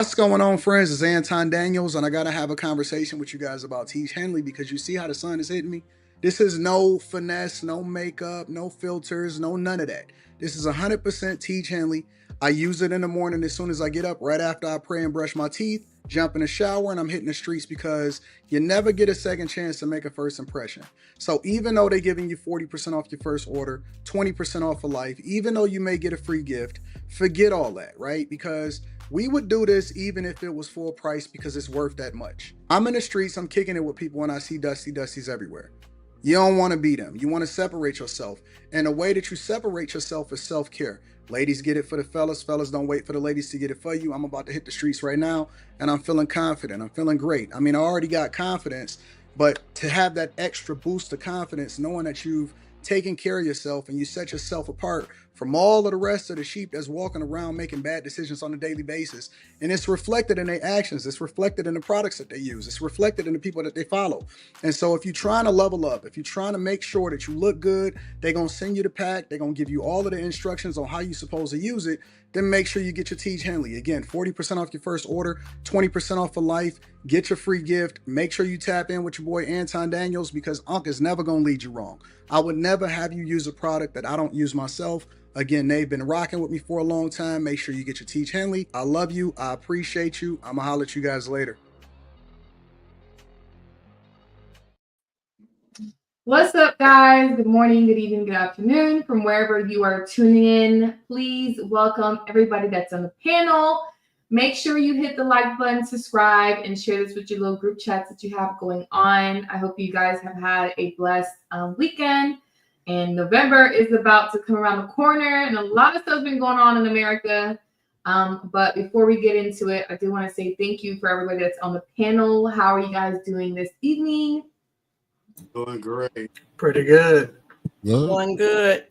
What's going on, friends? It's Anton Daniels, and I gotta have a conversation with you guys about Teach Henley because you see how the sun is hitting me. This is no finesse, no makeup, no filters, no none of that. This is 100% Teach Henley. I use it in the morning as soon as I get up, right after I pray and brush my teeth, jump in the shower, and I'm hitting the streets because you never get a second chance to make a first impression. So even though they're giving you 40% off your first order, 20% off for life, even though you may get a free gift, forget all that, right? Because we would do this even if it was full price because it's worth that much. I'm in the streets, I'm kicking it with people and I see Dusties everywhere. You don't want to be them. You want to separate yourself. And the way that you separate yourself is self-care. Ladies get it for the fellas. Fellas don't wait for the ladies to get it for you. I'm about to hit the streets right now and I'm feeling confident. I'm feeling great. I mean, I already got confidence, but to have that extra boost of confidence, knowing that you've taken care of yourself and you set yourself apart from all of the rest of the sheep that's walking around making bad decisions on a daily basis. And it's reflected in their actions. It's reflected in the products that they use. It's reflected in the people that they follow. And so if you're trying to level up, if you're trying to make sure that you look good, they're going to send you the pack. They're going to give you all of the instructions on how you're supposed to use it. Then make sure you get your Teach Henley. Again, 40% off your first order, 20% off for life. Get your free gift. Make sure you tap in with your boy Anton Daniels because Unc is never going to lead you wrong. I would never have you use a product that I don't use myself. Again, they've been rocking with me for a long time. Make sure you get your Teach Henley. I love you. I appreciate you. I'm going to holler at you guys later. What's up, guys? Good morning, good evening, good afternoon. From wherever you are tuning in, please welcome everybody that's on the panel. Make sure you hit the like button, subscribe, and share this with your little group chats that you have going on. I hope you guys have had a blessed weekend. And November is about to come around the corner, and a lot of stuff's been going on in America. But before we get into it, I do want to say thank you for everybody that's on the panel. How are you guys doing this evening? Doing great. Pretty good. Doing good.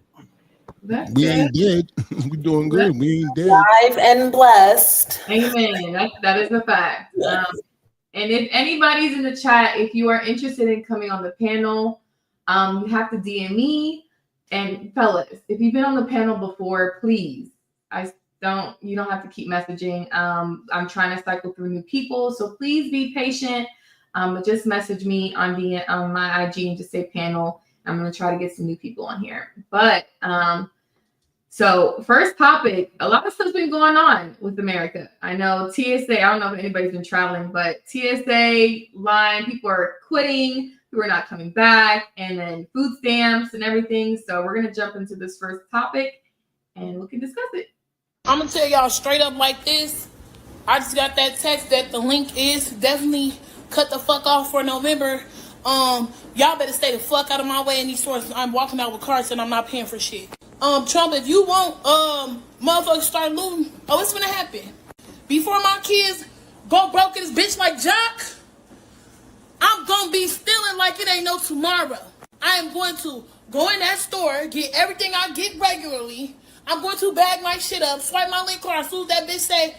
That's We good. ain't dead. We doing good. We ain't dead. Live and blessed. Amen. That is a fact. And if anybody's in the chat, if you are interested in coming on the panel, you have to DM me. And fellas, if you've been on the panel before, please, you don't have to keep messaging. I'm trying to cycle through new people, so please be patient. But just message me on my IG and just say panel. I'm gonna try to get some new people on here. But so first topic, a lot of stuff's been going on with America. I know TSA, I don't know if anybody's been traveling, but TSA line, people are quitting, people are not coming back, and then food stamps and everything. So we're gonna jump into this first topic and we can discuss it. I'm gonna tell y'all straight up like this. I just got that text that the link is definitely cut the fuck off for November. Y'all better stay the fuck out of my way in these stores. I'm walking out with carts and I'm not paying for shit. Trump, if you want motherfuckers start looting, it's gonna happen. Before my kids go broke in this bitch like Jock, I'm gonna be stealing like it ain't no tomorrow. I am going to go in that store, get everything I get regularly. I'm going to bag my shit up, swipe my link card. As soon as that bitch say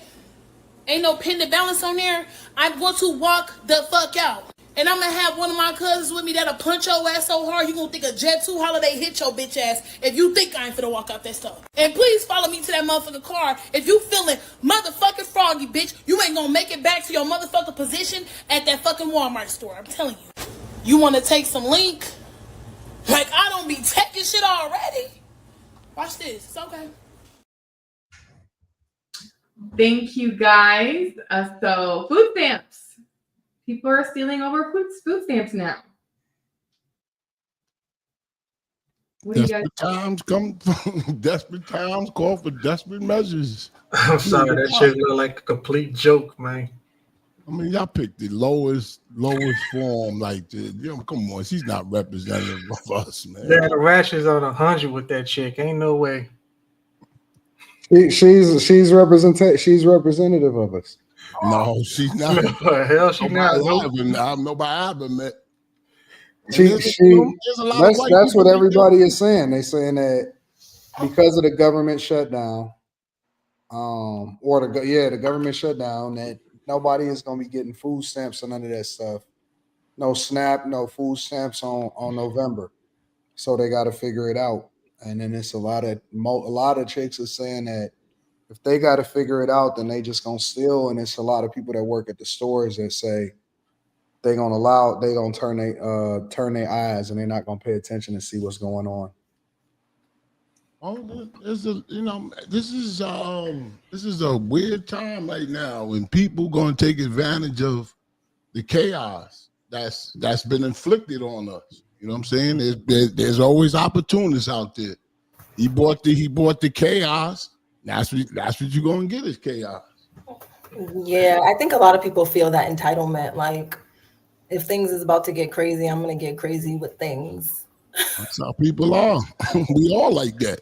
ain't no pending balance on there, I'm going to walk the fuck out. And I'm going to have one of my cousins with me that'll punch your ass so hard you going to think a Jet 2 holiday hit your bitch ass if you think I ain't finna walk out that stuff. And please follow me to that motherfucking car. If you feeling motherfucking froggy, bitch, you ain't going to make it back to your motherfucking position at that fucking Walmart store. I'm telling you. You want to take some link? Like I don't be taking shit already. Watch this. It's okay. Thank you, guys. So food stamps. People are stealing over food stamps now. What do you guys? Desperate times come. Desperate times call for desperate measures. I'm sorry, that shit look like a complete joke, man. I mean, y'all picked the lowest form. Like, come on, she's not representative of us, man. Yeah, the rashes on 100 with that chick. Ain't no way. She's representative of us. No, she's not. What the hell, she not? Nobody I ever met. That's what everybody is saying. They're saying that because of the government shutdown, the government shutdown, that nobody is going to be getting food stamps and none of that stuff. No SNAP, no food stamps on November. So they got to figure it out. And then it's a lot of chicks are saying that If they got to figure it out, then they just gonna steal. And it's a lot of people that work at the stores that say they gonna turn their eyes and they're not gonna pay attention and see what's going on. Oh, this is a weird time right now, and people gonna take advantage of the chaos that's been inflicted on us. You know what I'm saying? There's always opportunists out there. He bought the chaos. That's what you're gonna get is chaos. Yeah, I think a lot of people feel that entitlement. Like, if things is about to get crazy, I'm gonna get crazy with things. That's how people are. We all like that.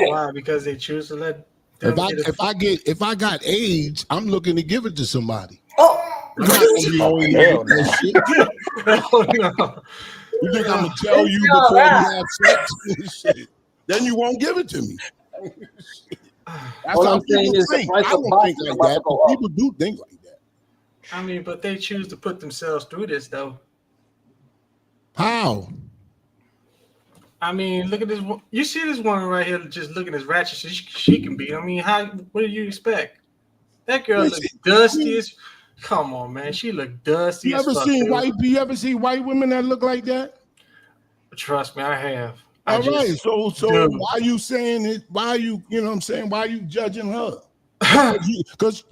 Why? Because they choose to let. If I got AIDS, I'm looking to give it to somebody. Oh, I'm not gonna be owing you that shit. Oh, no. You think I'm gonna tell you before we have sex? Shit. Then you won't give it to me. That's All how I'm saying people is the think. price I of don't box think is like about that, to go but up. people do think like that. I mean, but they choose to put themselves through this, though. How? I mean, look at this. You see this woman right here, just looking as ratchet as she can be. I mean, what do you expect? That girl looks dusty as. Come on, man. She look dusty. You ever see white women that look like that? Trust me, I have. All right. So dude. why are you saying it? Why are you, you know what I'm saying? Why are you judging her?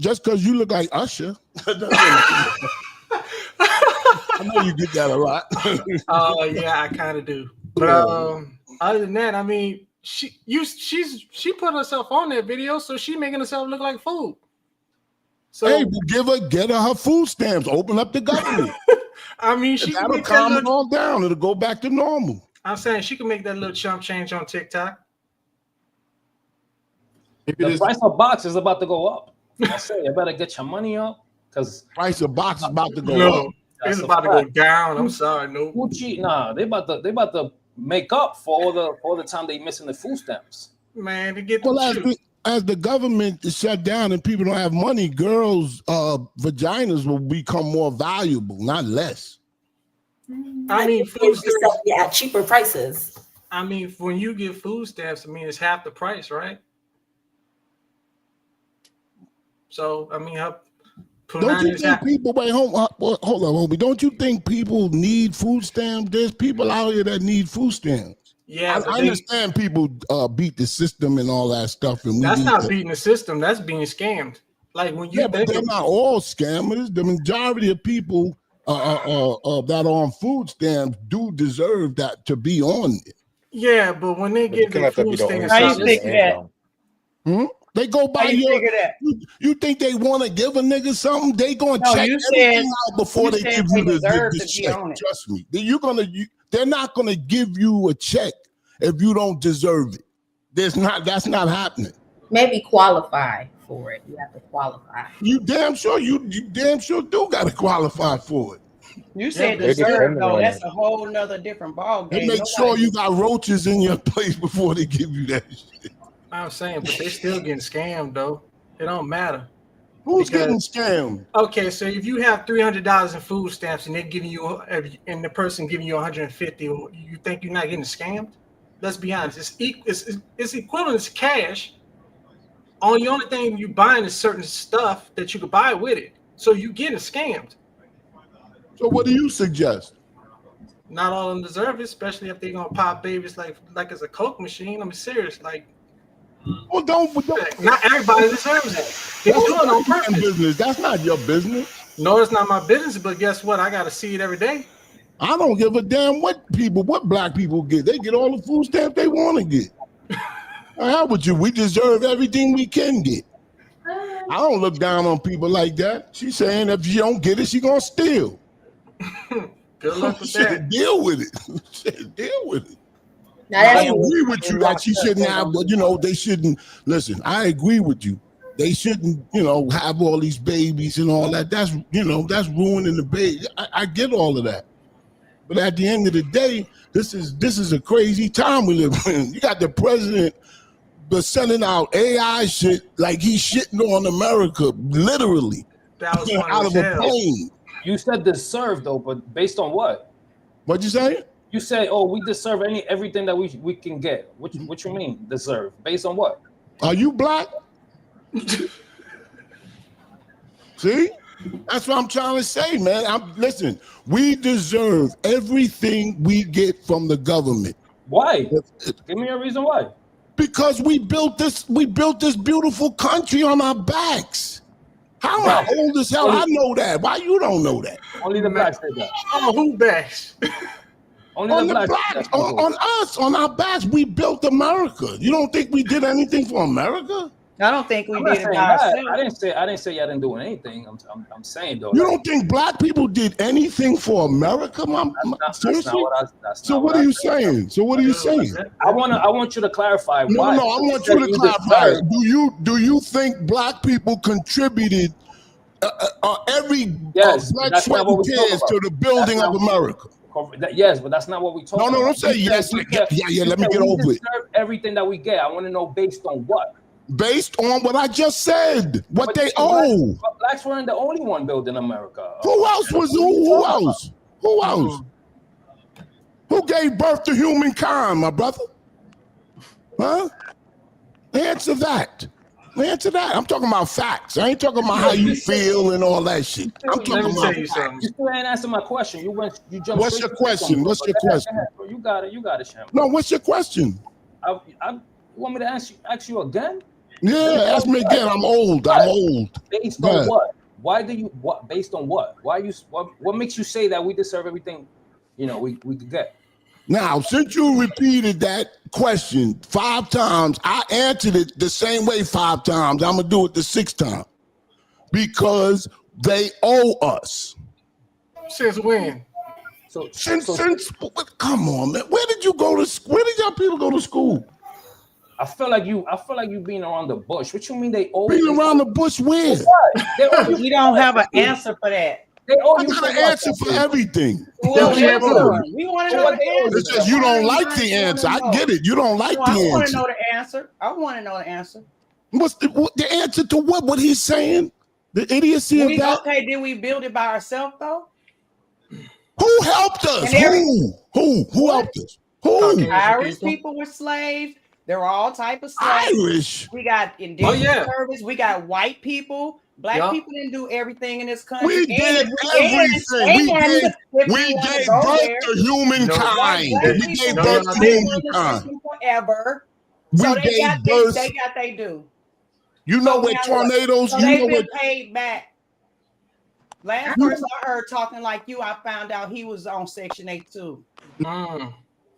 Just because you look like Usher. I know you get that a lot. Oh yeah, I kind of do. But other than that, I mean, she put herself on that video, so she making herself look like food. So hey, get her food stamps. Open up the government. I mean, she can that'll make calm that it all down. It'll go back to normal. I'm saying she can make that little chump change on TikTok. The price of box is about to go up. I say you better get your money up because price of box is about to go up. It's about to go down. I'm sorry, no. Gucci, nah, they about to make up for all the time they missing the food stamps. Man, to get as the government is shut down and people don't have money, girls' vaginas will become more valuable, not less. I mean, food stamps at cheaper prices. I mean, when you get food stamps, I mean, it's half the price, right? So, I mean, don't you think people hold on, homie? Don't you think people need food stamps? There's people out here that need food stamps. Yeah, I understand people beat the system and all that stuff, and that's not beating the system. That's being scammed. Like when you but they're not all scammers. The majority of people that are on food stamps do deserve that to be on it. Yeah, but when they get their food stamps, how you figure that? They go by you think they want to give a nigga something? They gonna check everything out before they give you the check. Trust me. They're not gonna give you a check if you don't deserve it. That's not happening. Maybe qualify for it. You have to qualify. You damn sure do gotta qualify for it. You said deserve though. That's a whole nother different ball game. And make sure you got roaches in your place before they give you that shit. I'm saying, but they still getting scammed though. It don't matter. Who's getting scammed? Okay, so if you have $300 in food stamps and they're giving you, and the person giving you 150, you think you're not getting scammed? Let's be honest. It's equivalent to cash. The only thing you buying is certain stuff that you could buy with it. So you getting scammed. So what do you suggest? Not all of them deserve it, especially if they're gonna pop babies like it's a Coke machine. I'm serious, like. Well, don't not everybody deserves it. They're doing it on purpose. Business. That's not your business. No, it's not my business. But guess what? I got to see it every day. I don't give a damn what black people get. They get all the food stamps they want to get. How would you? We deserve everything we can get. I don't look down on people like that. She's saying if she don't get it, she gonna steal. Good luck with that. Deal with it. Deal with it. Now, I agree with you that she shouldn't have, but they shouldn't listen. I agree with you. They shouldn't, have all these babies and all that. That's ruining the baby. I get all of that. But at the end of the day, this is a crazy time we live in. You got the president sending out AI shit like he's shitting on America, literally. That was out of a plane. You said deserve though, but based on what? What'd you say? You say, we deserve everything that we can get. What you mean deserve? Based on what? Are you black? See? That's what I'm trying to say, man. Listen, we deserve everything we get from the government. Why? Give me a reason why. Because we built this beautiful country on our backs. How am I old as hell? I know that. Why you don't know that? Only the blacks did that. Oh, who backs? Only On the the blacks. blacks, on us, on our backs, we built America. You don't think we did anything for America? I don't think we I'm not did it saying by that. ourselves. I didn't say y'all didn't do anything. I'm saying though. You don't think black people did anything for America, seriously? So what are you saying? So what are you saying? I want you to clarify No, why. I want you to clarify. Do you think black people contributed every blood, sweat, and tears to the building of America? Yes, but that's not what we talk about. No, don't say yes. Yeah, let me get over it. Everything that we get, I want to know based on what? Based on what I just said, what they owe. But blacks weren't the only one building America. Who else was who else? Who else? Who gave birth to humankind, my brother? Huh? Answer that. Answer that. I'm talking about facts. I ain't talking about how you feel and all that shit. I'm talking about facts. You still ain't answer my question. You jumped. What's your question? What's your question? You got it, Shem. No, what's your question? You want me to ask you again? Yeah, ask me again. I'm old. Based on what? Why do you? What? Based on what? What makes you say that we deserve everything? We could get. Now, since you repeated that question 5 times, I answered it the same way 5 times. I'm gonna do it the 6th time because they owe us. Since when? Since come on, man. Where did y'all people go to school? I feel like you being around the bush. What you mean they owe? Being around the bush where? We don't have an answer for that. They owe I you got an answer for everything. We want to know the answer. It's just you don't like the answer. I get it. You don't like the answer. I want to know the answer. I want to know the answer. What's the answer to what? What he's saying? The idiocy of that? Okay, did we build it by ourselves though? Who helped us? Who helped us? Who? Irish people were slaves. There were all type of slaves. Irish. We got indigenous service. We got white people. Black people didn't do everything in this country. We did everything. We gave birth to humankind. We gave birth to humankind. Forever. So they got they do. You know what tornadoes? They've been paid back. Last person I heard talking like you, I found out he was on Section 8 too.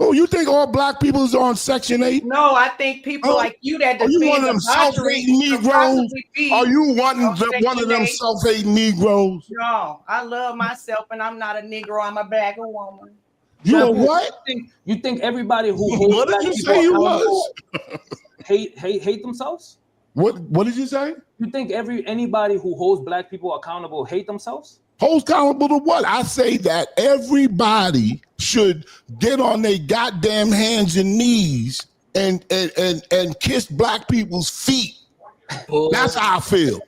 Oh, you think all black people is on Section 8? No, I think people like you that are you one of them self-hating Negroes? Are you one of them self-hating Negroes? No, I love myself and I'm not a Negro. I'm a black woman. You know what? You think everybody who holds what did you say you was? hate themselves? What did you say? You think anybody who holds black people accountable hate themselves? Holds accountable to what? I say that everybody should get on their goddamn hands and knees and kiss black people's feet. That's how I feel.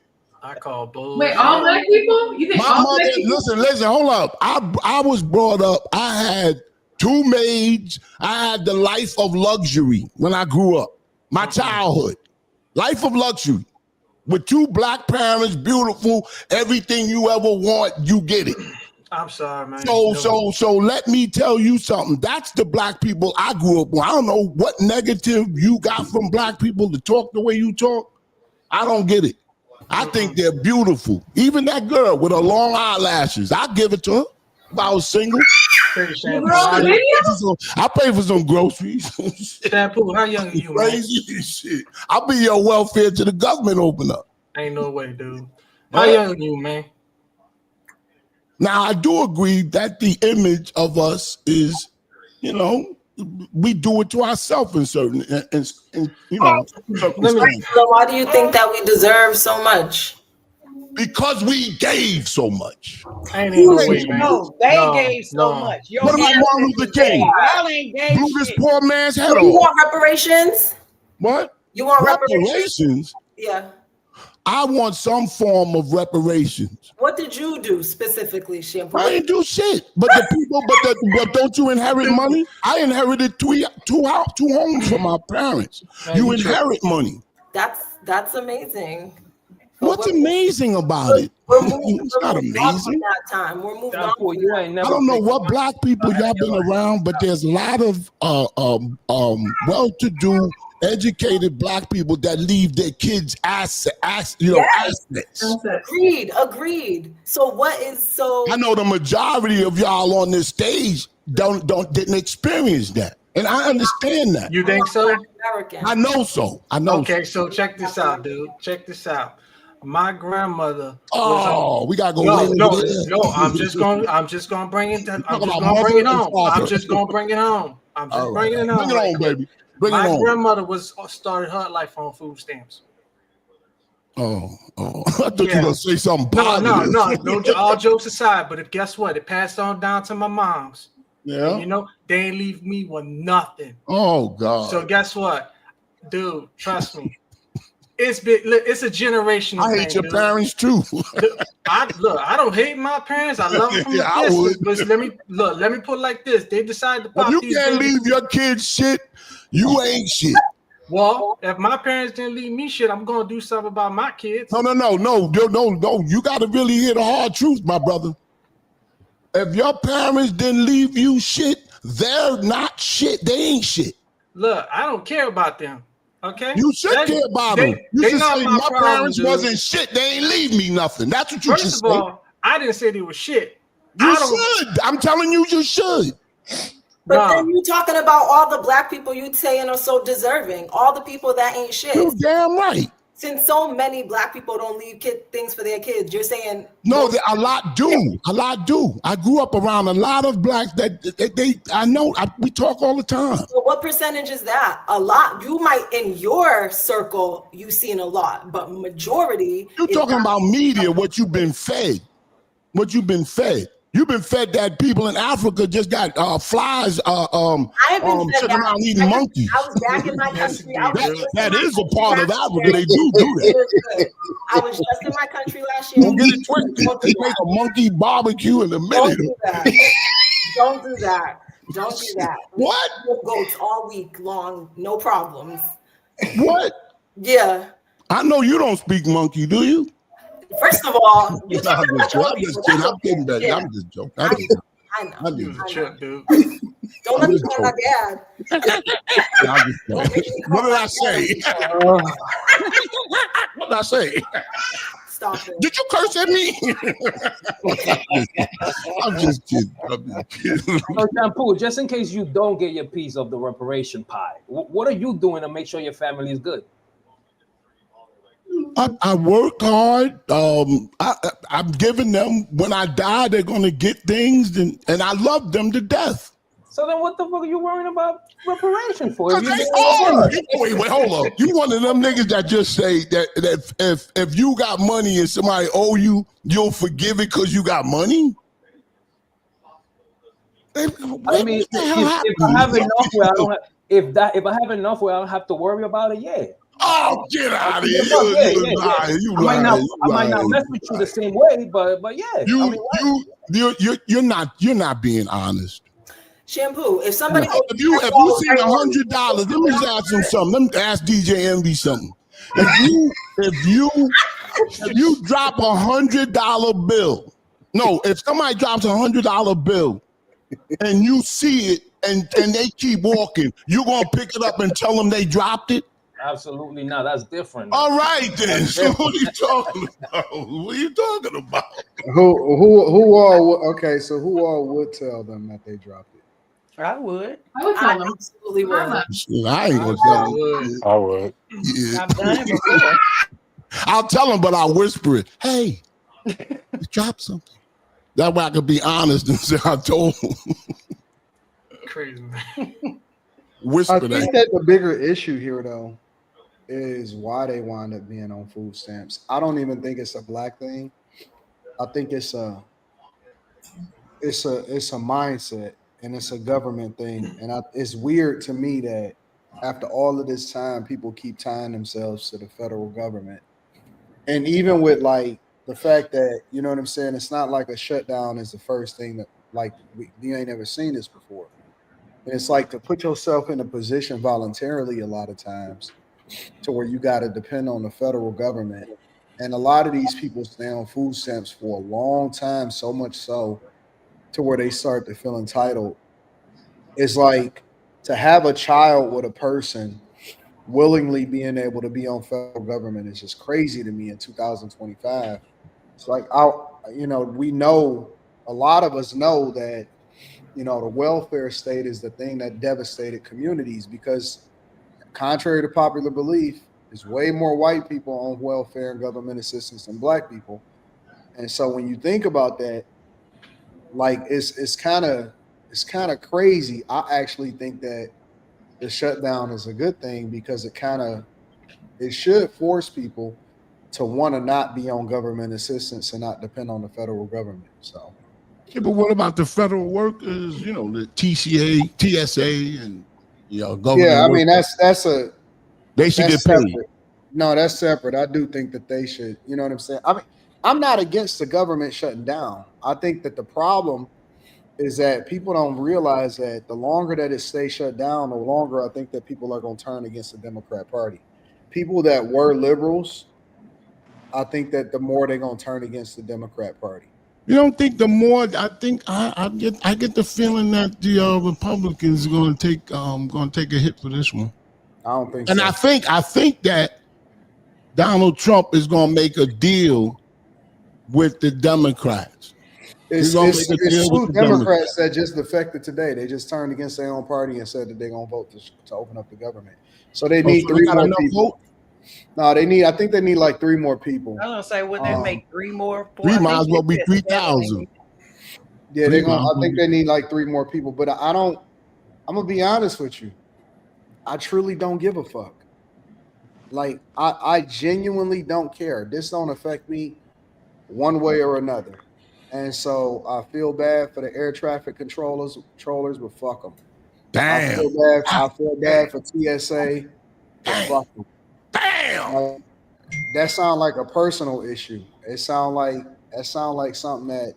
I call bull. Wait, all black people? You think my mother? Listen, hold up. I was brought up. I had 2 maids. I had the life of luxury when I grew up. My childhood, life of luxury. With 2 black parents, beautiful, everything you ever want, you get it. I'm sorry, man. So let me tell you something. That's the black people I grew up with. I don't know what negative you got from black people to talk the way you talk. I don't get it. I think they're beautiful. Even that girl with her long eyelashes, I give it to her. If I was single. I pay for some groceries. Shampoo, how young are you, man? Crazy shit. I'll be your welfare to the government open up. Ain't no way, dude. How young are you, man? Now, I do agree that the image of us is, we do it to ourselves in certain, circumstances. So why do you think that we deserve so much? Because we gave so much. They gave so much. What about Martin Luther King? Blew this poor man's head off. You want reparations? What? You want reparations? Yeah. I want some form of reparations. What did you do specifically, Shampoo? I didn't do shit. But the people, but don't you inherit money? I inherited two homes from my parents. You inherit money. That's amazing. What's amazing about it? It's not amazing. That time we're moving on. I don't know what black people y'all been around, but there's a lot of well-to-do, educated black people that leave their kids assets. Agreed. So what is so? I know the majority of y'all on this stage didn't experience that, and I understand that. You think so? I know so. Okay, so check this out, dude. Check this out. My grandmother. We gotta go. No. I'm just gonna bring it. I'm just gonna bring it home. I'm just bringing it home. Bring it on, baby. My grandmother started her life on food stamps. I thought you were gonna say something positive. No. All jokes aside, but guess what? It passed on down to my mom's. Yeah. And, you know, they ain't leave me with nothing. Oh God. So guess what, dude? Trust me. It's a generational thing. I hate your parents too. I don't hate my parents. I love them from a distance. But let me put it like this. They decided to pop if you can't leave your kids shit, you ain't shit. Well, if my parents didn't leave me shit, I'm gonna do something about my kids. No. You gotta really hear the hard truth, my brother. If your parents didn't leave you shit, they're not shit. They ain't shit. Look, I don't care about them. Okay, you should care about them. You should say my parents wasn't shit. They ain't leave me nothing. That's what you should say. First of all, I didn't say they were shit. You should. I'm telling you, you should. But then you talking about all the black people you saying are so deserving, all the people that ain't shit. You're damn right. Since so many black people don't leave things for their kids, you're saying no. A lot do. A lot do. I grew up around a lot of blacks that I know. We talk all the time. So what percentage is that? A lot. You might in your circle you seen a lot, but majority. You're talking about media. What you've been fed. You've been fed that people in Africa just got flies sitting around eating monkeys. I was back in my country. That is a part of Africa. They do that. I was just in my country last year. Don't get it twisted. They make a monkey barbecue in a minute. Don't do that. What? Goats all week long, no problems. What? Yeah. I know you don't speak monkey, do you? First of all, I'm just kidding. I'm kidding, baby. I'm just joking. I know. Dude. Don't let me call my dad. What did I say? What did I say? Stop it. Did you curse at me? I'm just kidding. So, Shampoo, just in case you don't get your piece of the reparation pie, what are you doing to make sure your family is good? I work hard. I'm giving them, when I die, they're going to get things, and I love them to death. So then what the fuck are you worrying about reparation for? Wait, hold up. You one of them niggas that just say that if you got money and somebody owe you, you'll forgive it because you got money? I mean, if I have enough where I don't have, if I have enough where I don't have to worry about it, yeah. Oh, get out of here! I might not mess with you the same way, but yeah. You're not being honest. Shampoo. If somebody, if you seen $100, let me just ask him something. Let me ask DJ Envy something. If you drop $100 bill, no, if somebody drops $100 bill and you see it and they keep walking, you gonna pick it up and tell them they dropped it? Absolutely not. That's different. All right then. So what are you talking about? What are you talking about? Who all? Okay, so who all would tell them that they dropped it? I would. I would tell them. Absolutely would. I ain't gonna tell them. I would. Yeah. I've done it before. I'll tell them, but I'll whisper it. Hey, you dropped something. That way I could be honest and say I told them. Crazy. Whisper I think that the bigger issue here, though, is why they wind up being on food stamps. I don't even think it's a black thing. I think it's a mindset and it's a government thing. And it's weird to me that after all of this time, people keep tying themselves to the federal government. And even with like the fact that, you know what I'm saying, it's not like a shutdown is the first thing that you ain't never seen this before. And it's like to put yourself in a position voluntarily a lot of times to where you got to depend on the federal government. And a lot of these people stay on food stamps for a long time, so much so to where they start to feel entitled. It's like to have a child with a person willingly being able to be on federal government is just crazy to me in 2025. It's like we know, a lot of us know that the welfare state is the thing that devastated communities because, contrary to popular belief, there's way more white people on welfare and government assistance than black people. And so when you think about that, like it's kind of crazy. I actually think that the shutdown is a good thing because it should force people to want to not be on government assistance and not depend on the federal government. So Yeah, but what about the federal workers? The TCA, TSA, and government. yeah, I mean workers? They should that's get paid. separate. No, that's separate. I do think that they should. You know what I'm saying? I mean, I'm not against the government shutting down. I think that the problem is that people don't realize that the longer that it stays shut down, the longer I think that people are going to turn against the Democrat Party. People that were liberals, I think that the more they're going to turn against the Democrat Party. You don't think the more? I think I get the feeling that the Republicans are going to take a hit for this one. I don't think And so. I think that Donald Trump is going to make a deal with the Democrats. It's He's gonna make a deal two with the Democrats that just defected today. They just turned against their own party and said that they're going to vote to open up the government. So they need so three got more enough people. vote? No, I think they need like 3 more people. I was gonna say, would they make 3 more? Three might as well be 3,000. Yeah, I think they need like 3 more people. But I'm gonna be honest with you. I truly don't give a fuck. Like I genuinely don't care. This don't affect me one way or another. And so I feel bad for the air traffic controllers, but fuck them. Damn. I feel bad for TSA, but fuck them. Damn. That sounds like a personal issue. That sound like something that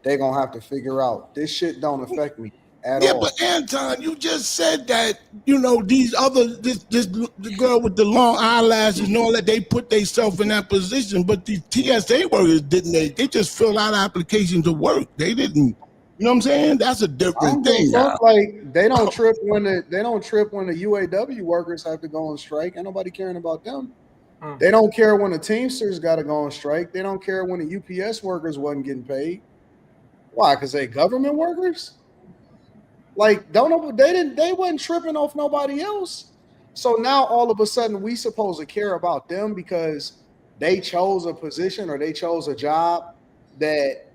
they're gonna have to figure out. This shit don't affect me at all. Yeah, but Anton, you just said that these the girl with the long eyelashes and all that, they put themselves in that position, but the TSA workers didn't. They just filled out applications to work. They didn't. You know what I'm saying? That's a different thing. Like they don't trip when the UAW workers have to go on strike. Ain't nobody caring about them. They don't care when the Teamsters got to go on strike. They don't care when the UPS workers wasn't getting paid. Why? Because they government workers. Like they wasn't tripping off nobody else. So now all of a sudden we supposed to care about them because they chose a position or they chose a job that,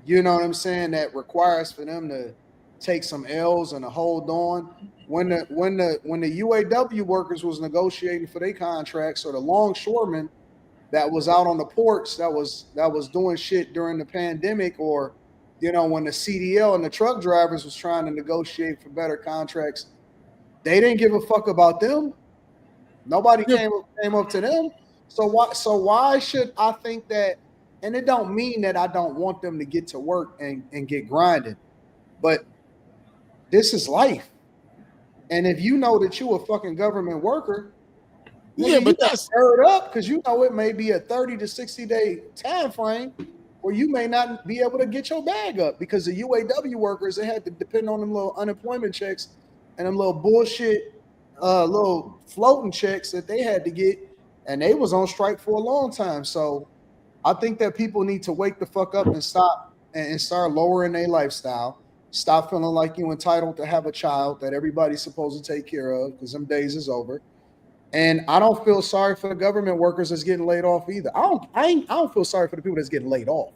you know what I'm saying, that requires for them to take some L's and to hold on. When the UAW workers was negotiating for their contracts, or the longshoremen that was out on the ports that was doing shit during the pandemic, or when the CDL and the truck drivers was trying to negotiate for better contracts, they didn't give a fuck about them. Nobody came up to them. So why should I think that? And it don't mean that I don't want them to get to work and get grinding, but this is life. And if you know that you a fucking government worker, but that's stirred up because it may be a 30 to 60 day time frame where you may not be able to get your bag up because the UAW workers, they had to depend on them little unemployment checks and them little bullshit, little floating checks that they had to get, and they was on strike for a long time. So I think that people need to wake the fuck up and stop and start lowering their lifestyle. Stop feeling like you're entitled to have a child that everybody's supposed to take care of because them days is over. And I don't feel sorry for the government workers that's getting laid off either. I don't feel sorry for the people that's getting laid off.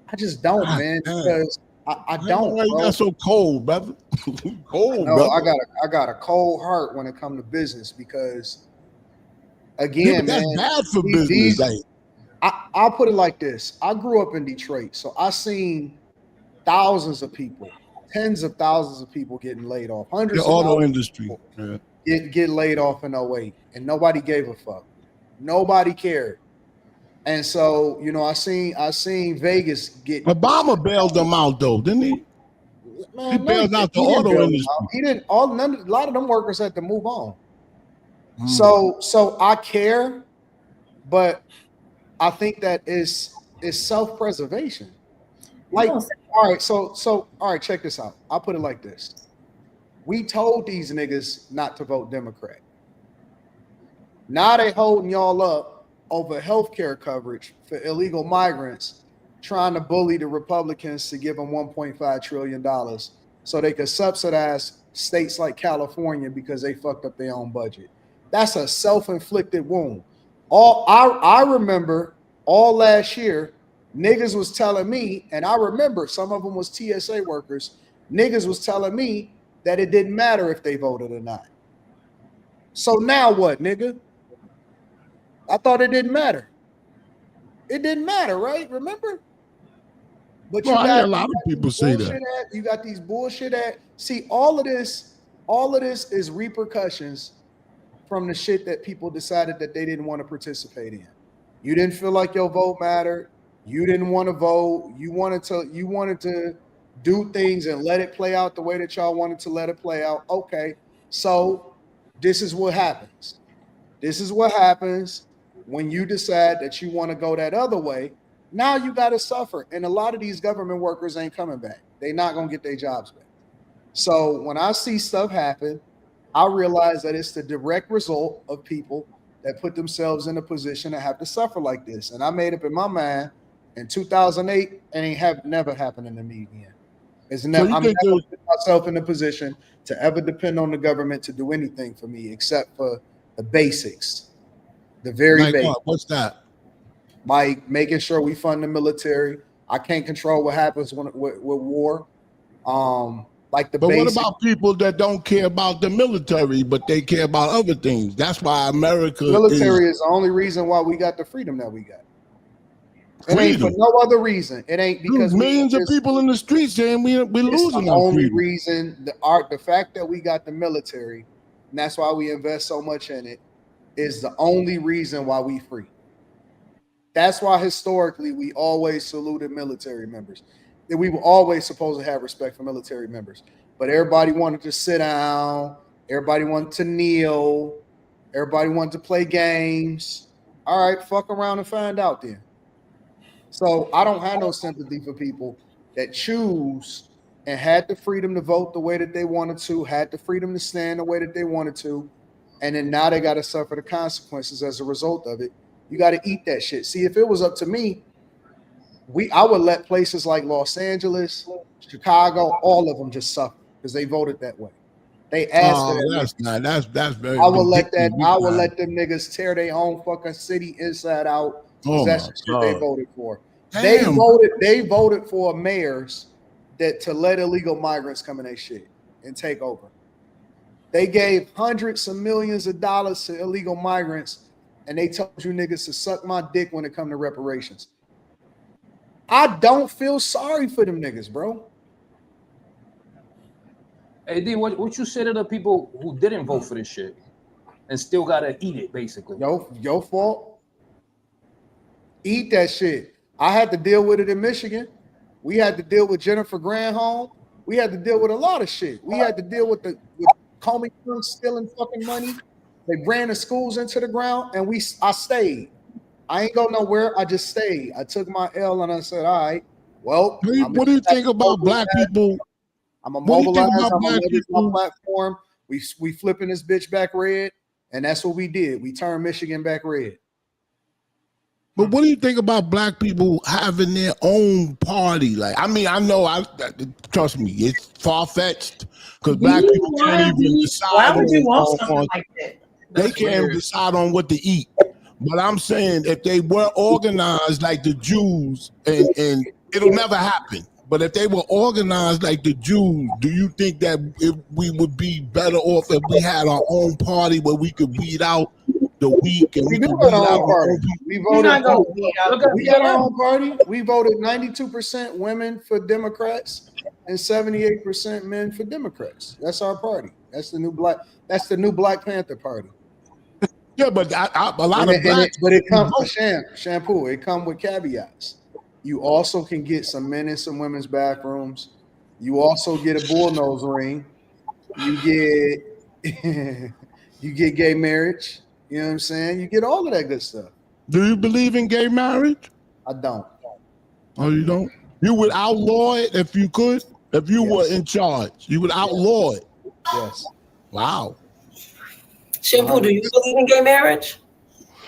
I just don't, man, because I don't. Why you got so cold, brother? Cold, no, brother. I got a cold heart when it comes to business because, again, that's man, bad for business. I'll put it like this. I grew up in Detroit, so I seen thousands of people, tens of thousands of people getting laid off. Hundreds the of auto industry get laid off in 08, and nobody gave a fuck. Nobody cared. And so, I seen Vegas get. Obama bailed them out though, didn't he? Man, he bailed out the auto industry. He didn't. A lot of them workers had to move on. So I care, but I think that is self-preservation. Like, all right, so all right, check this out. I'll put it like this. We told these niggas not to vote Democrat. Now they holding y'all up over healthcare coverage for illegal migrants, trying to bully the Republicans to give them $1.5 trillion so they could subsidize states like California because they fucked up their own budget. That's a self-inflicted wound. I remember all last year, niggas was telling me, and I remember some of them was TSA workers, niggas was telling me that it didn't matter if they voted or not. So now what, nigga? I thought it didn't matter. It didn't matter, right? Remember? But I hear a lot of people say that. You got these bullshit at. See, all of this is repercussions from the shit that people decided that they didn't want to participate in. You didn't feel like your vote mattered. You didn't want to vote. You wanted to do things and let it play out the way that y'all wanted to let it play out. Okay, so this is what happens. This is what happens when you decide that you want to go that other way. Now you got to suffer. And a lot of these government workers ain't coming back. They're not going to get their jobs back. So when I see stuff happen, I realize that it's the direct result of people that put themselves in a position to have to suffer like this. And I made up in my mind in 2008, and it never happening to me again. I'm never putting myself in a position to ever depend on the government to do anything for me except for the basics, the very basics. What's that? Like making sure we fund the military. I can't control what happens with war. But what about people that don't care about the military, but they care about other things? That's why America. Military is the only reason why we got the freedom that we got. It ain't for no other reason. It ain't because millions of people in the streets saying we're losing. The only reason, the fact that we got the military, and that's why we invest so much in it, is the only reason why we free. That's why historically we always saluted military members. That we were always supposed to have respect for military members. But everybody wanted to sit down. Everybody wanted to kneel. Everybody wanted to play games. All right, fuck around and find out then. So I don't have no sympathy for people that choose and had the freedom to vote the way that they wanted to, had the freedom to stand the way that they wanted to, and then now they got to suffer the consequences as a result of it. You got to eat that shit. See, if it was up to me, I would let places like Los Angeles, Chicago, all of them just suffer because they voted that way. They asked for that. That's very. I would let them niggas tear their own fucking city inside out. That's the shit they voted for. Damn. They voted for mayors to let illegal migrants come in their shit and take over. They gave hundreds of millions of dollars to illegal migrants, and they told you niggas to suck my dick when it come to reparations. I don't feel sorry for them niggas, bro. Hey, D, what you say to the people who didn't vote for this shit and still gotta eat it, basically? Your fault. Eat that shit. I had to deal with it in Michigan. We had to deal with Jennifer Granholm. We had to deal with a lot of shit. We had to deal with Comey stealing fucking money. They ran the schools into the ground, and I stayed. I ain't go nowhere. I just stayed. I took my L and I said, all right, well. What do you think about black people? I'm a mobilize. I'm a leverage my platform. We flipping this bitch back red, and that's what we did. We turned Michigan back red. But what do you think about black people having their own party? Like, I mean, I know, trust me, it's far-fetched because black people can't even decide. Why would you want something like that? They can't decide on what to eat. But I'm saying if they were organized like the Jews, and it'll never happen, but if they were organized like the Jews, do you think that we would be better off if we had our own party where we could weed out the weak? And we do have our own party. We got our own party. We voted 92% women for Democrats and 78% men for Democrats. That's our party. That's the new Black Panther Party. Yeah, but a lot of blacks. But it comes with shampoo. It comes with caveats. You also can get some men in some women's bathrooms. You also get a bullnose ring. You You get gay marriage. You know what I'm saying? You get all of that good stuff. Do you believe in gay marriage? I don't. Oh, you don't? You would outlaw it if you could? If you were in charge, you would outlaw it? Yes. Wow. Shampoo, do you believe in gay marriage?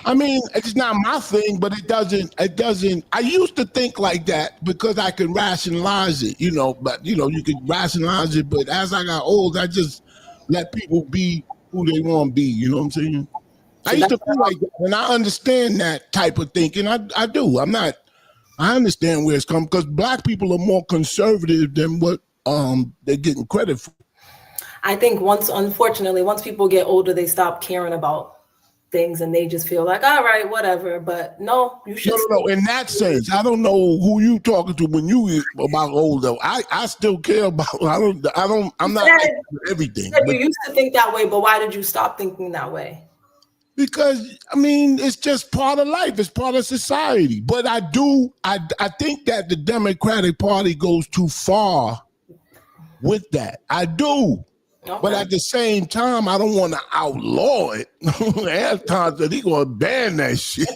I mean, it's not my thing, but it doesn't, I used to think like that because I could rationalize it, but you could rationalize it, but as I got old, I just let people be who they want to be, you know what I'm saying? I used to feel like that, and I understand that type of thinking. I do. I understand where it's come, because black people are more conservative than what they're getting credit for. I think unfortunately, once people get older, they stop caring about things and they just feel like, all right, whatever. But no, you should. No. In that sense, I don't know who you talking to when you about older. I still care about. I'm not everything. You used to think that way, but why did you stop thinking that way? Because I mean, it's just part of life. It's part of society. But I think that the Democratic Party goes too far with that. I do. Okay. But at the same time, I don't want to outlaw it. There's times that he's gonna ban that shit.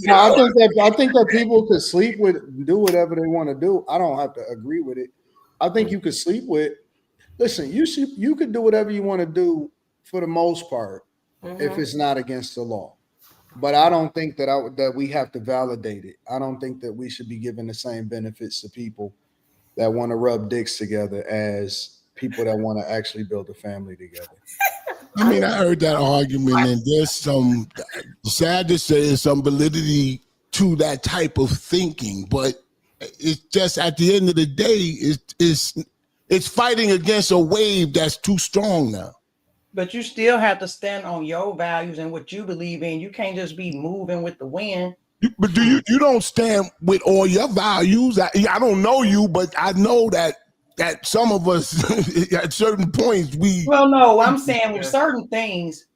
No, I think that people could sleep with, do whatever they want to do. I don't have to agree with it. I think you could sleep with. Listen, you could do whatever you want to do for the most part, if it's not against the law. But I don't think that we have to validate it. I don't think that we should be giving the same benefits to people that want to rub dicks together as people that want to actually build a family together. I mean, I heard that argument, and there's some, sad to say, some validity to that type of thinking. But it's just at the end of the day, it's fighting against a wave that's too strong now. But you still have to stand on your values and what you believe in. You can't just be moving with the wind. But you don't stand with all your values. I don't know you, but I know that some of us at certain points Well, no, I'm saying with certain things,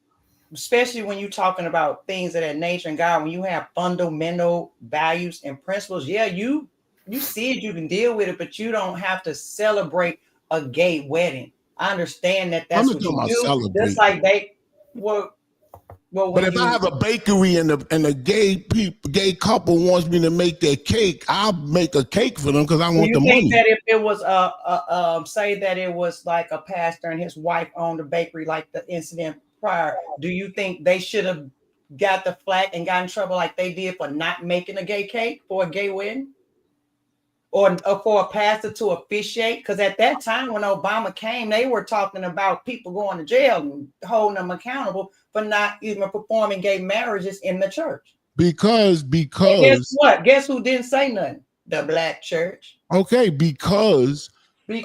especially when you're talking about things of that nature and God, when you have fundamental values and principles, yeah, you see it, you can deal with it, but you don't have to celebrate a gay wedding. I understand that's what you do. Just like but if I have a bakery and a gay couple wants me to make their cake, I'll make a cake for them because I want the money. You think that if it was say that it was like a pastor and his wife owned a bakery like the incident prior, do you think they should have got the flack and got in trouble like they did for not making a gay cake for a gay wedding? Or for a pastor to officiate? Because at that time when Obama came, they were talking about people going to jail and holding them accountable for not even performing gay marriages in the church. Because and guess what? Guess who didn't say nothing? The black church. Okay, because I'm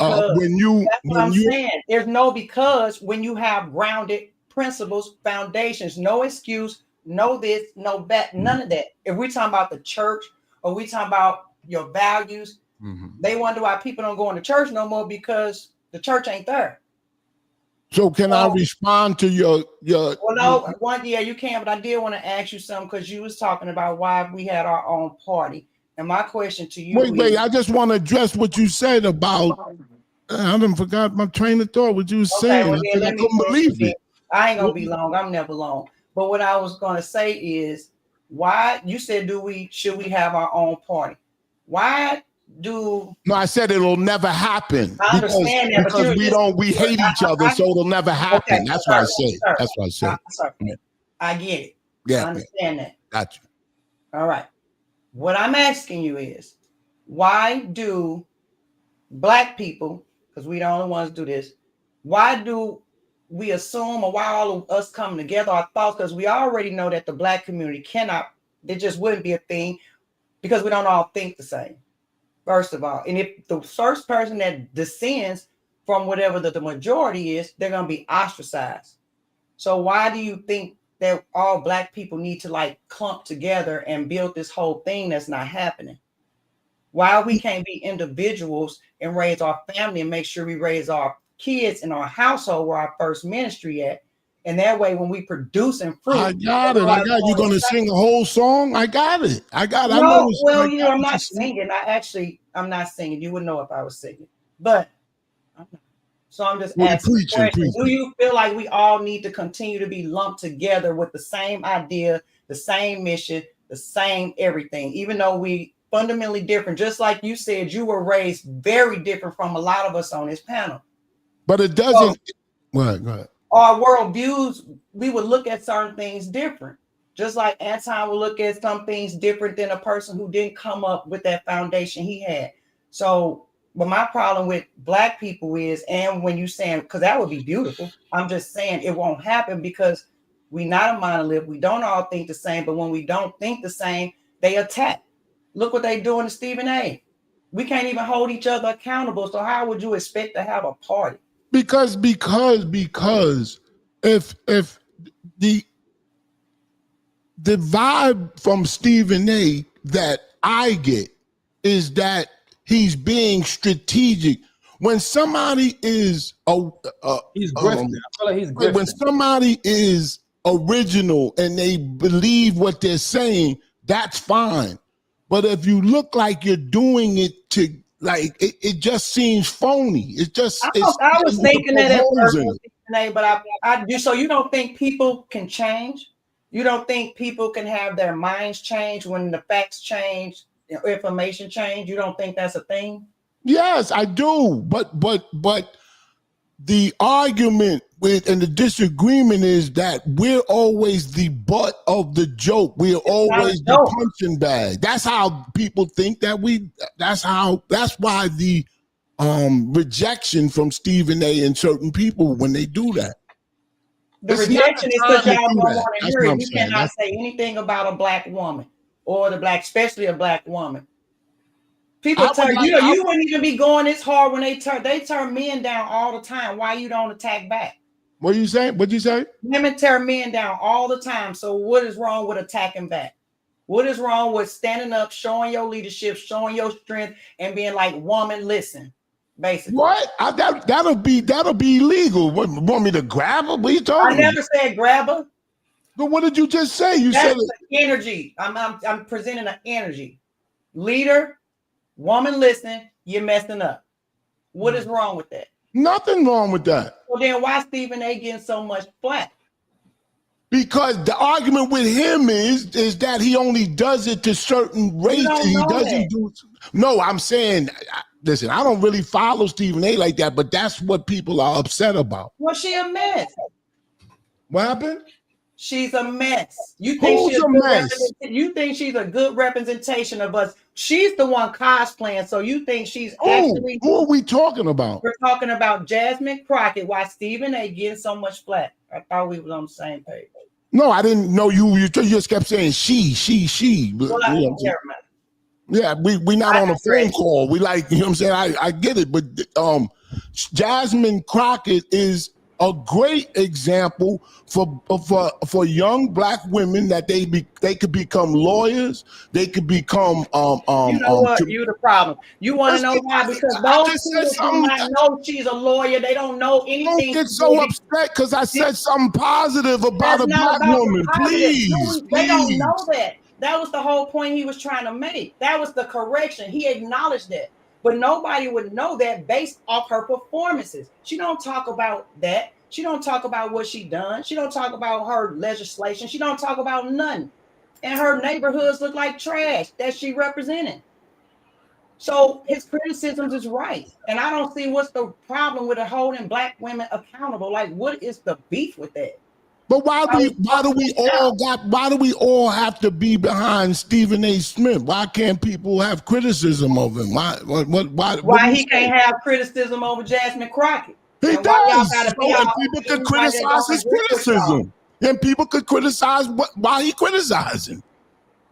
saying. There's no because when you have grounded principles, foundations, no excuse, no this, no that, none of that. If we're talking about the church or we talking about your values, they wonder why people don't go into church no more because the church ain't there. So can I respond to your well, no, you can, but I did want to ask you something because you was talking about why we had our own party. And my question to you wait, I just want to address what you said about I done forgot my train of thought, what you was saying. Well, I couldn't believe it. I ain't gonna be long, I'm never long. But what I was gonna say is why you said should we have our own party? Why do no? I said it'll never happen. I understand that, because we hate each other, so it'll never happen. Okay, That's what I said. That's what I said. I get it. Yeah, I understand that. Got you. All right. What I'm asking you is, why do black people, because we the only ones do this, why do we assume, or why all of us come together, our thoughts, because we already know that the black community there just wouldn't be a thing because we don't all think the same, first of all. And if the first person that descends from whatever the majority is, they're going to be ostracized. So why do you think that all black people need to clump together and build this whole thing that's not happening? Why we can't be individuals and raise our family and make sure we raise our kids in our household where our first ministry at? And that way, when we produce and fruit, I got it. You're going to sing a whole song? I got it. No, I'm not singing. I'm not singing. You would know if I was singing, but I'm not. So I'm just asking the question. Do you feel like we all need to continue to be lumped together with the same idea, the same mission, the same everything, even though we fundamentally different? Just like you said, you were raised very different from a lot of us on this panel. But it doesn't. Go ahead. Our worldviews, we would look at certain things different. Just like Anton would look at some things different than a person who didn't come up with that foundation he had. So, but my problem with Black people is, and when you saying, because that would be beautiful, I'm just saying it won't happen because we not a monolith. We don't all think the same, but when we don't think the same, they attack. Look what they doing to Stephen A. We can't even hold each other accountable. So how would you expect to have a party? Because if the vibe from Stephen A that I get is that he's being strategic. When somebody is he's grifting. I feel like he's grifting. When somebody is original and they believe what they're saying, that's fine. But if you look like you're doing it to like it just seems phony. It just I was thinking that at first, but I do. So you don't think people can change? You don't think people can have their minds change when the facts change, information change? You don't think that's a thing? Yes, I do. But the argument with and the disagreement is that we're always the butt of the joke. We're always the punching bag. That's how people think that that's why the rejection from Stephen A and certain people when they do that. The rejection is because y'all don't want to hear it. You cannot say anything about a Black woman or especially a Black woman. People you wouldn't even be going this hard when they turn men down all the time. Why you don't attack back? What you say? What'd you say? Women tear men down all the time. So what is wrong with attacking back? What is wrong with standing up, showing your leadership, showing your strength, and being like, woman, listen, basically? What? That'll be illegal. What, want me to grab her? What are you talking about? I never said grab her. But what did you just say? You That's said energy. I'm presenting an energy. Leader, woman, listen, you're messing up. What is wrong with that? Nothing wrong with that. Well, then why Stephen A getting so much flack? Because the argument with him is that he only does it to certain races. He doesn't do. No, I'm saying, listen, I don't really follow Stephen A like that, but that's what people are upset about. Well, she a mess. What happened? She's a mess. You think Who's a mess? You think she's a good representation of us? She's the one cosplaying. So you think she's actually? Who are we talking about? We're talking about Jasmine Crockett. Why Stephen A getting so much flack? I thought we was on the same page. No, I didn't know you. You just kept saying she. Well, yeah, we not on a phone call. We like, you know what I'm saying? I get it, but Jasmine Crockett is a great example for young Black women that they could become lawyers. They could become you know what? You the problem. You want to know why? Because those people might know she's a lawyer. They don't know anything. Don't get so upset because I said something positive about a Black woman. Please. They don't know that. That was the whole point he was trying to make. That was the correction. He acknowledged that. But nobody would know that based off her performances. She don't talk about that. She don't talk about what she done. She don't talk about her legislation. She don't talk about nothing. And her neighborhoods look like trash that she represented. So his criticisms is right. And I don't see what's the problem with holding Black women accountable. Like, what is the beef with that? But why do we all have to be behind Stephen A. Smith? Why can't people have criticism of him? Why he can't have criticism over Jasmine Crockett? He does. And people could criticize his criticism. And people could criticize why he criticizing.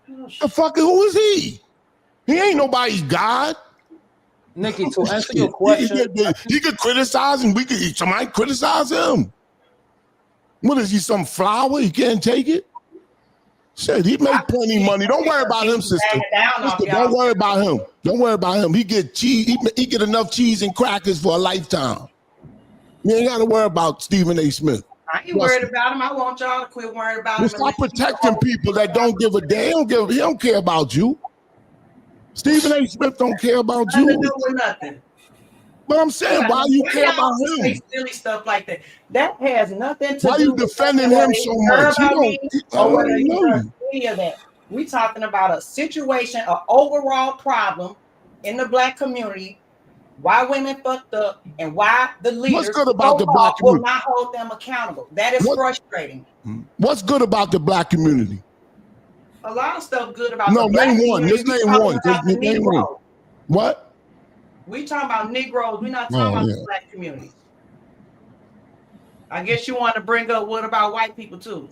The fuck, who is he? He ain't nobody's God. Nikki, to answer your question, he could criticize and somebody criticize him. What is he, some flower? He can't take it? Shit, he make plenty of money. Don't worry about him, sister. Don't worry about him. Don't worry about him. He get cheese. He get enough cheese and crackers for a lifetime. You ain't got to worry about Stephen A. Smith. I ain't worried about him. I want y'all to quit worrying about him. Stop protecting people that don't give a damn. He don't care about you. Stephen A. Smith don't care about you. Nothing to do with nothing. But I'm saying, why you care about him? Silly stuff like that. That has nothing to Why do you with defending him so much? About me or whether he know does any of that. We talking about a situation, an overall problem in the black community. Why women fucked up and why the leaders What's good about the black will community? not hold them accountable. That is frustrating. What's good about the black community? A lot of stuff good about no, the black name one. community. Let's name one. Name one. What? We talking about Negroes. We're not talking about the black community. I guess you want to bring up what about white people too?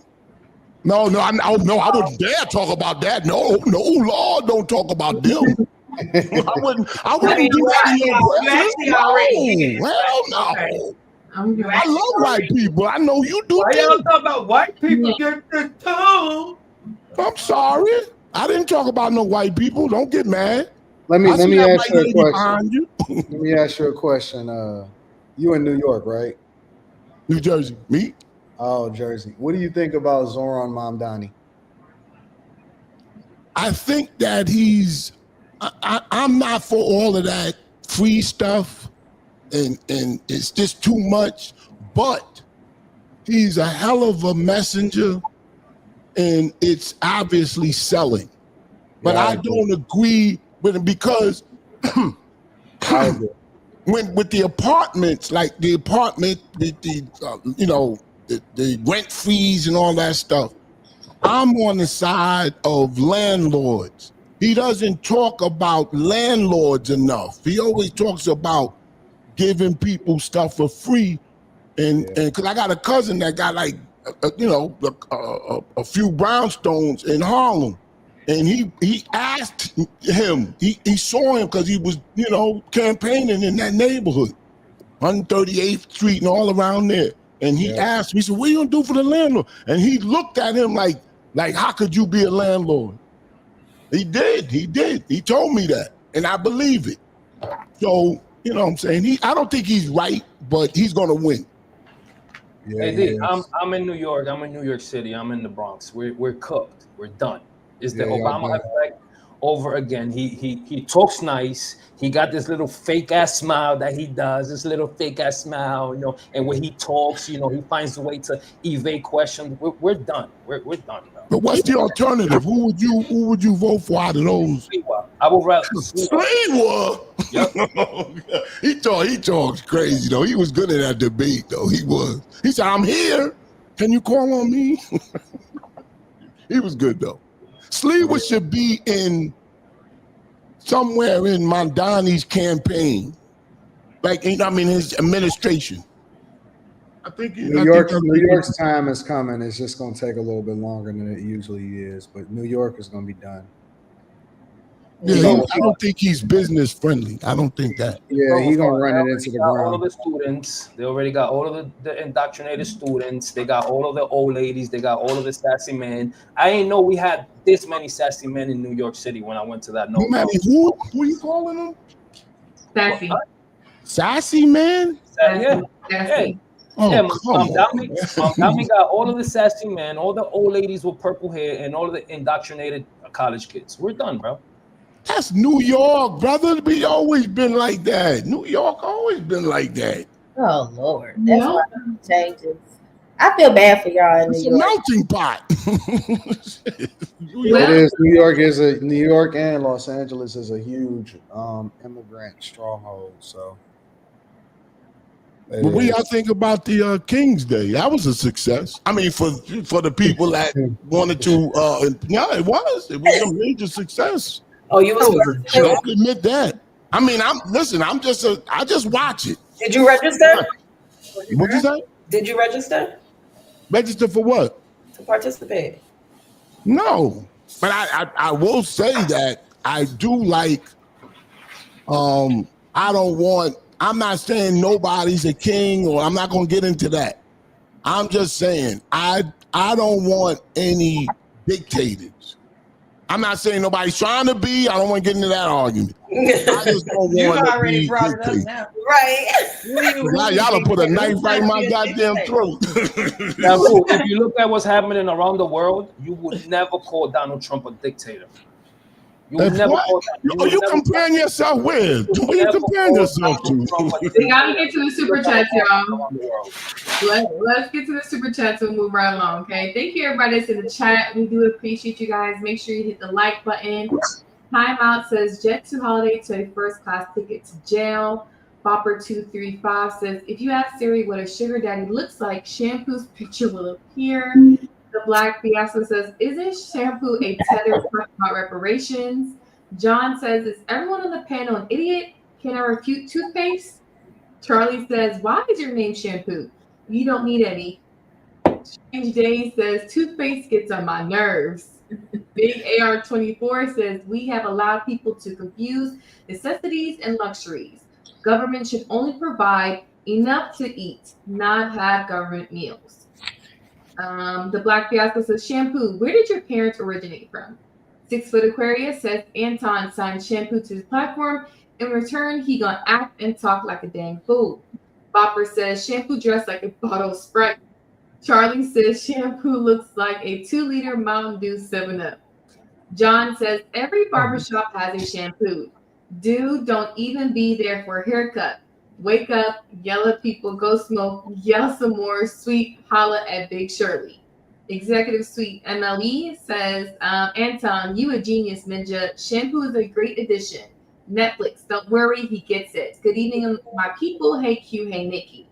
No, I wouldn't dare talk about that. No, Lord, don't talk about them. I wouldn't do that in your presence. No, hell no. Okay. I love white people. I know you do. Why y'all talk about white people get this too? I'm sorry. I didn't talk about no white people. Don't get mad. Let me ask you a question. You. Let me ask you a question. You in New York, right? New Jersey. Me? Oh, Jersey. What do you think about Zoran Mamdani? I think that I'm not for all of that free stuff, and it's just too much. But he's a hell of a messenger, and it's obviously selling. But I don't agree with him because with the apartments, like the apartment, the rent fees and all that stuff, I'm on the side of landlords. He doesn't talk about landlords enough. He always talks about giving people stuff for free, and because I got a cousin that got like a few brownstones in Harlem, and he asked him. He saw him because he was campaigning in that neighborhood, 138th Street and all around there. And he asked me, he said, "What are you gonna do for the landlord?" And he looked at him like how could you be a landlord? He did. He told me that, and I believe it. So you know what I'm saying? I don't think he's right, but he's gonna win. Hey, I'm in New York. I'm in New York City. I'm in the Bronx. We're cooked. We're done. It's the Obama effect over again. He talks nice. He got this little fake ass smile that he does. This little fake ass smile, and when he talks, he finds a way to evade questions. We're done. We're done, bro. But what's the alternative? Who would you vote for out of those? I would rather Sliwa. Yep. He talks crazy though. He was good at that debate though. He was. He said, "I'm here. Can you call on me?" He was good though. Sliwa should be in somewhere in Mamdani's campaign, his administration. I think New York's time is coming. It's just going to take a little bit longer than it usually is, but New York is going to be done. Yeah, I don't think he's business friendly. I don't think that. Yeah, he's gonna run it into the ground. All of the students, they already got all of the indoctrinated students. They got all of the old ladies. They got all of the sassy men. I didn't know we had this many sassy men in New York City when I went to that. Who are you calling them? Sassy. Sassy man? Yeah. Sassy. Oh, yeah, Mamdani got all of the sassy men, all the old ladies with purple hair, and all of the indoctrinated college kids. We're done, bro. That's New York, brother. We always been like that. New York always been like that. Oh Lord, that's why it changes. I feel bad for y'all in New York. Melting pot. It is. New York and Los Angeles is a huge immigrant stronghold. So, what do y'all think about the King's Day? That was a success. I mean, for the people that wanted to. Yeah, it was a major success. Oh, you was. I'll admit that. I mean, I just watch it. Did you register? What'd you say? Did you register? Register for what? To participate. No, but I will say that I do like. I'm not saying nobody's a king, or I'm not gonna get into that. I'm just saying I don't want any dictators. I'm not saying nobody's trying to be. I don't want to get into that argument. I just don't want to be dictated. Right. Now y'all done put a knife right in my goddamn throat. Now, if you look at what's happening around the world, you would never call Donald Trump a dictator. You would never call that. You comparing yourself with? Who are you comparing yourself to? We gotta get to the super chats, y'all. Let's get to the super chats and move right along, okay? Thank you, everybody that's in the chat. We do appreciate you guys. Make sure you hit the like button. Timeout says Jet to Holiday to a first class ticket to jail. Bopper235 says, if you ask Siri what a sugar daddy looks like, shampoo's picture will appear. The Black Fiasco says, isn't shampoo a tether about reparations? John says, is everyone on the panel an idiot? Can I refute toothpaste? Charlie says, why is your name Shampoo? You don't need any. Strange Day says, toothpaste gets on my nerves. Big AR24 says, we have allowed people to confuse necessities and luxuries. Government should only provide enough to eat, not have government meals. The Black Fiasco says, shampoo, where did your parents originate from? 6 Foot Aquarius says, Anton signed Shampoo to his platform. In return, he gonna act and talk like a dang fool. Bopper says, shampoo dressed like a bottle of Sprite. Charlie says, shampoo looks like a 2-liter Mountain Dew 7-Up. John says, every barbershop has a shampoo. Dude, don't even be there for a haircut. Wake up, yell at people, go smoke, yell some more, sweet, holla at Big Shirley. Executive Suite MLE says, Anton, you a genius, ninja. Shampoo is a great addition. Netflix, don't worry, he gets it. Good evening, my people. Hey Q, hey Nikki.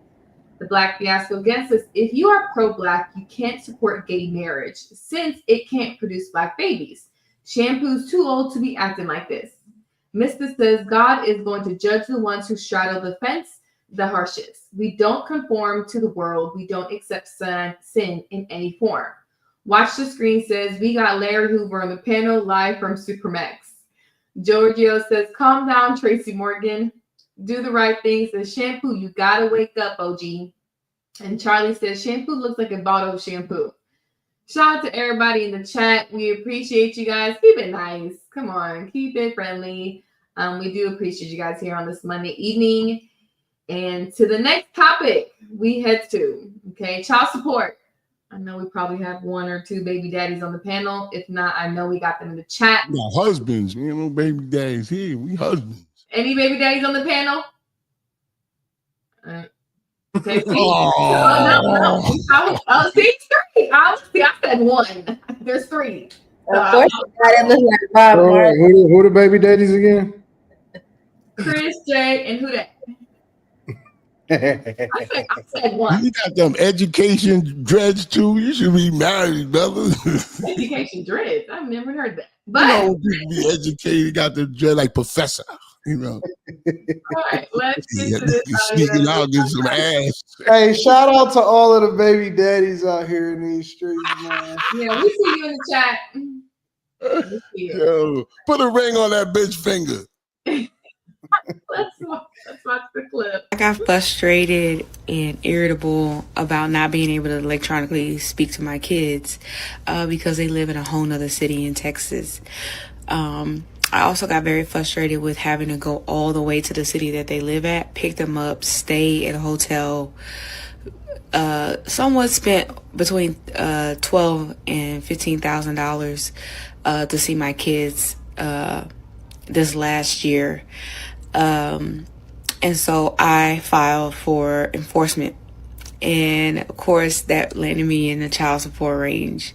The Black Fiasco again says, if you are pro-Black, you can't support gay marriage since it can't produce Black babies. Shampoo's too old to be acting like this. Mr. says, God is going to judge the ones who straddle the fence the harshest. We don't conform to the world. We don't accept sin in any form. Watch the Screen says, we got Larry Hoover on the panel live from Supermax. Giorgio says, calm down, Tracy Morgan. Do the right thing. Says, shampoo, you gotta wake up, OG. And Charlie says, shampoo looks like a bottle of shampoo. Shout out to everybody in the chat. We appreciate you guys. Keep it nice. Come on, keep it friendly. We do appreciate you guys here on this Monday evening. And to the next topic we head to, okay, child support. I know we probably have 1 or 2 baby daddies on the panel. If not, I know we got them in the chat. No, husbands, baby daddies here. We husbands. Any baby daddies on the panel? Okay. See? Oh. No. See, 3. I said 1. There's 3. Of course, it looks like Bob Marley. Who the baby daddies again? Chris, Jay, and who that? I said 1. You got them education dreads too. You should be married, brother. Education dreads. I've never heard that. But you be educated, got the dread like professor. All right, let's get to this. Sneaking out, get some ass. Hey, shout out to all of the baby daddies out here in these streets, man. Yeah, we see you in the chat. Yo, put a ring on that bitch finger. Let's watch the clip. I got frustrated and irritable about not being able to electronically speak to my kids because they live in a whole nother city in Texas. I also got very frustrated with having to go all the way to the city that they live at, pick them up, stay at a hotel, somewhat spent between $12,000 and $15,000 to see my kids this last year. And so I filed for enforcement. And of course, that landed me in the child support range.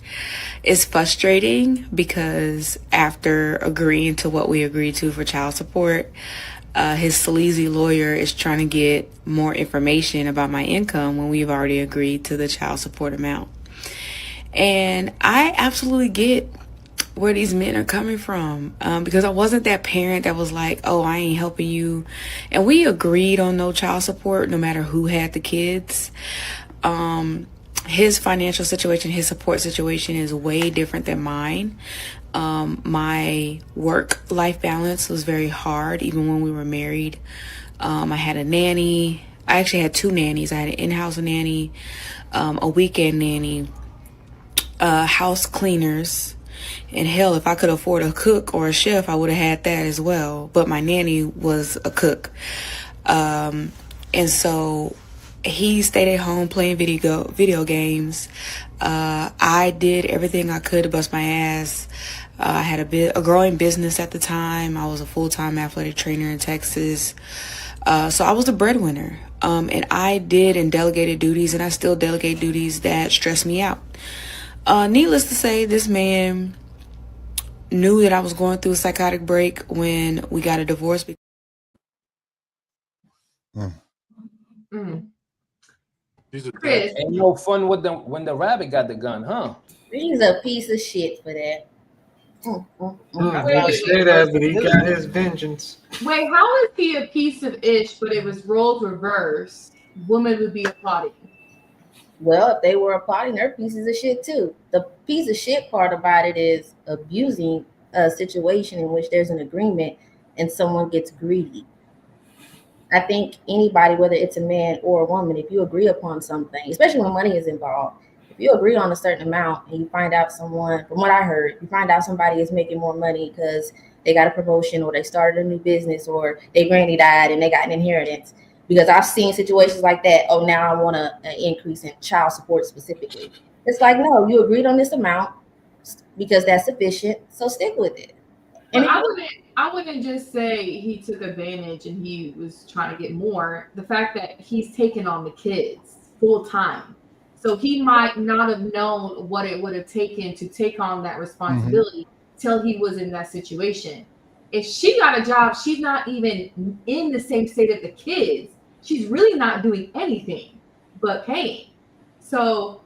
It's frustrating because after agreeing to what we agreed to for child support, his sleazy lawyer is trying to get more information about my income when we've already agreed to the child support amount. And I absolutely get where these men are coming from, because I wasn't that parent that was like, oh, I ain't helping you. And we agreed on no child support no matter who had the kids. His financial situation, his support situation is way different than mine. My work-life balance was very hard even when we were married. I had a nanny. I actually had 2 nannies. I had an in-house nanny, a weekend nanny, house cleaners. And hell, if I could afford a cook or a chef, I would have had that as well. But my nanny was a cook. And so he stayed at home playing video games. I did everything I could to bust my ass. I had a growing business at the time. I was a full-time athletic trainer in Texas. So I was the breadwinner. And I did and delegated duties, and I still delegate duties that stress me out. Needless to say, this man knew that I was going through a psychotic break when we got a divorce. Chris. Ain't no fun with them when the rabbit got the gun, huh? He's a piece of shit for that. You can say that, but he got his vengeance. Wait, how is he a piece of ish, but it was roles reversed? Women would be applauding. Well, if they were applauding, they're pieces of shit too. The piece of shit part about it is abusing a situation in which there's an agreement and someone gets greedy. I think anybody, whether it's a man or a woman, if you agree upon something, especially when money is involved, if you agree on a certain amount and you find out someone, from what I heard, you find out somebody is making more money because they got a promotion or they started a new business or their granny died and they got an inheritance. Because I've seen situations like that. Oh, now I want an increase in child support specifically. It's like, no, you agreed on this amount because that's sufficient. So stick with it. But I wouldn't just say he took advantage and he was trying to get more. The fact that he's taken on the kids full time. So he might not have known what it would have taken to take on that responsibility till he was in that situation. If she got a job, she's not even in the same state of the kids. She's really not doing anything but paying. So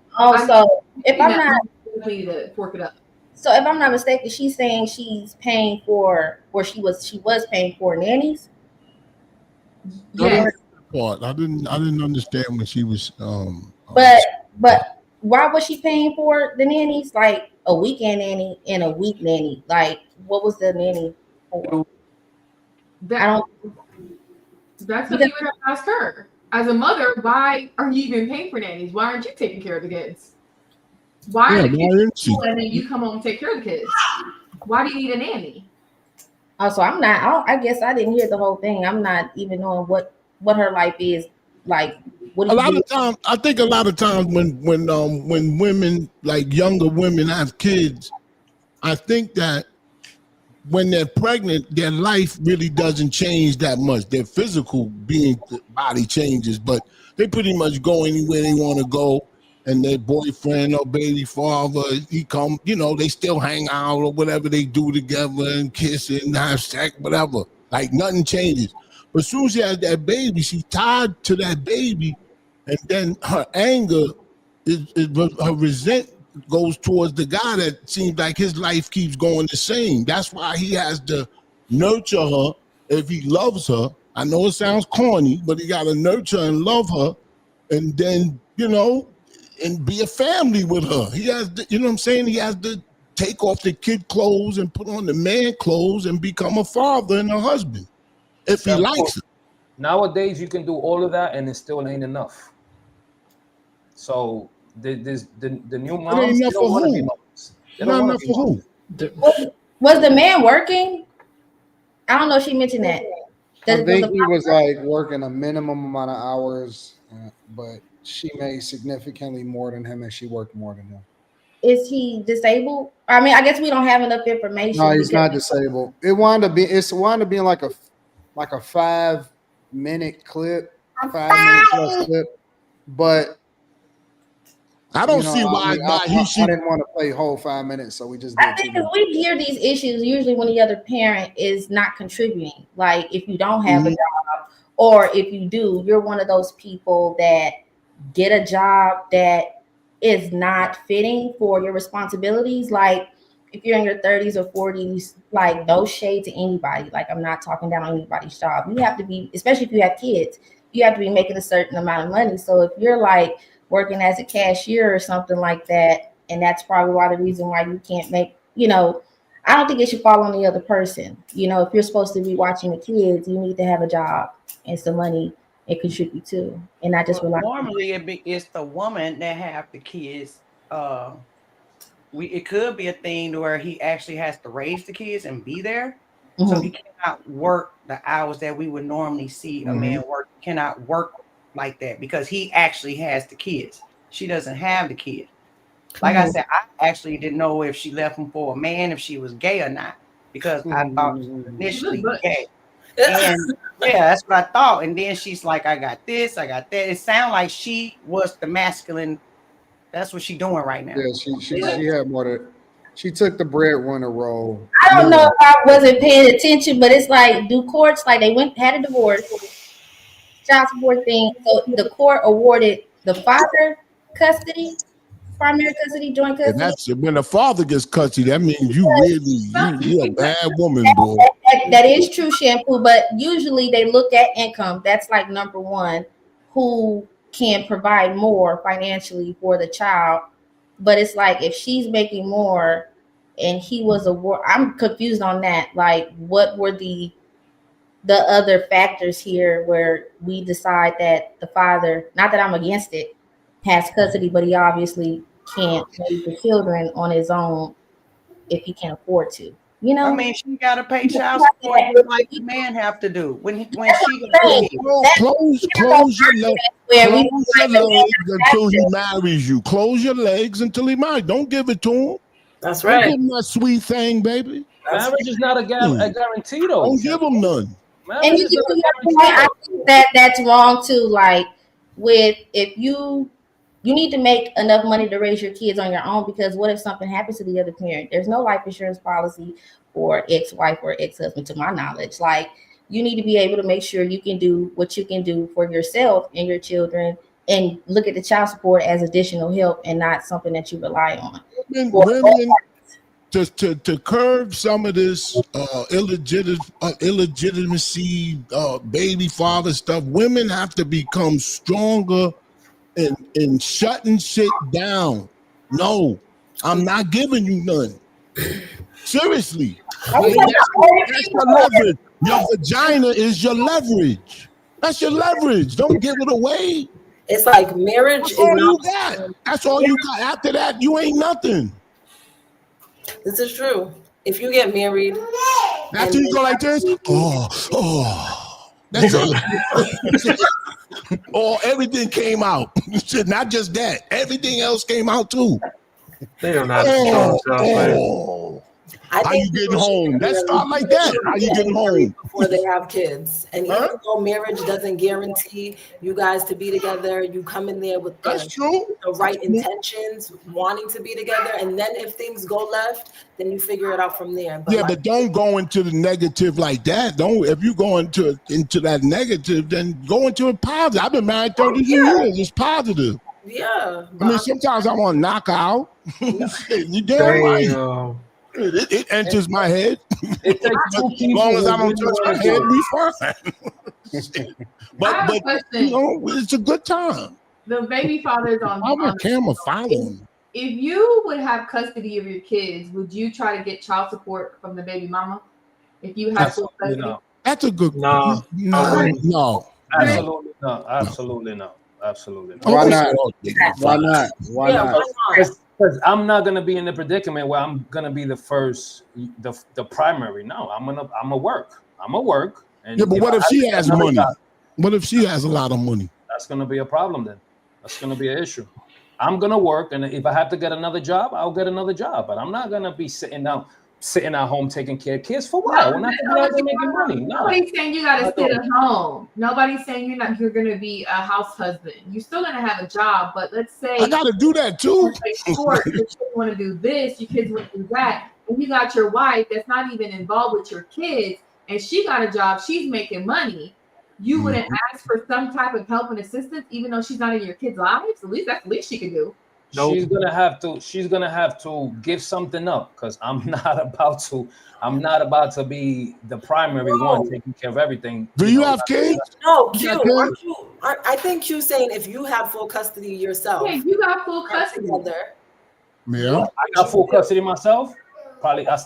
if I'm not to fork it up. So if I'm not mistaken, she's saying she's paying for, or she was paying for nannies. Yes. I didn't understand when she was. But why was she paying for the nannies? Like a weekend nanny and a week nanny. Like what was the nanny for? That's what you would have to ask her. As a mother, why are you even paying for nannies? Why aren't you taking care of the kids? Why are the kids cool and then you come home and take care of the kids? Why do you need a nanny? Oh, so I'm not. I guess I didn't hear the whole thing. I'm not even knowing what her life is like. A lot of times, I think a lot of times when women, like younger women, have kids, I think that when they're pregnant, their life really doesn't change that much. Their physical body changes, but they pretty much go anywhere they want to go. And their boyfriend or baby father, he come, they still hang out or whatever they do together and kiss and have sex, whatever. Like nothing changes. But as soon as she has that baby, she's tied to that baby, and then her anger her resent goes towards the guy that seems like his life keeps going the same. That's why he has to nurture her if he loves her. I know it sounds corny, but he got to nurture and love her, and then and be a family with her. He has to, what I'm saying? He has to take off the kid clothes and put on the man clothes and become a father and a husband if he likes it. Nowadays, you can do all of that and it still ain't enough. So the new moms, it ain't enough for who? Not enough for who? Was the man working? I don't know if she mentioned that. I think he was like working a minimum amount of hours, but she made significantly more than him, and she worked more than him. Is he disabled? I mean, I guess we don't have enough information. No, he's not disabled. It wound up being like a 5-minute clip, 5-minute plus clip. But I don't see why I didn't want to play whole 5 minutes, so we just did. I think if we hear these issues usually when the other parent is not contributing. Like if you don't have a job, or if you do, you're one of those people that get a job that is not fitting for your responsibilities. Like if you're in your 30s or 40s, like no shade to anybody. Like I'm not talking down on anybody's job. You have to be, especially if you have kids, you have to be making a certain amount of money. So if you're like working as a cashier or something like that, and that's probably why the reason why you can't make, I don't think it should fall on the other person. If you're supposed to be watching the kids, you need to have a job and some money and contribute to, and not just rely. Normally, it's the woman that have the kids. It could be a thing where he actually has to raise the kids and be there, so he cannot work the hours that we would normally see a man work. He cannot work like that because he actually has the kids. She doesn't have the kids. Like I said, I actually didn't know if she left him for a man, if she was gay or not, because I thought she was initially gay. And yeah, that's what I thought. And then she's like, I got this, I got that. It sounded like she was the masculine. That's what she's doing right now. Yeah, she had more to. She took the breadwinner role. I don't know if I wasn't paying attention, but it's like, do courts, like they had a divorce, child support thing. So the court awarded the father custody, primary custody, joint custody. And that's when the father gets custody. That means you're a bad woman, boy. That is true, Shampoo. But usually they look at income. That's like number one, who can provide more financially for the child. But it's like if she's making more and he was I'm confused on that. Like, what were the other factors here where we decide that the father, not that I'm against it, has custody, but he obviously can't raise the children on his own if he can't afford to. You know, I mean, she got to pay child support just like the man have to do. When she close your legs until he marries you. Close your legs until he marries. Don't give it to him. That's right. Don't give him that sweet thing, baby. Marriage is not a guarantee, though. Don't give him none. And I think that's wrong too. Like, if you need to make enough money to raise your kids on your own, because what if something happens to the other parent? There's no life insurance policy for ex-wife or ex-husband, to my knowledge. Like, you need to be able to make sure you can do what you can do for yourself and your children, and look at the child support as additional help and not something that you rely on. Women, to curb some of this illegitimacy, baby father stuff, women have to become stronger in shutting shit down. No, I'm not giving you none. Seriously. That's your leverage. Your vagina is your leverage. That's your leverage. Don't give it away. It's like marriage That's all you got. That's all you got. After that, you ain't nothing. This is true. If you get married, after you go like this, that's it. Oh, everything came out. Not just that. Everything else came out too. They don't know how to control themselves. How you getting home? Let's start like that. How you getting home? Before they have kids. And even though marriage doesn't guarantee you guys to be together, you come in there with the right intentions, wanting to be together. And then if things go left, then you figure it out from there. But but don't go into the negative like that. Don't. If you go into that negative, then go into a positive. I've been married 32 years. It's positive. Yeah. I mean, sometimes I want to knock out. You damn right. It enters my head. It takes two people. As long as I don't touch my head, we fine. but you know, it's a good time. The baby father's on. I'm a camera following. If you would have custody of your kids, would you try to get child support from the baby mama? If you have full custody, that's a good. No. Absolutely not. Absolutely not. Absolutely not. Why not? Why not? Why not? Because I'm not gonna be in the predicament where I'm gonna be the first, the primary. No, I'm gonna work. And but what if she has money? What if she has a lot of money? That's gonna be a problem then. That's gonna be an issue. I'm gonna work, and if I have to get another job, I'll get another job. But I'm not gonna be sitting at home taking care of kids for what? We're not gonna be making money. No. Nobody's saying you gotta sit at home. Nobody's saying you're gonna be a house husband. You're still gonna have a job, but let's say I gotta do that too. Your kids want to do this, your kids want to do that, and you got your wife that's not even involved with your kids, and she got a job, she's making money. You wouldn't ask for some type of help and assistance, even though she's not in your kids' lives. That's the least she could do. Nope. She's gonna have to give something up, because I'm not about to be the primary one taking care of everything. Do you have kids? No, Q. I think Q's saying if you have full custody yourself. Yeah, you got full custody. Yeah. I got full custody myself. Probably I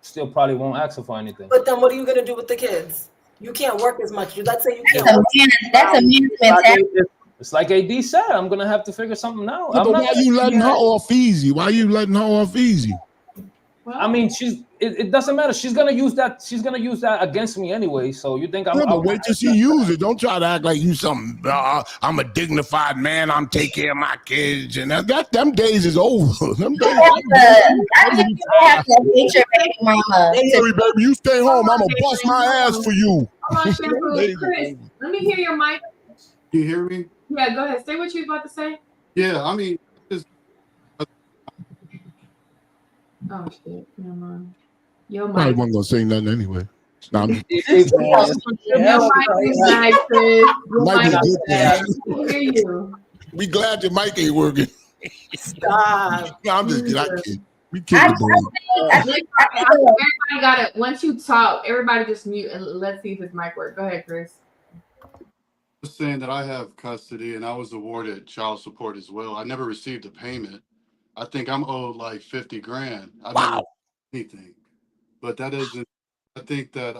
still probably won't ask her for anything. But then what are you gonna do with the kids? You can't work as much. Let's say you can't. That's a man's mentality. It's like AD said, I'm gonna have to figure something out. Yeah, but why are you letting her off easy? Why are you letting her off easy? I mean, it doesn't matter. She's gonna use that. She's gonna use that against me anyway. So you think Yeah, but wait till she use it. Don't try to act like you something. I'm a dignified man. I'm take care of my kids, and that them days is over. Them days. I think you have to beat your baby mama. Don't worry, baby. You stay home. I'm gonna bust my ass for you. Hold on, Shampoo. Chris, let me hear your mic. You hear me? Yeah, go ahead. Say what you was about to say. Yeah, I mean, it's, oh shit, never mind. Yo, I Mike. wasn't gonna say nothing anyway. No, I'm just, might be a good thing. Hear you. Be glad your mic ain't working. Stop. No, I'm just kidding. I kid. We kid Everybody got it. Once you talk, everybody just mute and let's see if his mic works. Go ahead, Chris. saying that I have custody and I was awarded child support as well. I never received a payment. I think I'm owed like 50 grand. I never received anything. But that isn't, I think that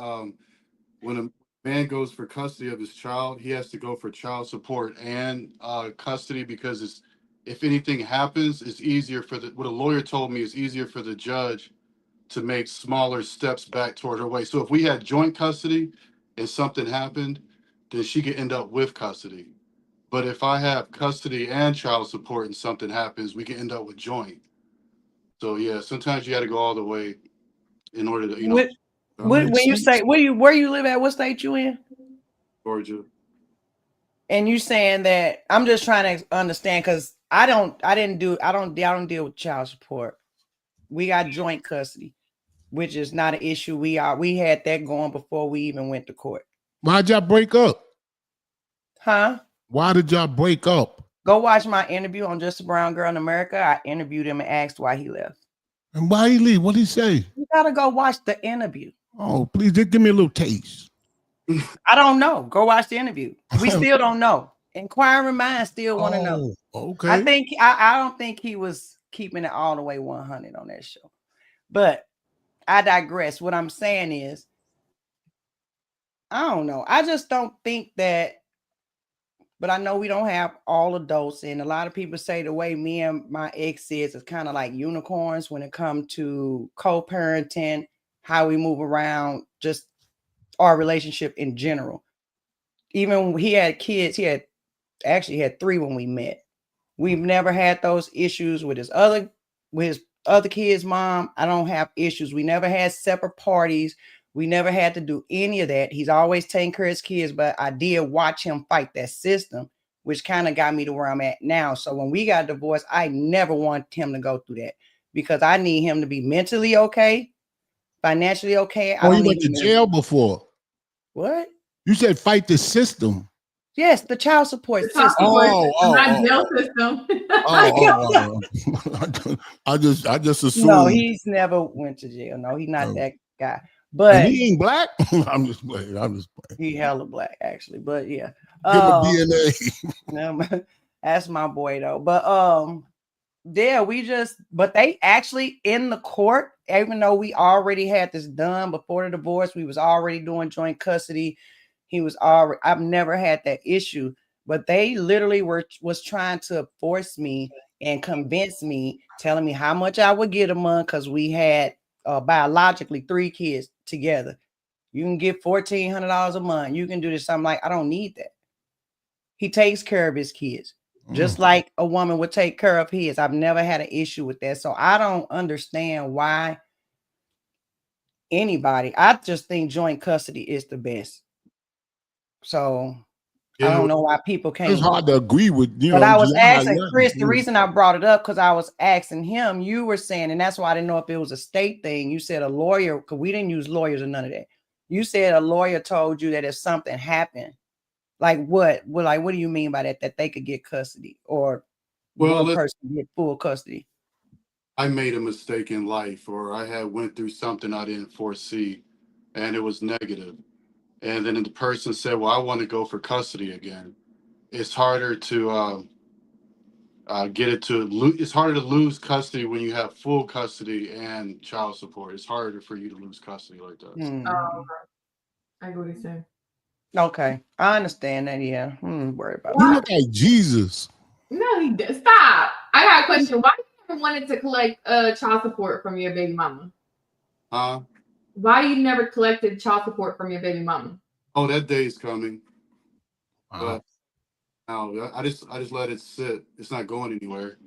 when a man goes for custody of his child, he has to go for child support and custody because it's, if anything happens, it's easier for the, what a lawyer told me is easier for the judge to make smaller steps back toward her way. So if we had joint custody and something happened, then she could end up with custody. But if I have custody and child support and something happens, we can end up with joint. So yeah, sometimes you got to go all the way in order to, you know. When you say where you live at, what state you in? Georgia. And you saying that, I'm just trying to understand because I don't deal with child support. We got joint custody, which is not an issue. We had that going before we even went to court. Why'd y'all break up? Huh? Why did y'all break up? Go watch my interview on Just a Brown Girl in America. I interviewed him and asked why he left. And why he leave? What did he say? You gotta go watch the interview. Oh, please just give me a little taste. I don't know. Go watch the interview. We still don't know. Inquiring minds still want to know. Okay. I don't think he was keeping it all the way 100 on that show. But I digress. What I'm saying is, I don't know. I just don't think that, but I know we don't have all adults. And a lot of people say the way me and my ex is kind of like unicorns when it comes to co-parenting, how we move around, just our relationship in general. Even when he had kids, he had 3 when we met. We've never had those issues with his other kids' mom. I don't have issues. We never had separate parties. We never had to do any of that. He's always taking care of his kids, but I did watch him fight that system, which kind of got me to where I'm at now. So when we got divorced, I never wanted him to go through that because I need him to be mentally okay, financially okay. Oh, you went to jail before. What? You said fight the system. Yes, the child support system. Not jail system. I just assumed. No, he's never went to jail. No, he's not that guy. But and he ain't black. I'm just playing. He hella black, actually. But yeah. Give him DNA. That's my boy though. But yeah, but they actually in the court, even though we already had this done before the divorce, we was already doing joint custody. I've never had that issue, but they literally was trying to force me and convince me, telling me how much I would get a month because we had biologically 3 kids together. You can get $1,400 a month. You can do this. I'm like, I don't need that. He takes care of his kids, just like a woman would take care of his. I've never had an issue with that. So I don't understand why anybody, I just think joint custody is the best. So I don't know why people can't. It's hard to agree with, But I was asking Chris, the reason I brought it up, because I was asking him, you were saying, and that's why I didn't know if it was a state thing. You said a lawyer, because we didn't use lawyers or none of that. You said a lawyer told you that if something happened, like what? Well, like, what do you mean by that? That they could get custody or one person get full custody? I made a mistake in life, or I had went through something I didn't foresee, and it was negative. And then the person said, well, I want to go for custody again. It's harder to it's harder to lose custody when you have full custody and child support. It's harder for you to lose custody like that. Oh, I get what you're saying. Okay, I understand that. Yeah, worry about you look like Jesus. No, he did. Stop. I got a question. Why do you ever wanted to collect child support from your baby mama? Why you never collected child support from your baby mama? Oh, that day's coming. But no, I just let it sit. It's not going anywhere.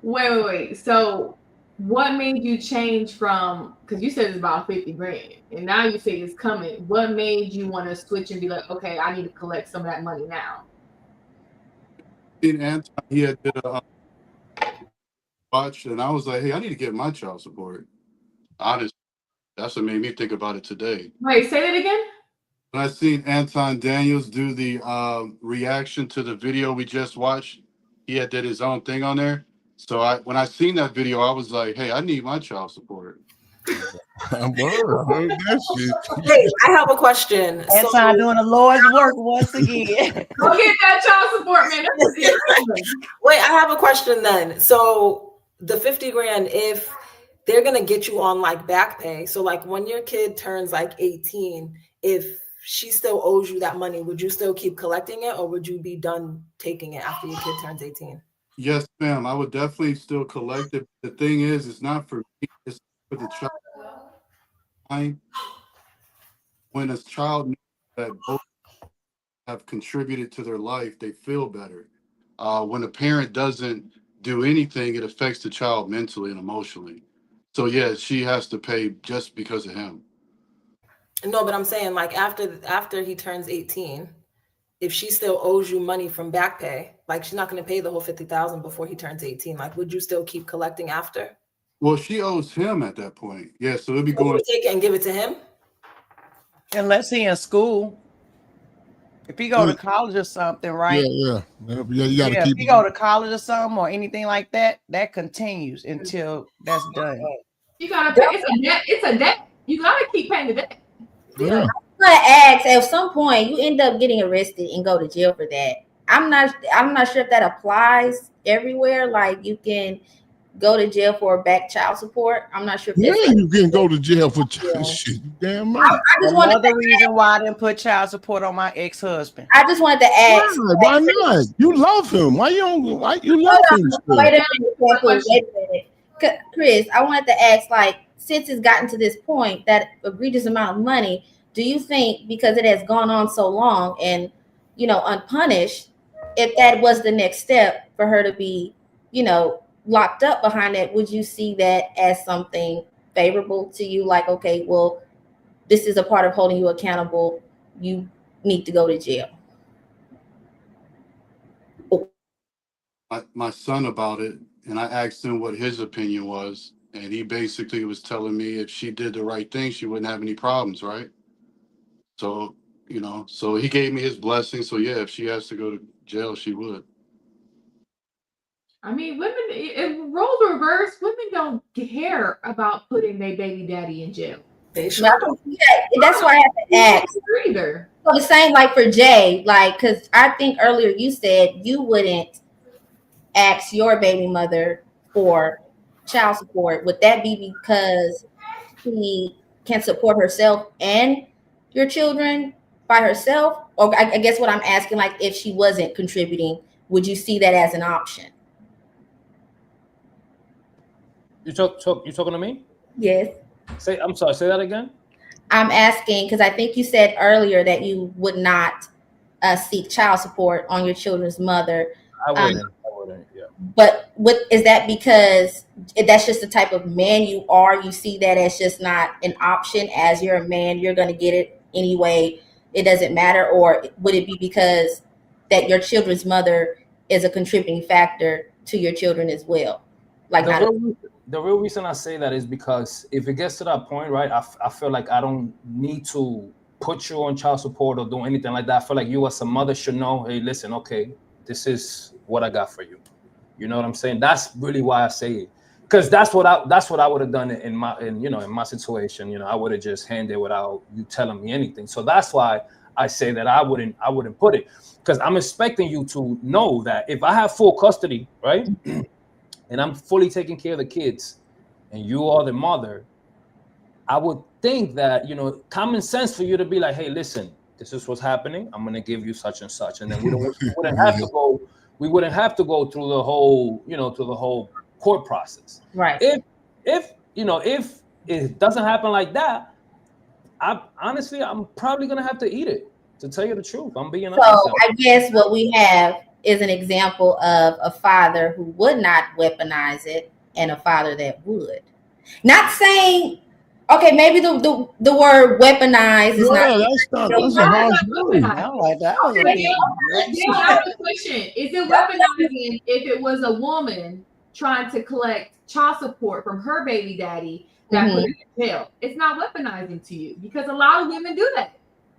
Wait. So what made you change from, because you said it's about 50 grand and now you say it's coming. What made you want to switch and be like, okay, I need to collect some of that money now? In Anton, he had did a watch, and I was like, hey, I need to get my child support. Honestly, that's what made me think about it today. Wait, say that again. When I seen Anton Daniels do the reaction to the video we just watched, he had did his own thing on there. So when I seen that video, I was like, hey, I need my child support. Hey, I have a question. Anton doing the Lord's work once again. Go get that child support, man. Wait, I have a question then. So the 50 grand, if they're gonna get you on like back pay, so like when your kid turns like 18, if she still owes you that money, would you still keep collecting it, or would you be done taking it after your kid turns 18? Yes, ma'am. I would definitely still collect it. The thing is, it's not for me, it's for the child. When a child knows that both have contributed to their life, they feel better. When a parent doesn't do anything, it affects the child mentally and emotionally. So yeah, she has to pay just because of him. No, but I'm saying like after he turns 18, if she still owes you money from back pay, like she's not going to pay the whole 50,000 before he turns 18. Like, would you still keep collecting after? Well, she owes him at that point. Yeah, so it'd be going. Take it and give it to him. Unless he in school. If he go to college or something, right? Yeah. You gotta keep. If he go to college or something or anything like that, that continues until that's done. You gotta pay. It's a debt. You gotta keep paying the debt. Yeah. I'm gonna ask, at some point you end up getting arrested and go to jail for that. I'm not sure if that applies everywhere. Like you can go to jail for back child support. I'm not sure if you can go to jail for shit. Damn right. I just wanted the reason why I didn't put child support on my ex-husband. I just wanted to ask. Why not? You love him. Why you love him? Wait a minute. Chris, I wanted to ask, like, since it's gotten to this point, that egregious amount of money, do you think because it has gone on so long and, unpunished, if that was the next step for her to be, locked up behind it, would you see that as something favorable to you? Like, okay, well, this is a part of holding you accountable. You need to go to jail. My son about it, and I asked him what his opinion was, and he basically was telling me if she did the right thing, she wouldn't have any problems, right? So, so he gave me his blessing. So yeah, if she has to go to jail, she would. I mean, women, if roles reverse, women don't care about putting their baby daddy in jail. That's why I have to ask. Either. So the same like for Jay, like, because I think earlier you said you wouldn't ask your baby mother for child support. Would that be because she can support herself and your children by herself? Or I guess what I'm asking, like, if she wasn't contributing, would you see that as an option? You talking to me? Yes. I'm sorry. Say that again. I'm asking because I think you said earlier that you would not seek child support on your children's mother. I wouldn't. Yeah. But is that because that's just the type of man you are? You see that as just not an option. As you're a man, you're going to get it anyway. It doesn't matter. Or would it be because that your children's mother is a contributing factor to your children as well? Like the real reason I say that is because if it gets to that point, right, I feel like I don't need to put you on child support or do anything like that. I feel like you as a mother should know, hey, listen, okay, this is what I got for you. You know what I'm saying? That's really why I say it, because that's what I would have done in my situation. I would have just handed without you telling me anything. So that's why I say that I wouldn't put it, because I'm expecting you to know that if I have full custody, right, and I'm fully taking care of the kids, and you are the mother, I would think that, common sense for you to be like, hey, listen, this is what's happening. I'm going to give you such and such. And then we wouldn't have to go through the whole, through the whole court process. Right. If it doesn't happen like that, I'm probably gonna have to eat it. To tell you the truth, I'm being honest. So I guess what we have is an example of a father who would not weaponize it and a father that would. Not saying, okay, maybe the word weaponize is not. That's a harsh word. Okay, I have a question. Is it weaponizing if it was a woman trying to collect child support from her baby daddy that put her in jail? It's not weaponizing to you because a lot of women do that.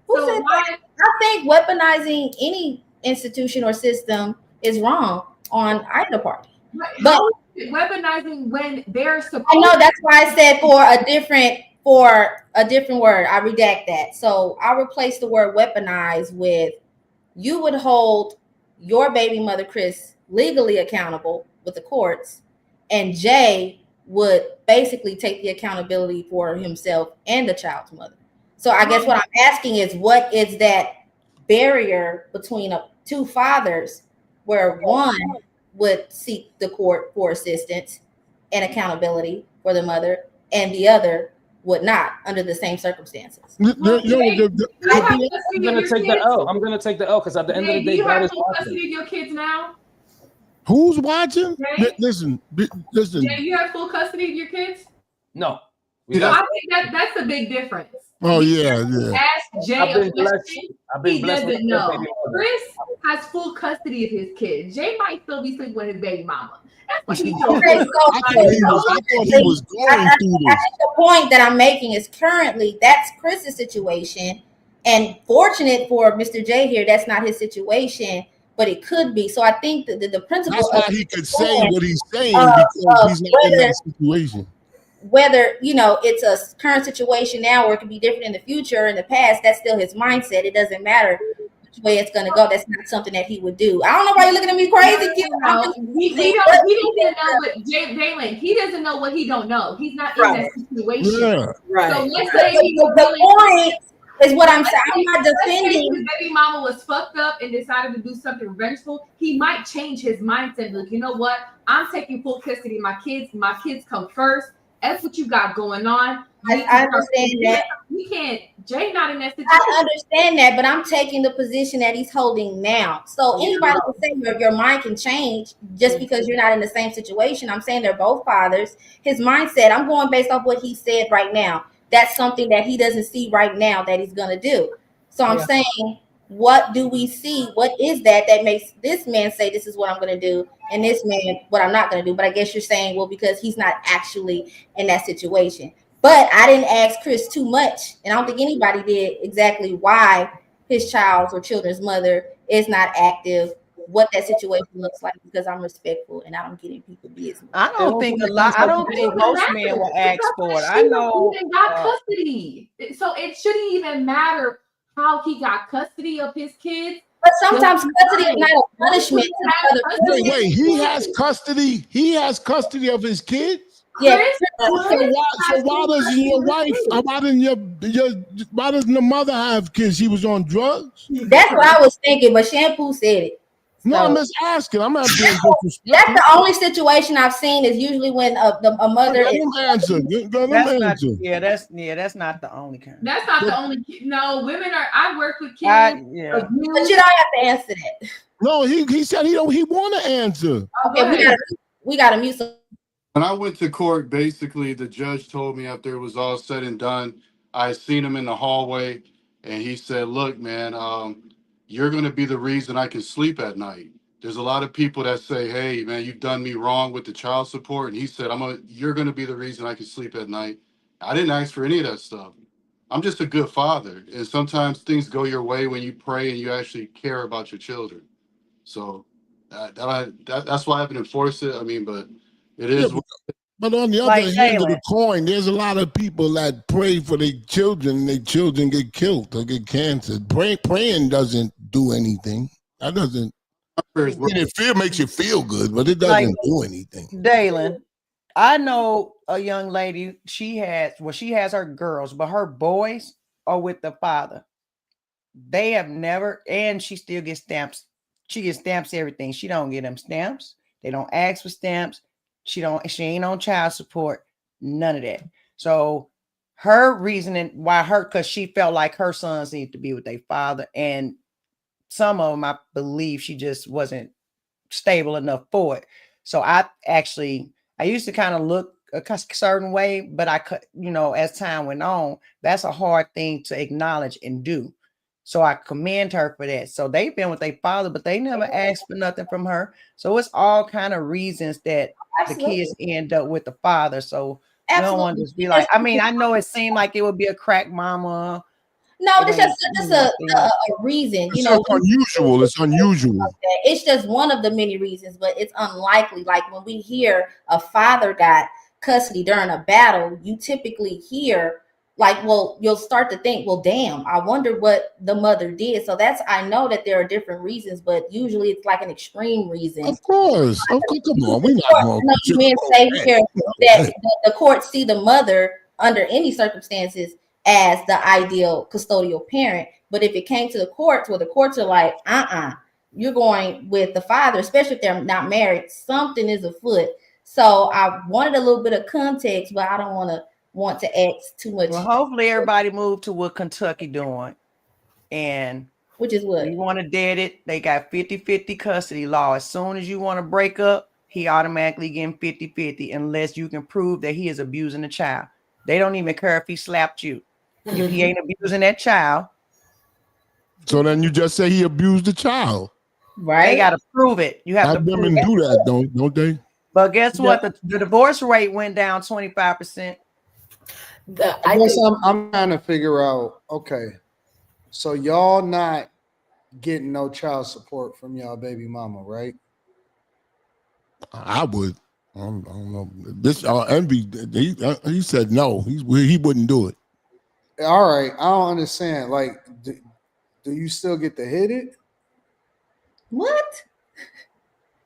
So why? I think weaponizing any institution or system is wrong on either party. But weaponizing when they're supposed. I know that's why I said for a different word. I redact that. So I'll replace the word weaponize with you would hold your baby mother, Chris, legally accountable with the courts, and Jay would basically take the accountability for himself and the child's mother. So I guess what I'm asking is, what is that barrier between two fathers where one would seek the court for assistance and accountability for the mother and the other would not under the same circumstances? I'm gonna take the L. I'm gonna take the L because at the end of the day, do you God have is full watching. custody of your kids now? Who's watching? Listen. Jay, you have full custody of your kids? No. I think that's a big difference. Oh yeah. Ask Jay a question. He doesn't know. Chris has full custody of his kids. Jay might still be sleeping with his baby mama. That's what he told me. I thought he was going through this. I think the point that I'm making is currently that's Chris's situation, and fortunate for Mr. J here, that's not his situation, but it could be. So I think that the principle. That's why he could say what he's saying because he's not in that situation. Whether it's a current situation now or it could be different in the future or in the past, that's still his mindset. It doesn't matter which way it's going to go. That's not something that he would do. I don't know why you're looking at me crazy. He doesn't know, but Jalen, he doesn't know what he don't know. He's not in that situation. Yeah. Right. So let's say the point is what I'm saying. I'm not defending. His baby mama was fucked up and decided to do something revengeful. He might change his mindset. Like, you know what? I'm taking full custody of my kids. My kids come first. That's what you got going on. I understand that. We can't. Jay not in that situation. I understand that, but I'm taking the position that he's holding now. So anybody can say your mind can change just because you're not in the same situation. I'm saying they're both fathers. His mindset, I'm going based off what he said right now. That's something that he doesn't see right now that he's going to do. So I'm saying, what do we see? What is that makes this man say this is what I'm going to do and this man what I'm not going to do? But I guess you're saying, well, because he's not actually in that situation. But I didn't ask Chris too much, and I don't think anybody did, exactly why his child's or children's mother is not active, what that situation looks like, because I'm respectful and I don't get in people's business. I don't think most men will ask for it. I know he got custody, so it shouldn't even matter how he got custody of his kids. But sometimes custody is not a punishment. Wait, he has custody. He has custody of his kids. Yeah. So why does your wife? Why doesn't the mother have kids? She was on drugs. That's what I was thinking, but Shampoo said it. No, I'm just asking. I'm not being disrespectful. That's the only situation I've seen is usually when a mother. That's not the only kind. That's not the only. No, women are. I work with kids. But you don't have to answer that. No, he said he want to answer. Okay, we got to mute. When I went to court, basically the judge told me after it was all said and done, I seen him in the hallway, and he said, "Look, man, you're going to be the reason I can sleep at night. There's a lot of people that say, hey, man, you've done me wrong with the child support." And he said, you're going to be the reason I can sleep at night. I didn't ask for any of that stuff. I'm just a good father. And sometimes things go your way when you pray and you actually care about your children. So that's why I haven't enforced it. I mean, but it is. Yeah, but on the other hand of the coin, there's a lot of people that pray for their children and their children get killed or get cancer. Praying doesn't do anything. That doesn't. It makes you feel good, but it doesn't do anything. Dalen, I know a young lady. She has her girls, but her boys are with the father. They have never, and she still gets stamps. She gets stamps, everything. She don't get them stamps. They don't ask for stamps. She ain't on child support. None of that. So her reasoning why because she felt like her sons need to be with their father, and some of them, I believe, she just wasn't stable enough for it. So I used to kind of look a certain way, but I could, as time went on, that's a hard thing to acknowledge and do. So I commend her for that. So they've been with their father, but they never asked for nothing from her. So it's all kind of reasons that the kids end up with the father. So we don't want to just be like, I mean, I know it seemed like it would be a crack mama. No, it's just a reason. It's unusual. It's unusual. It's just one of the many reasons, but it's unlikely. Like when we hear a father got custody during a battle, you typically hear like, well, you'll start to think, well, damn, I wonder what the mother did. So I know that there are different reasons, but usually it's like an extreme reason. Of course. Come on. We're not going that the courts see the mother under any circumstances as the ideal custodial parent. But if it came to the courts, where the courts are like, you're going with the father, especially if they're not married, something is afoot. So I wanted a little bit of context, but I don't want to ask too much. Well, hopefully everybody moved to what Kentucky doing. And which is what? You want to dead it, they got 50-50 custody law. As soon as you want to break up, he automatically getting 50-50 unless you can prove that he is abusing the child. They don't even care if he slapped you. If he ain't abusing that child. So then you just say he abused the child. Right. They got to prove it. You have to prove women do that, don't they? But guess what? The divorce rate went down 25%. I guess I'm trying to figure out, okay, so y'all not getting no child support from y'all baby mama, right? I would. I don't know. This Envy, he said no. He wouldn't do it. All right, I don't understand. Like, do you still get to hit it? What?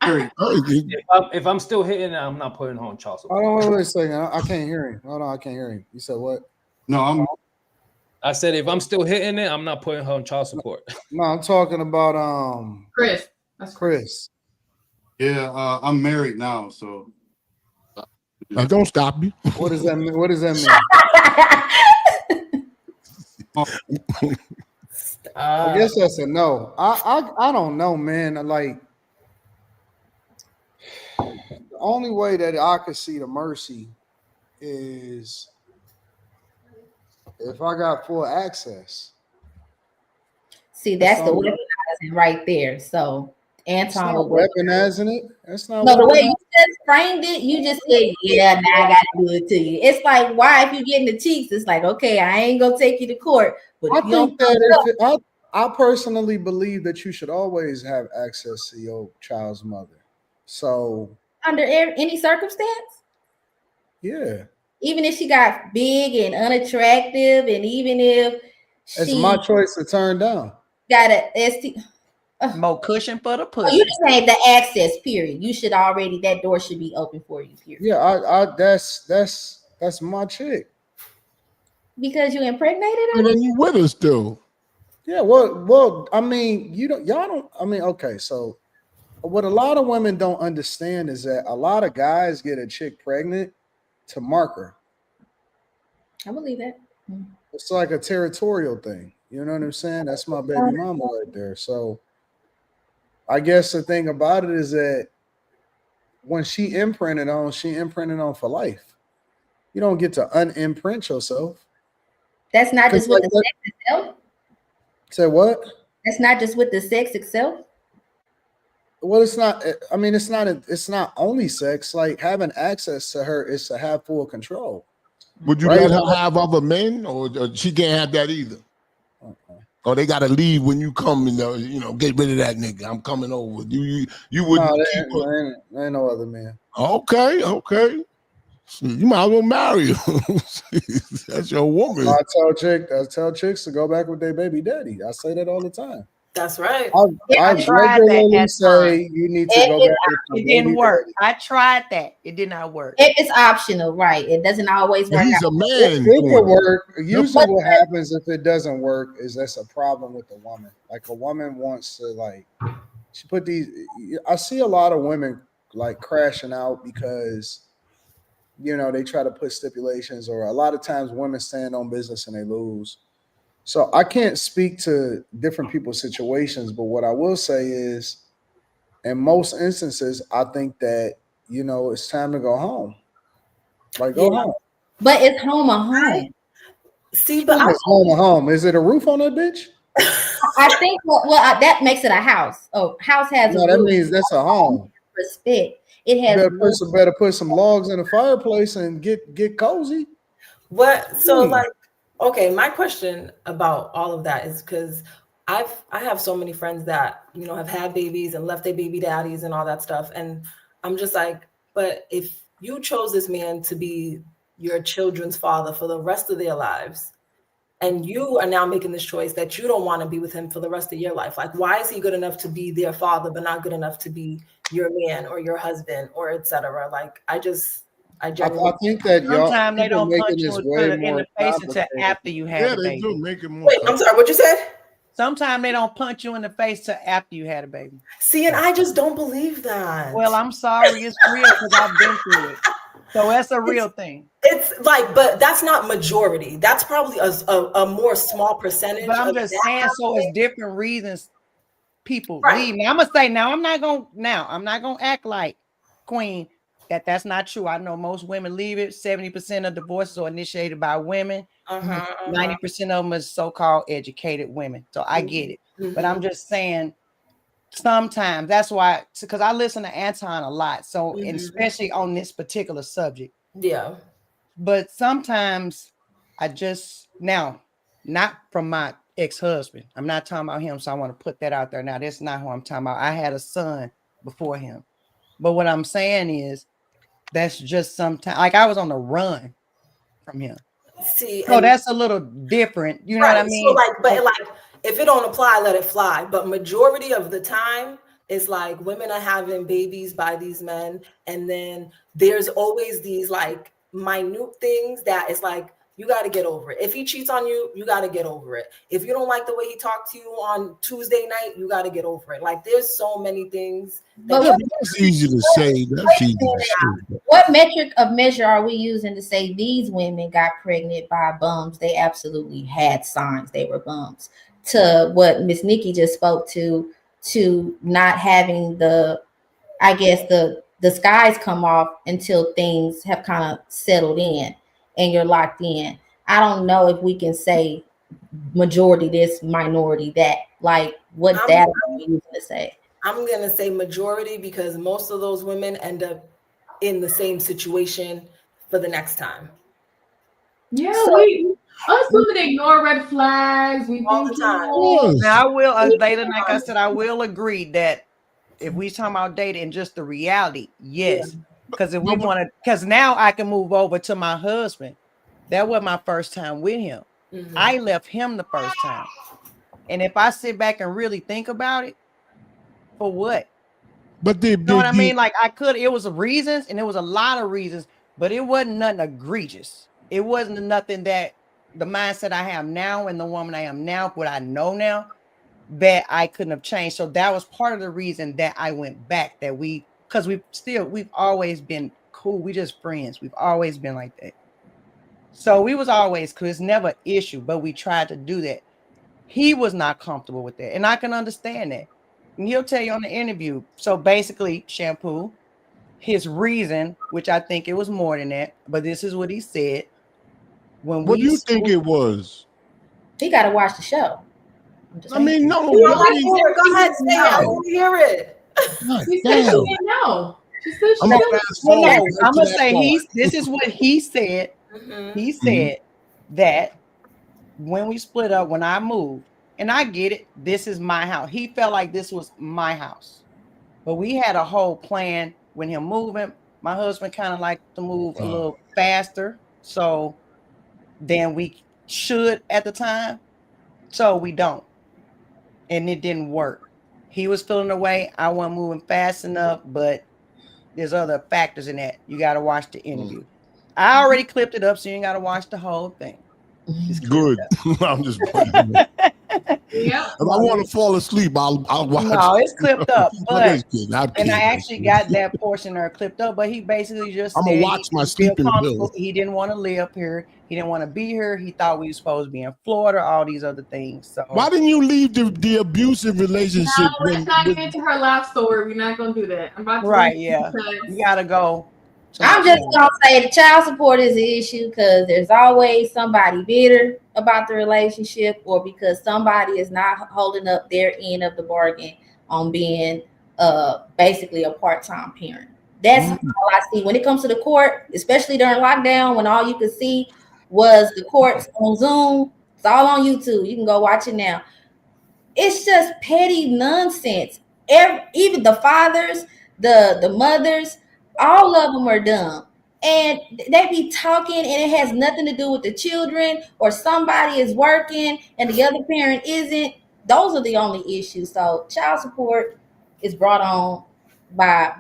If I'm still hitting it, I'm not putting home child support. Hold on, wait a second. I can't hear him. Hold on, I can't hear him. You said what? No, I said if I'm still hitting it, I'm not putting home child support. No, I'm talking about Chris. That's Chris. Yeah, I'm married now, so don't stop me. What does that mean? What does that mean? I guess that's a no. I don't know, man. Like, the only way that I could see the mercy is if I got full access. See, that's the weaponizing right there. So Anton was weaponizing it. That's not the way you just framed it. You just said, "Yeah, now I gotta do it to you." It's like, why if you get in the cheeks? It's like, okay, I ain't gonna take you to court. But I think that I personally believe that you should always have access to your child's mother. So under any circumstance, yeah, even if she got big and unattractive, and even if it's my choice to turn down. Got a ST. More cushion for the pussy. Oh, you just saying the access period. You should already, that door should be open for you. Period. Yeah, I that's my chick. Because you impregnated her. And then you with her still. Yeah, well, I mean, y'all don't. I mean, okay, so what a lot of women don't understand is that a lot of guys get a chick pregnant to mark her. I believe that. It's like a territorial thing. You know what I'm saying? That's my baby mama right there. So I guess the thing about it is that when she imprinted on for life. You don't get to unimprint yourself. That's not just with the sex itself. Say what? That's not just with the sex itself. Well, it's not. I mean, it's not only sex. Like, having access to her is to have full control. Would you let her have other men, or she can't have that either? Or they gotta leave when you come and get rid of that nigga. I'm coming over. You wouldn't. No, there ain't no other man. Okay. You might as well marry her. That's your woman. I tell chicks to go back with their baby daddy. I say that all the time. That's right. I regularly say you need to go back with it didn't work. Daddy. I tried that. It did not work. It's optional, right? It doesn't always work. He's a man. It could work. Usually what happens if it doesn't work is that's a problem with the woman. Like, a woman wants to, she put these. I see a lot of women crashing out because you know, they try to put stipulations, or a lot of times women stand on business and they lose. So I can't speak to different people's situations, but what I will say is, in most instances, I think that, you know, it's time to go home. Like, go home. But it's home a home. See, but it's home a home. Is it a roof on that bitch? I think that makes it a house. Oh, house has no, a that roof. means that's a home. Respect. It has better put some logs in the fireplace and get cozy. What? So like, okay, my question about all of that is because I have so many friends that, you know, have had babies and left their baby daddies and all that stuff, and I'm just like, but if you chose this man to be your children's father for the rest of their lives, and you are now making this choice that you don't want to be with him for the rest of your life, like, why is he good enough to be their father but not good enough to be your man or your husband or etc.? Like, I think that sometimes they don't punch you in the face until after you have a baby. They do make it more. Wait, I'm sorry, what you said? Sometimes they don't punch you in the face till after you had a baby. See, and I just don't believe that. Well, I'm sorry, it's real because I've been through it. So that's a real thing. It's like, but that's not majority. That's probably a more small percentage. But I'm just saying, so it's different reasons people leave. Now, I'm gonna say I'm not gonna act like Queen that's not true. I know most women leave it. 70% of divorces are initiated by women. 90% of them is so-called educated women. So I get it. But I'm just saying, sometimes that's why, because I listen to Anton a lot. So and especially on this particular subject. Yeah. But sometimes I just not from my ex-husband. I'm not talking about him. So I want to put that out there. Now, that's not who I'm talking about. I had a son before him. But what I'm saying is, that's just sometimes, like, I was on the run from him. See, so that's a little different. You know what I mean? So like, but like, if it don't apply, let it fly. But majority of the time, it's like women are having babies by these men, and then there's always these like minute things that it's like, you got to get over it. If he cheats on you, you got to get over it. If you don't like the way he talked to you on Tuesday night, you got to get over it. Like, there's so many things. That's easy to say. That's easy to say. What metric of measure are we using to say these women got pregnant by bums? They absolutely had signs they were bums. To what Miss Nikki just spoke to not having the skies come off until things have kind of settled in and you're locked in. I don't know if we can say majority this, minority that. Like, what data are we using to say? I'm going to say majority, because most of those women end up in the same situation for the next time. Yeah, us women ignore red flags. We all think the time. Now, I will, Layla, like I said, I will agree that if we talking about data and just the reality, yes. Because if we want to, because now I can move over to my husband. That was my first time with him. I left him the first time. And if I sit back and really think about it, for what? But you know what I mean? Like, it was reasons, and it was a lot of reasons, but it wasn't nothing egregious. It wasn't nothing that the mindset I have now and the woman I am now, what I know now, that I couldn't have changed. So that was part of the reason that I went back, because we've always been cool. We just friends. We've always been like that. So we was always cool. It's never an issue, but we tried to do that. He was not comfortable with that. And I can understand that. And he'll tell you on the interview. So basically, Shampoo, his reason, which I think it was more than that, but this is what he said. What do you think it was? He got to watch the show. I mean, no. Go ahead, say it. I want to hear it. She said she didn't know. She said she didn't know. I'm going to say this is what he said. He said that when we split up, when I moved, and I get it, this is my house. He felt like this was my house. But we had a whole plan when him moving. My husband kind of liked to move a little faster. So than we should at the time. So we don't. And it didn't work. He was feeling the way. I wasn't moving fast enough, but there's other factors in that. You got to watch the interview. I already clipped it up, so you ain't got to watch the whole thing. Good. I'm just Yep. If I want to fall asleep, I'll watch. No, it's clipped up. But I'm kidding. and I actually got that portion there clipped up. But he basically just I'm said gonna watch my sleeping pills. He didn't want to live here. He didn't want to be here. He thought we were supposed to be in Florida. All these other things. So why didn't you leave the abusive relationship? No, let's not get into her life story. We're not gonna do that. I'm about to yeah. You gotta go. I'm just gonna say the child support is an issue because there's always somebody bitter about the relationship, or because somebody is not holding up their end of the bargain on being basically a part-time parent. That's all I see when it comes to the court, especially during lockdown when all you could see was the courts on Zoom. It's all on YouTube. You can go watch it now. It's just petty nonsense. Even the fathers, the mothers, all of them are dumb. And they be talking and it has nothing to do with the children, or somebody is working and the other parent isn't. Those are the only issues. So child support is brought on by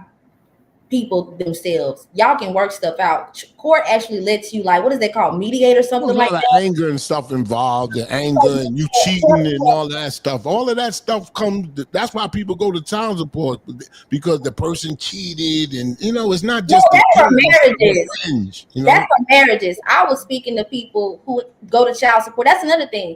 people themselves. Y'all can work stuff out. Court actually lets you, like, what is they called, mediate or something like that. Anger and stuff involved, the anger and you cheating and all that stuff. All of that stuff comes. That's why people go to child support, because the person cheated, and it's not just that's for marriages. Revenge, That's for marriages. I was speaking to people who go to child support. That's another thing.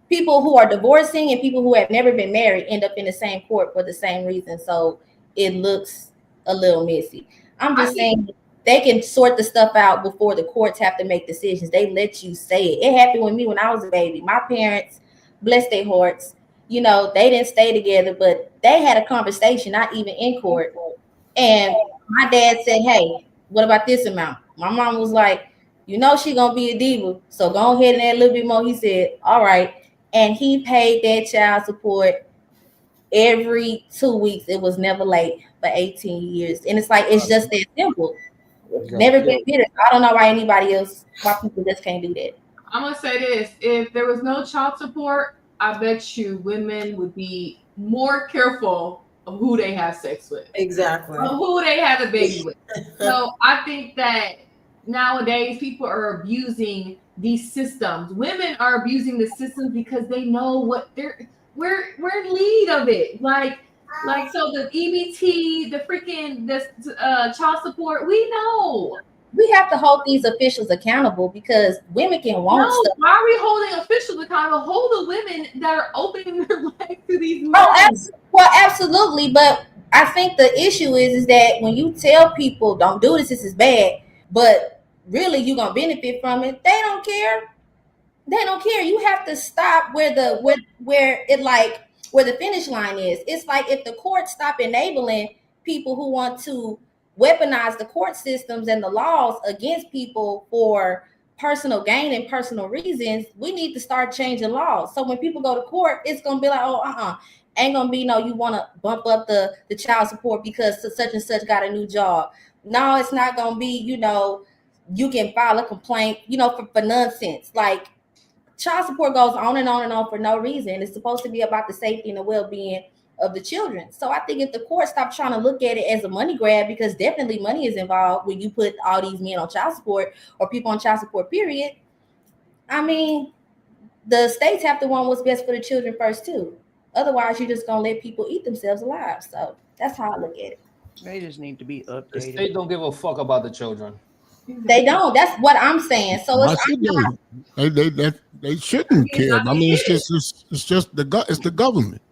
People who are divorcing and people who have never been married end up in the same court for the same reason. So it looks a little messy. I'm just saying they can sort the stuff out before the courts have to make decisions. They let you say it. It happened with me when I was a baby. My parents, bless their hearts, they didn't stay together, but they had a conversation, not even in court. And my dad said, hey, what about this amount? My mom was like, she gonna be a diva, so go ahead and add a little bit more. He said, all right. And he paid that child support every 2 weeks. It was never late for 18 years. And it's like, it's just that simple. Never been bitter. I don't know why people just can't do that. I'm going to say this. If there was no child support, I bet you women would be more careful of who they have sex with. Exactly. Of who they have a baby with. So I think that nowadays people are abusing these systems. Women are abusing the systems because they know what we're in lead of it. Like so the EBT, the child support, we know. We have to hold these officials accountable because women can want stuff. Why are we holding officials accountable? Hold the women that are opening their legs to these men. Well, absolutely. But I think the issue is that when you tell people don't do this is bad, but really you're gonna benefit from it, they don't care. They don't care. You have to stop where the finish line is. It's like if the courts stop enabling people who want to weaponize the court systems and the laws against people for personal gain and personal reasons, we need to start changing laws. So when people go to court, it's gonna be like, ain't gonna be you want to bump up the child support because such and such got a new job. No, it's not gonna be, you can file a complaint, for nonsense. Like, child support goes on and on and on for no reason. It's supposed to be about the safety and the well-being of the children. So I think if the court stopped trying to look at it as a money grab, because definitely money is involved when you put all these men on child support or people on child support, period. I mean, the states have to want what's best for the children first too. Otherwise, you're just gonna let people eat themselves alive. So that's how I look at it. They just need to be updated. The state don't give a fuck about the children. They don't. That's what I'm saying. So they shouldn't care. I mean, it's just the government.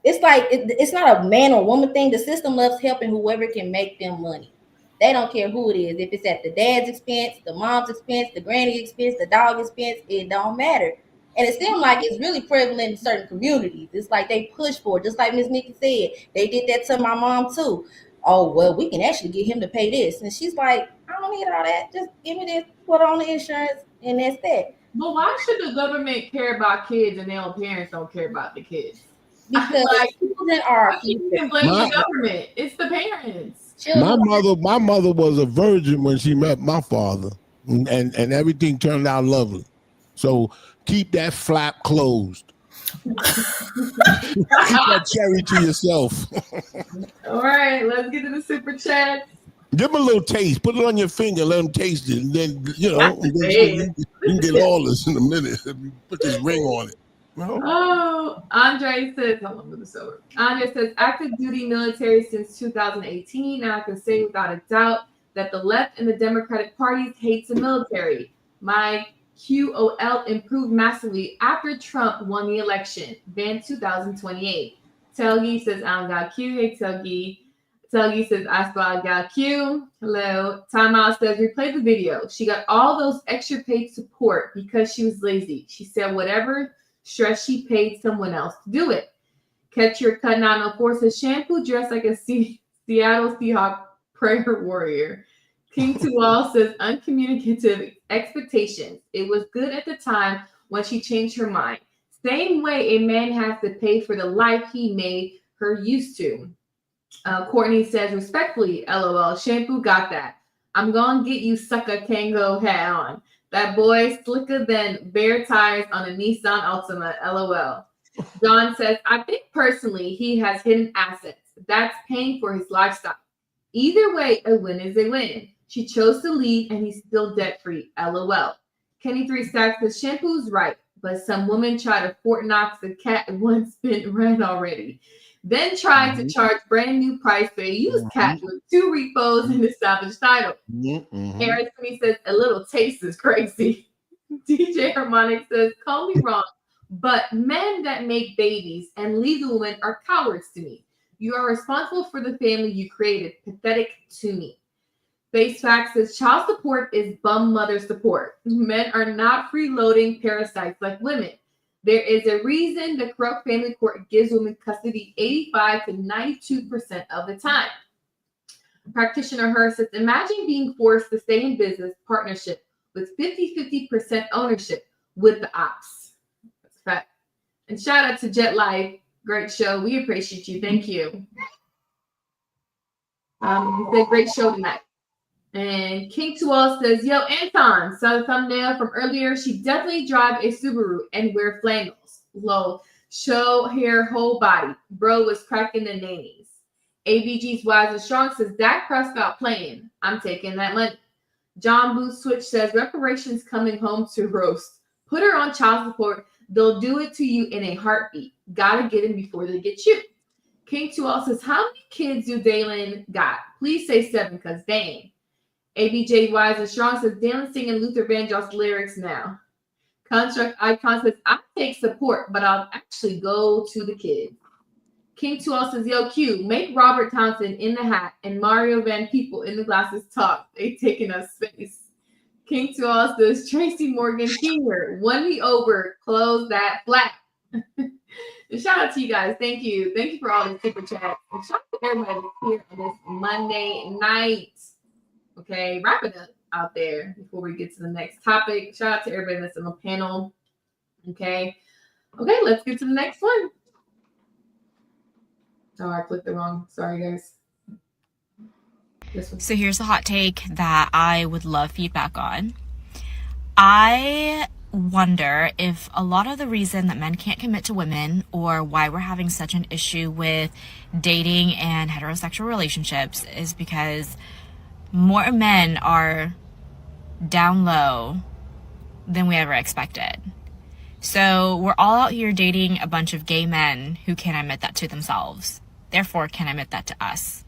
It's like it's not a man or woman thing. The system loves helping whoever can make them money. They don't care who it is. If it's at the dad's expense, the mom's expense, the granny expense, the dog expense, it don't matter. And it seems like it's really prevalent in certain communities. It's like they push for it. Just like Miss Nikki said, they did that to my mom too. Oh, well, we can actually get him to pay this. And she's like, I don't need all that. Just give me this, put on the insurance, and that's that. But why should the government care about kids and their own parents don't care about the kids? Because children are you can blame the government. It's the parents. My mother was a virgin when she met my father, and everything turned out lovely. So keep that flap closed. Keep that cherry to yourself. All right, let's get to the super chat. Give them a little taste. Put it on your finger. Let them taste it. And then, you can get all this in a minute. Put this ring on it. No. Oh, Andre says, hold on, move this over. Andre says, active duty military since 2018. Now I can say without a doubt that the left and the Democratic parties hates the military. My QOL improved massively after Trump won the election. Van 2028. Telgi says, I don't got Q. Hey, Telgi. Telgi says, I still got Q. Hello. Timeout says, replay the video. She got all those extra paid support because she was lazy. She said whatever stress she paid someone else to do it. Catch your cut 904 says, shampoo dressed like a Seattle Seahawk prayer warrior. King Tual says, uncommunicative expectations. It was good at the time when she changed her mind. Same way a man has to pay for the life he made her used to. Courtney says, respectfully, LOL, shampoo got that. I'm going to get you sucker Kango hat on. That boy slicker than bare tires on a Nissan Altima, LOL. John says, I think personally he has hidden assets. That's paying for his lifestyle. Either way, a win is a win. She chose to leave and he's still debt-free, LOL. Kenny 3 Stacks says, shampoo's right, but some woman tried to Fort Knox the cat once spent rent already. Then tried to charge brand new price for a used cat with 2 repos and established title. Harris Smith says, a little taste is crazy. DJ Harmonic says, call me wrong, but men that make babies and leave the woman are cowards to me. You are responsible for the family you created. Pathetic to me. Face Fact says, child support is bum mother support. Men are not freeloading parasites like women. There is a reason the corrupt family court gives women custody 85 to 92% of the time. Practitioner Her says, imagine being forced to stay in business partnership with 50% ownership with the ops. That's a fact. And shout out to Jet Life. Great show. We appreciate you. Thank you. You said great show tonight. And King Tual says, yo, Anton, saw the thumbnail from earlier. She definitely drive a Subaru and wear flannels. Low. Show her whole body. Bro was cracking the nannies. ABG's Wise and Strong says, Dak Prescott playing. I'm taking that money. John Booth Switch says, reparations coming home to roast. Put her on child support. They'll do it to you in a heartbeat. Gotta get him before they get you. King Tual says, how many kids do Dalen got? Please say 7, because dang. ABJ Wise and Strong says, Dalen singing Luther Vandross lyrics now. Construct Icon says, I take support, but I'll actually go to the kids. King Tual says, yo, Q, make Robert Townsend in the hat and Mario Van People in the glasses talk. They taking us space. King Tual says, Tracy Morgan Sr., won me over, close that flap. Shout out to you guys. Thank you. Thank you for all the super chats. And shout out to everybody that's here on this Monday night. Okay, wrap it up out there before we get to the next topic. Shout out to everybody that's on the panel. Okay, let's get to the next one. Oh, I clicked the wrong. Sorry, guys. So here's a hot take that I would love feedback on. I wonder if a lot of the reason that men can't commit to women, or why we're having such an issue with dating and heterosexual relationships, is because more men are down low than we ever expected. So we're all out here dating a bunch of gay men who can't admit that to themselves. Therefore, can't admit that to us.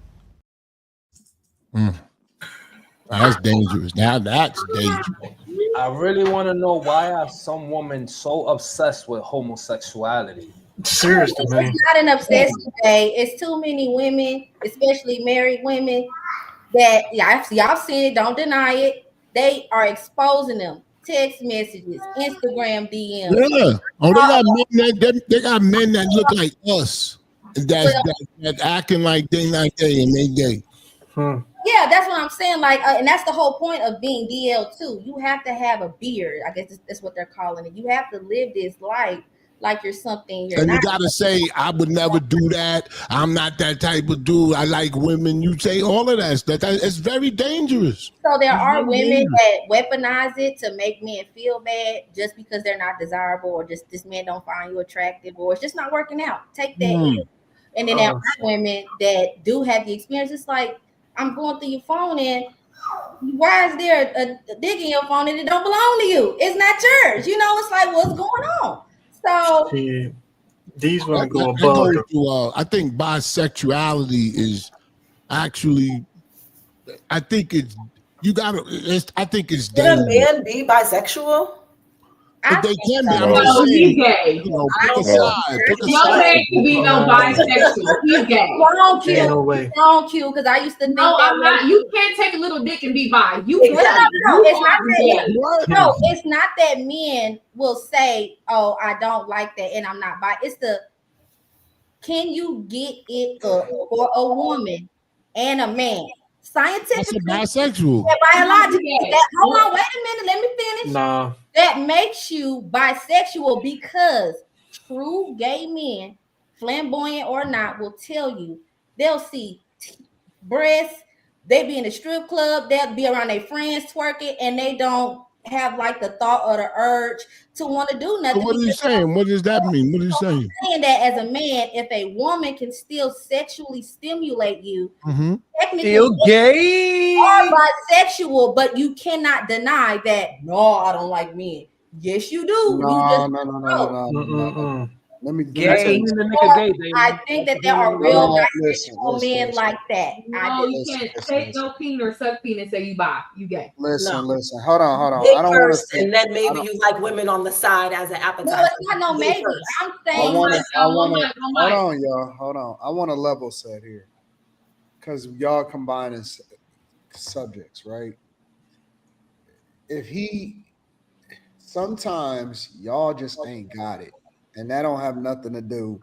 That's dangerous. Now that's dangerous. I really want to know, why are some women so obsessed with homosexuality? Seriously, man. It's not an obsession, Jay. It's too many women, especially married women, that y'all seen it, don't deny it. They are exposing them. Text messages, Instagram DMs. Yeah. Oh, they got men that look like us. That's acting like they not gay and they gay. Yeah, that's what I'm saying. Like, and that's the whole point of being DL too. You have to have a beard. I guess that's what they're calling it. You have to live this life like you're something you're and not. You gotta say, I would never do that. I'm not that type of dude. I like women. You say all of that stuff. It's very dangerous. So there are women that weaponize it to make men feel bad just because they're not desirable, or just this man don't find you attractive, or it's just not working out. Take that in. And then there are women that do have the experience. It's like, I'm going through your phone, and why is there a dig in your phone and it don't belong to you? It's not yours. You know, it's like, what's going on? So these women go above. I think bisexuality is actually. I think it's you gotta. I think it's Can a dangerous. man be bisexual? But they can be. I'm No, just saying. he's gay. You know, pick a No. side. Pick a No side. man can be no bisexual. He's gay. Wrong, Q. Ain't no way. Wrong, Q. Because I used to think No, that I'm not. You can't take a little dick and be bi. You No, it's not gay. that. No, it's not that men will say, "Oh, I don't like that," and I'm not bi. It's can you get it for a woman and a man? Scientifically, that's a bisexual. Biologically, hold on, wait a minute, let me finish. Nah. That makes you bisexual because true gay men, flamboyant or not, will tell you they'll see breasts, they be in a strip club, they'll be around their friends twerking, and they don't have like the thought or the urge to want to do nothing. So what are you saying? What does that mean? What are you saying? I'm saying that as a man, if a woman can still sexually stimulate you, technically still gay or bisexual, but you cannot deny that. No, I don't like men. Yes, you do. No. Let me Gay. I think that there are real bisexual men like that. No, you can't take no penis or suck penis and say you bi. You gay. Listen. Hold on. Dick I don't first, want to. and then maybe you like women on the side as an appetizer. No, it's not no maybe. I'm saying. Hold on, y'all. Hold on. I want to level set here because y'all combining subjects, right? Sometimes y'all just ain't got it, and that don't have nothing to do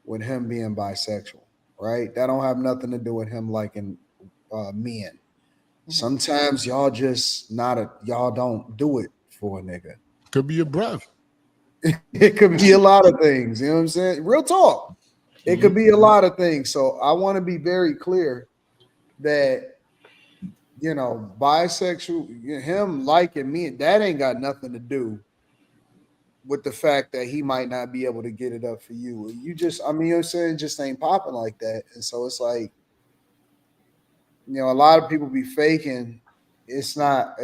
with him being bisexual, right? That don't have nothing to do with him liking men. Sometimes y'all just y'all don't do it for a nigga. Could be your breath. It could be a lot of things. You know what I'm saying? Real talk. It could be a lot of things. So I want to be very clear that, bisexual, him liking me, that ain't got nothing to do with the fact that he might not be able to get it up for you. You just, you know what I'm saying, just ain't popping like that. And so it's like, a lot of people be faking. It's not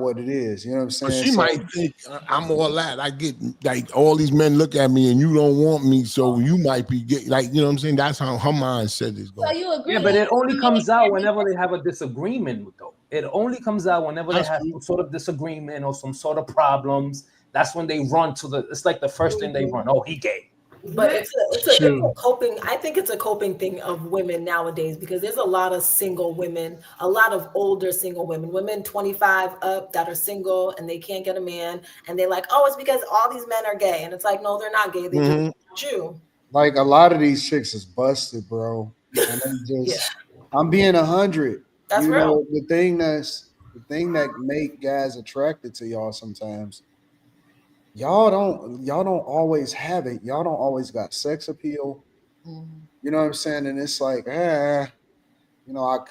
what it is. You know what I'm saying? But she might think I'm all that. I get like all these men look at me and you don't want me, so you might be like, you know what I'm saying? That's how her mindset is going. So you agree? Yeah, but it only comes out whenever they have a disagreement, though. It only comes out whenever they have some sort of disagreement or some sort of problems. That's when they run to it's like the first thing they run. Oh, he gay. But it's a coping. I think it's a coping thing of women nowadays because there's a lot of single women, a lot of older single women 25 up that are single and they can't get a man, and they're like, oh, it's because all these men are gay, and it's like, no, they're not gay. They just want you. Like a lot of these chicks is busted, bro. And they just, I'm being 100. That's real. The thing that make guys attracted to y'all sometimes. Y'all don't always have it. Y'all don't always got sex appeal. You know what I'm saying? And it's like, I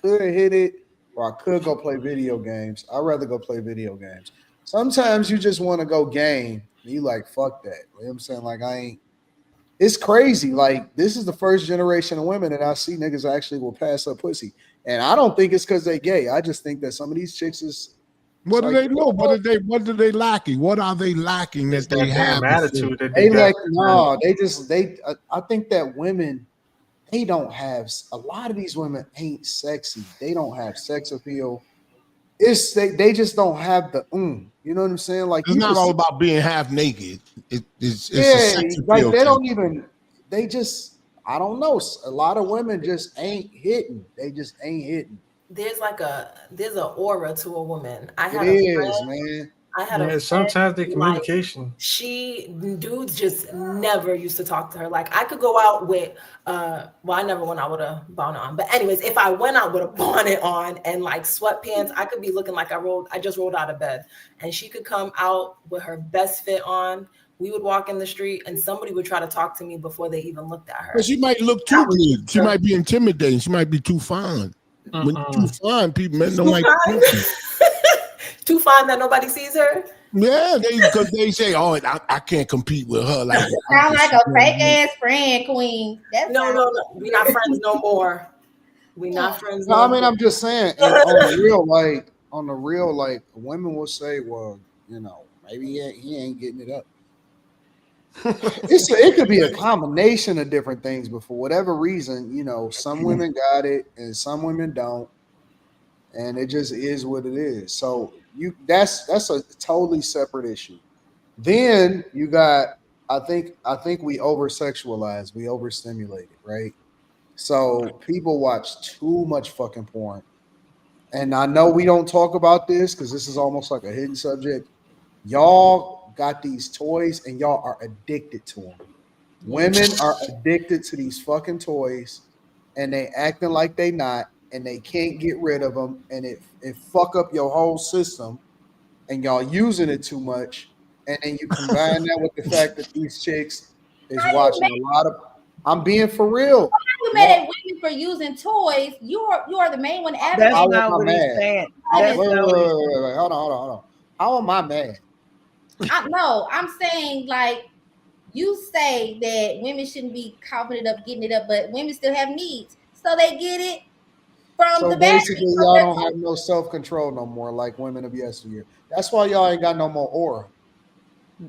could hit it or I could go play video games. I'd rather go play video games. Sometimes you just want to go game. And you like, fuck that. You know what I'm saying? Like, it's crazy. Like, this is the first generation of women that I see niggas actually will pass up pussy. And I don't think it's because they gay. I just think that some of these chicks is, what do they know? What are they lacking? What are they lacking that they have? Attitude that they like, no, I think that women, they don't have, a lot of these women ain't sexy. They don't have sex appeal. They just don't have the you know what I'm saying? Like, it's not all about being half naked. It's like they don't even, they just, I don't know. A lot of women just ain't hitting. They just ain't hitting. There's an aura to a woman. I had sometimes the communication. Dudes just never used to talk to her. Like, I could go out with I never went out with a bonnet on. But anyways, if I went out with a bonnet on and like sweatpants, I could be looking like I just rolled out of bed. And she could come out with her best fit on. We would walk in the street and somebody would try to talk to me before they even looked at her. But she might look too good. She might be intimidating. She might be too fine. When you're too fine, men don't like too fine that nobody sees her. Yeah, because they say, "Oh, I can't compete with her." Like, sound like a fake ass friend, queen. No, we're not friends no more. We're not friends. No, I mean, I'm just saying, on the real, women will say, "Well, maybe he ain't getting it up." It could be a combination of different things, but for whatever reason, some women got it and some women don't, and it just is what it is. So that's a totally separate issue. Then you got, I think we over sexualize, we overstimulate it, right? So people watch too much fucking porn. And I know we don't talk about this because this is almost like a hidden subject. Y'all got these toys and y'all are addicted to them. Women are addicted to these fucking toys and they acting like they not and they can't get rid of them and it fuck up your whole system and y'all using it too much. And then you combine that with the fact that these chicks is watching a lot of. I'm being for real. You mad at women for using toys. You are the main one advocating. That's not what he's saying. Wait, hold on. How am I mad? No, I'm saying like you say that women shouldn't be coughing it up, getting it up, but women still have needs, so they get it from So the basically, battery. y'all don't have no self-control no more, like women of yesteryear. That's why y'all ain't got no more aura.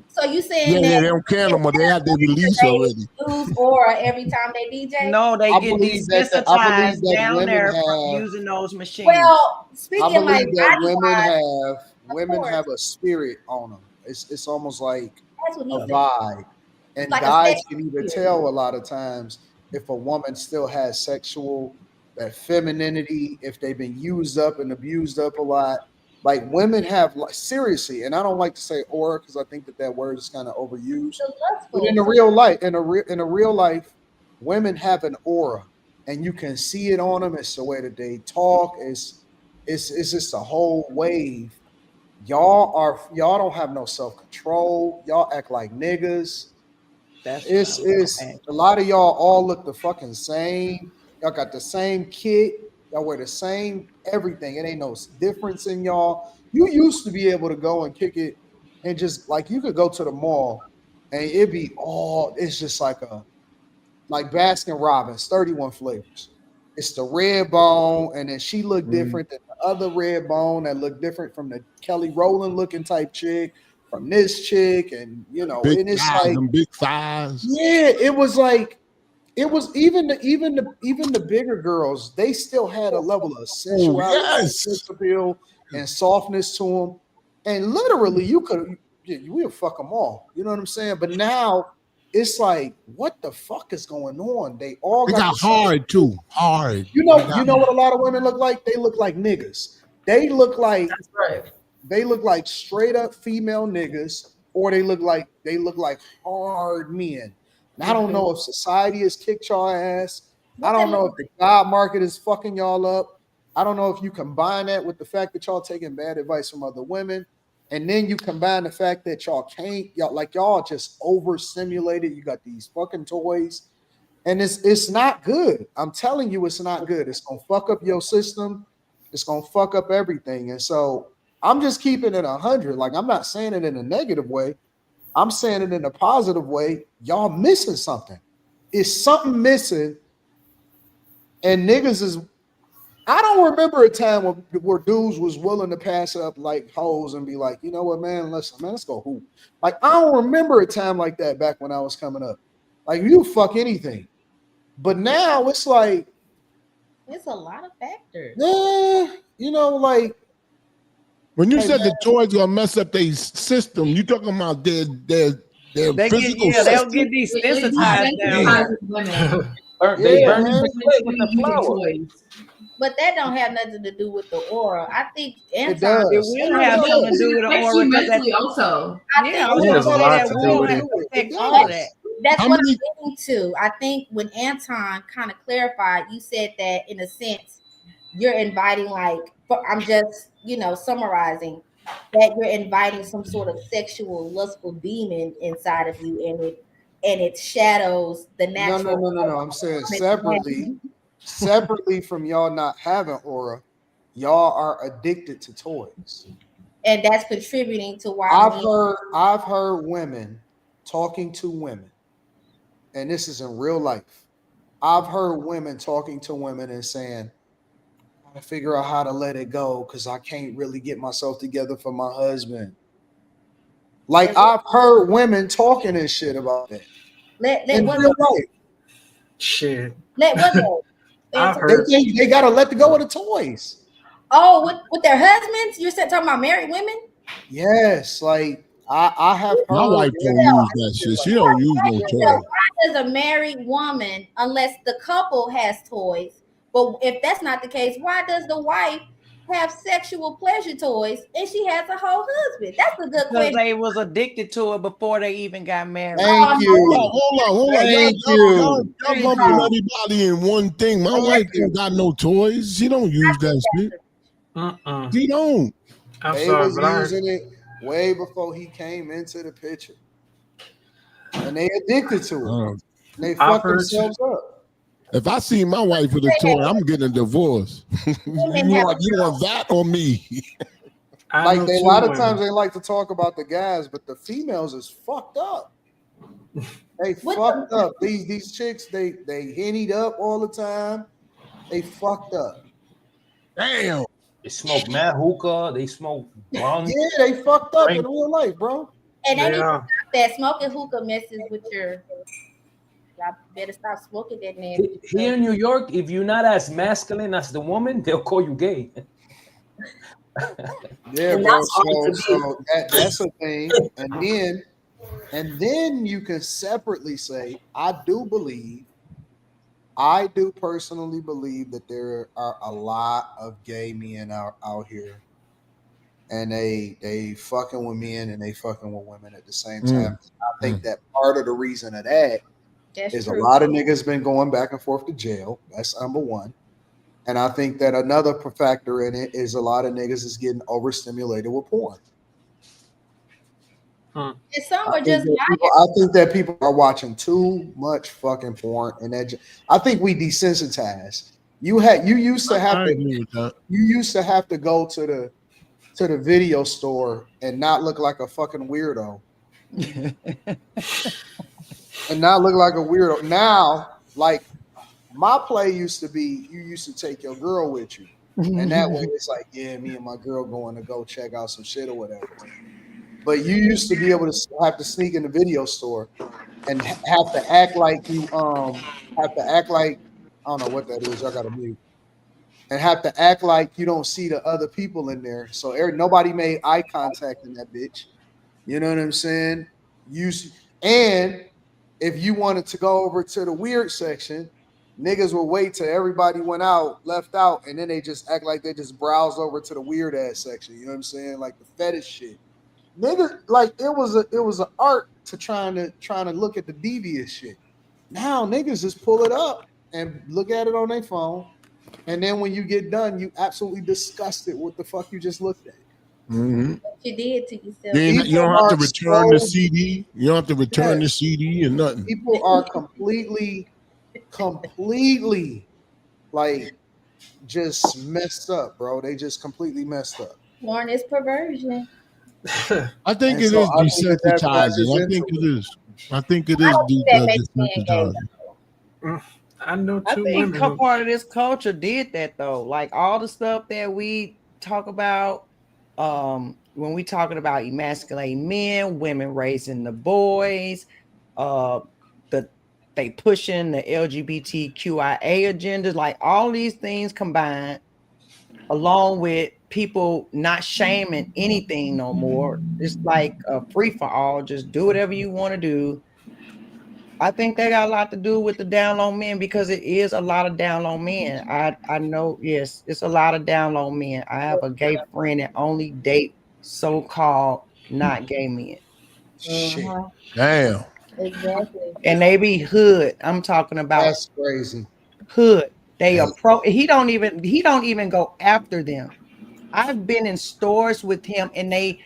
So you saying Yeah, that they don't care no more. They had their release already. lose aura every time they DJ? No, they get desensitized down there from using those machines. Well, I speaking like believe that women course. have a spirit on them. It's almost like That's what he a said. vibe, and Like a guys sex can either spirit. tell a lot of times if a woman still has that femininity, if they've been used up and abused up a lot. Like women have, like, seriously, and I don't like to say aura because I think that word is kind of overused. But in a real life, in a real life, women have an aura, and you can see it on them. It's the way that they talk. It's just a whole wave. Y'all don't have no self control. Y'all act like niggas. It's a lot of y'all all look the fucking same. Y'all got the same kit. Y'all wear the same everything. It ain't no difference in y'all. You used to be able to go and kick it and just like you could go to the mall and it'd be it's just like Baskin Robbins, 31 flavors. It's the red bone, and then she looked different than the other red bone that looked different from the Kelly Rowland looking type chick, from this chick, and Big and it's thighs, like them big thighs. yeah, it was like it was even the bigger girls, they still had a level of sensuality, sex appeal, and softness to them. And literally, we'll fuck them all. You know what I'm saying? But now it's like, what the fuck is going on? They all got the hard too. Hard. You know what a lot of women look like? They look like niggas. They look like straight up female niggas, or they look like hard men. And I don't know if society has kicked y'all ass. I don't know if the job market is fucking y'all up. I don't know if you combine that with the fact that y'all taking bad advice from other women. And then you combine the fact that y'all just overstimulated. You got these fucking toys. And it's not good. I'm telling you, it's not good. It's gonna fuck up your system. It's gonna fuck up everything. And so I'm just keeping it 100. Like, I'm not saying it in a negative way. I'm saying it in a positive way. Y'all missing something. It's something missing. And niggas is. I don't remember a time where dudes was willing to pass up like hoes and be like, you know what, man, listen, man, let's go hoop. Like, I don't remember a time like that back when I was coming up. Like, you fuck anything. But now it's like, it's a lot of factors. Yeah, like when you said the toys gonna mess up their system, you talking about their physical system. They'll get desensitized down there. They burn the plate with the flour. But that don't have nothing to do with the aura. I think it does. It will have something to do with the aura. Mentally also. Yeah, I was going to say that will affect all of that. That's what I'm getting to. I think when Anton kind of clarified, you said that in a sense, you're inviting, like, I'm just, summarizing, that you're inviting some sort of sexual, lustful demon inside of you, and it shadows the natural. No. I'm saying separately from y'all not having aura, y'all are addicted to toys. And that's contributing to why I've heard women talking to women, and this is in real life. I've heard women talking to women and saying, I gotta figure out how to let it go because I can't really get myself together for my husband. Like I've heard women talking and shit about that. Let in what real life. Shit. Let what go? I've heard. They gotta let go of the toys. Oh, with their husbands? You're talking about married women? Yes, like I have heard. My wife don't use that shit. She don't use no toys. Why does a married woman, unless the couple has toys, but if that's not the case, why does the wife have sexual pleasure toys and she has a whole husband? That's a good question. They was addicted to it before they even got married. Thank you. Hold on. Y'all lumping everybody in one thing. My wife don't got no toys. She don't use that shit. She don't. They was using it way before he came into the picture, and they addicted to it. They fuck themselves up. If I see my wife with a toy, I'm getting a divorce. you want that or me? Like a lot of times they like to talk about the guys, but the females is fucked up. They fucked up. These chicks, they hennied up all the time. They fucked up. Damn. They smoke mad hookah. They smoke blunt. Yeah, they fucked up in real life, bro. And they need to stop that. Smoking hookah messes with your. Y'all better stop smoking that nasty. Here in New York, if you're not as masculine as the woman, they'll call you gay. Yeah, bro. So that's a thing. And then you can separately say, I do personally believe that there are a lot of gay men out here, and they fucking with men and they fucking with women at the same time. I think that part of the reason of that is a lot of niggas been going back and forth to jail. That's number one. And I think that another factor in it is a lot of niggas is getting overstimulated with porn. And some are just I think that people are watching too much fucking porn, and I think we desensitized. You used to have to go to the video store and not look like a fucking weirdo. And not look like a weirdo. Now, like my play used to be, you used to take your girl with you, and that way it's like, yeah, me and my girl going to go check out some shit or whatever. But you used to be able to have to sneak in the video store and have to act like you I don't know what that is. I got to mute. And have to act like you don't see the other people in there. So nobody made eye contact in that bitch. You know what I'm saying? And if you wanted to go over to the weird section, niggas would wait till everybody left out, and then they just act like they just browse over to the weird ass section. You know what I'm saying? Like the fetish shit. Niggas, like it was an art to trying to look at the devious shit. Now niggas just pull it up and look at it on their phone, and then when you get done, you absolutely disgusted with the fuck you just looked at. Mm-hmm. What you did to yourself. You don't have to return the CD. You don't have to return the CD and nothing. People are completely like just messed up, bro. They just completely messed up. Porn is perversion. I think it is desensitizing. I think it is desensitizing. I know I think part of this culture did that though. Like all the stuff that we talk about, when we talking about emasculating men, women raising the boys, they pushing the LGBTQIA agendas, like all these things combined, along with people not shaming anything no more. It's like a free for all. Just do whatever you want to do. I think that got a lot to do with the down low men, because it is a lot of down low men. I know, yes, it's a lot of down low men. I have a gay friend that only date so-called not gay men. Shit. Damn. Exactly. And they be hood. I'm talking about. That's crazy. Hood. They approach. He don't even go after them. I've been in stores with him and they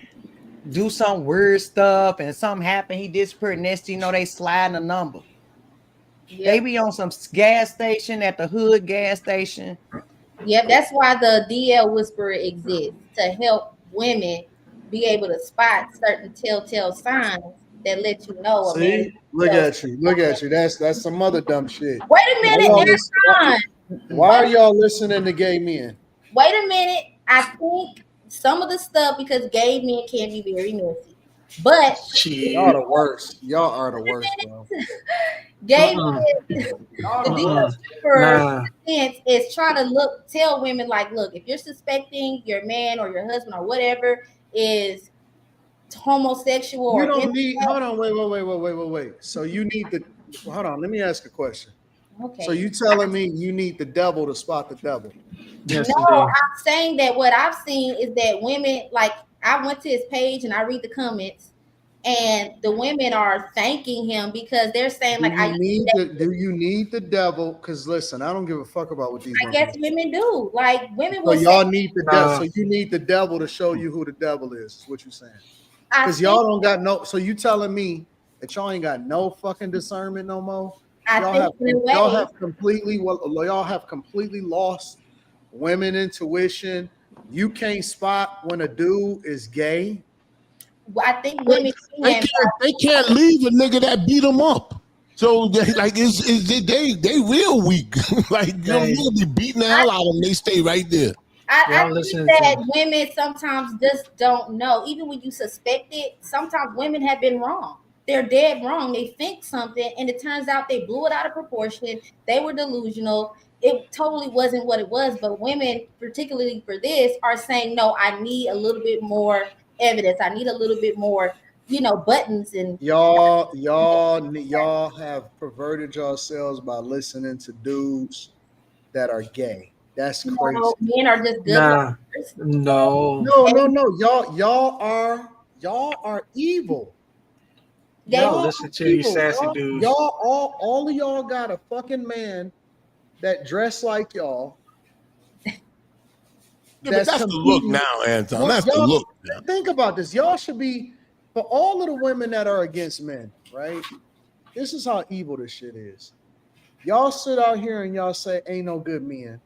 do some weird stuff and something happened. He disappeared. Next, you know, they sliding a number. Yep. They be on some gas station at the hood gas station. Yeah, that's why the DL Whisperer exists, to help women be able to spot certain telltale signs that let you know. See, look at you. That's some other dumb shit. Wait a minute, why are y'all listening to gay men? Wait a minute. I think some of the stuff, because gay men can be very messy. But y'all the worst. Y'all are the worst, bro. Gay the defense is trying to tell women like, look, if you're suspecting your man or your husband or whatever is homosexual, you or don't need. Hold on, wait. So you need the. Hold on. Let me ask a question. Okay. So you telling me you need the devil to spot the devil? Yes, no, I'm saying that what I've seen is that women, like, I went to his page and I read the comments, and the women are thanking him because they're saying, like, do you need the devil? Because listen, I don't give a fuck about what these. I guess women do. Like, women So will y'all say, need the devil. So you need the devil to show you who the devil is what you're saying. Because y'all don't got no. So you telling me that y'all ain't got no fucking discernment no more? Y'all have completely lost women intuition. You can't spot when a dude is gay. I think women they can't leave a nigga that beat them up. So they, like they real weak. Like you know, be beating the hell out of them. They stay right there. I think that women sometimes just don't know. Even when you suspect it, sometimes women have been wrong. They're dead wrong. They think something, and it turns out they blew it out of proportion. They were delusional. It totally wasn't what it was. But women, particularly for this, are saying, no, I need a little bit more evidence. I need a little bit more, buttons. And y'all have perverted yourselves by listening to dudes that are gay. That's crazy. Men are just good. No. Y'all are evil. Y'all listen to these sassy dudes. Y'all all of y'all got a fucking man that dress like y'all. Yeah, but that's the look now, Anton. That's the look now. Think about this. Y'all should be, for all of the women that are against men, right? This is how evil this shit is. Y'all sit out here and y'all say ain't no good men.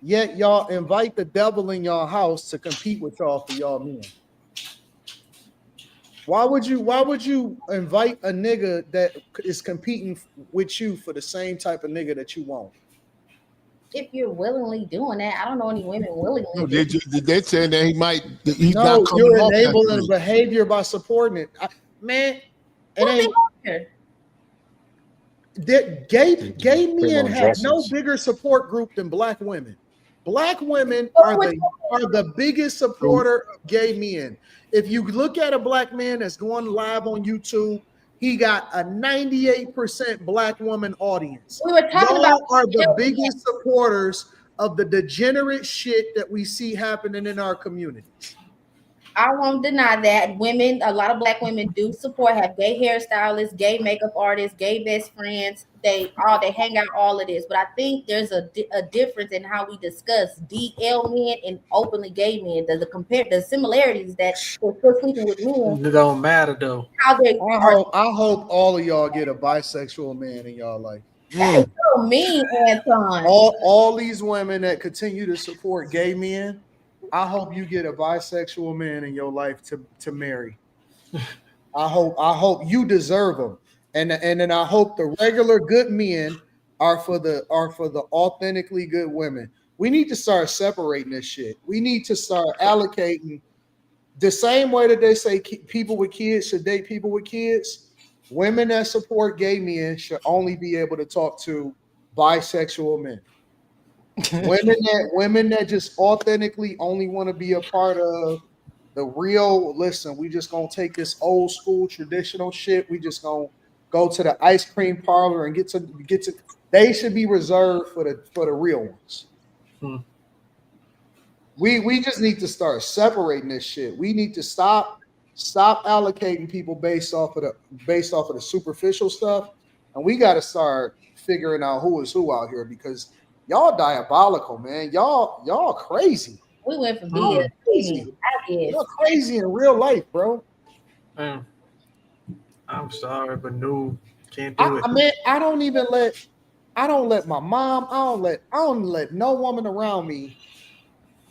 Yet y'all invite the devil in y'all house to compete with y'all for y'all men. Why would you invite a nigga that is competing with you for the same type of nigga that you want? If you're willingly doing that, I don't know any women willingly. No, they're saying that he's no, not coming you're off enabling behavior by supporting it. Man, it ain't. Gay men have no bigger support group than black women. Black women are the biggest supporter of gay men. If you look at a black man that's going live on YouTube, he got a 98% black woman audience. We were talking Y'all are the biggest supporters of the degenerate shit that we see happening in our communities. I won't deny that women, a lot of black women do support, have gay hairstylists, gay makeup artists, gay best friends. They hang out, all of this. But I think there's a difference in how we discuss DL men and openly gay men. The similarities that they're still sleeping with men. It don't matter though. I hope all of y'all get a bisexual man in y'all life. That is so mean, Anton. All these women that continue to support gay men, I hope you get a bisexual man in your life to marry. I hope you deserve them, and then I hope the regular good men are for the authentically good women. We need to start separating this shit. We need to start allocating the same way that they say people with kids should date people with kids. Women that support gay men should only be able to talk to bisexual men. women that just authentically only want to be a part of the real. Listen, we just gonna take this old school traditional shit. We just gonna go to the ice cream parlor and get to. They should be reserved for the real ones. We just need to start separating this shit. We need to stop allocating people based off of the superficial stuff, and we got to start figuring out who is who out here, because y'all diabolical, man. Y'all crazy. We went from being crazy. You're crazy in real life, bro. I'm sorry, but no, can't do it. I mean, I don't let my mom. I don't let no woman around me.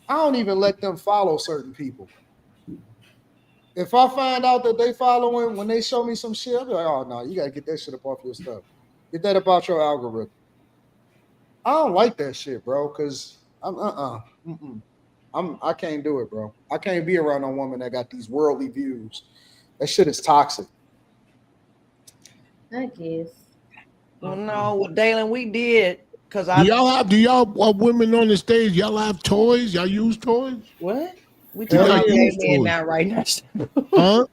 I don't even let them follow certain people. If I find out that they following, when they show me some shit, I'll be like, oh no, you gotta get that shit up off your stuff. Get that about your algorithm. I don't like that shit, bro, because I can't do it, bro. I can't be around a woman that got these worldly views That shit is toxic. I guess. Well, no, well, Dalen, we did because do y'all women on the stage? Y'all have toys? Y'all use toys? What? We Do talking y'all about use gay men toys? now, right now? Huh?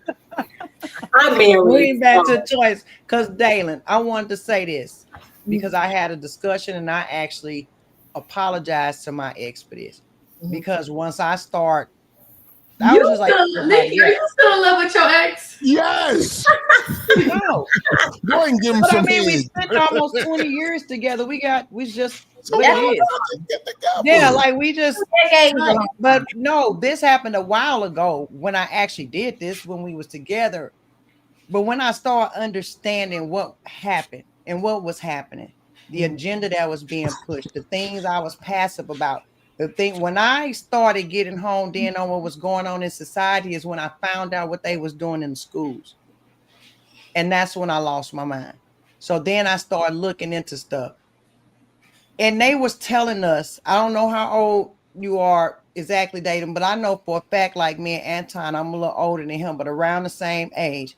I'm married. Moving back to choice, because Dalen, I wanted to say this because I had a discussion and I actually apologized to my ex for this because once I start, I was just like, Nikki, are you still in love with your ex? Yes. No. Go and give him But I some mean, we head. spent almost 20 years together. We just So what it why is. not get together? Yeah, like we just. Decades But no, this happened a while ago when I actually did this when we was together. But when I started understanding what happened and what was happening, the agenda that was being pushed, the things I was passive about, the thing when I started getting honed in on what was going on in society is when I found out what they was doing in the schools. And that's when I lost my mind. So then I started looking into stuff. And they was telling us, I don't know how old you are exactly, dating, but I know for a fact, like me and Anton, I'm a little older than him, but around the same age.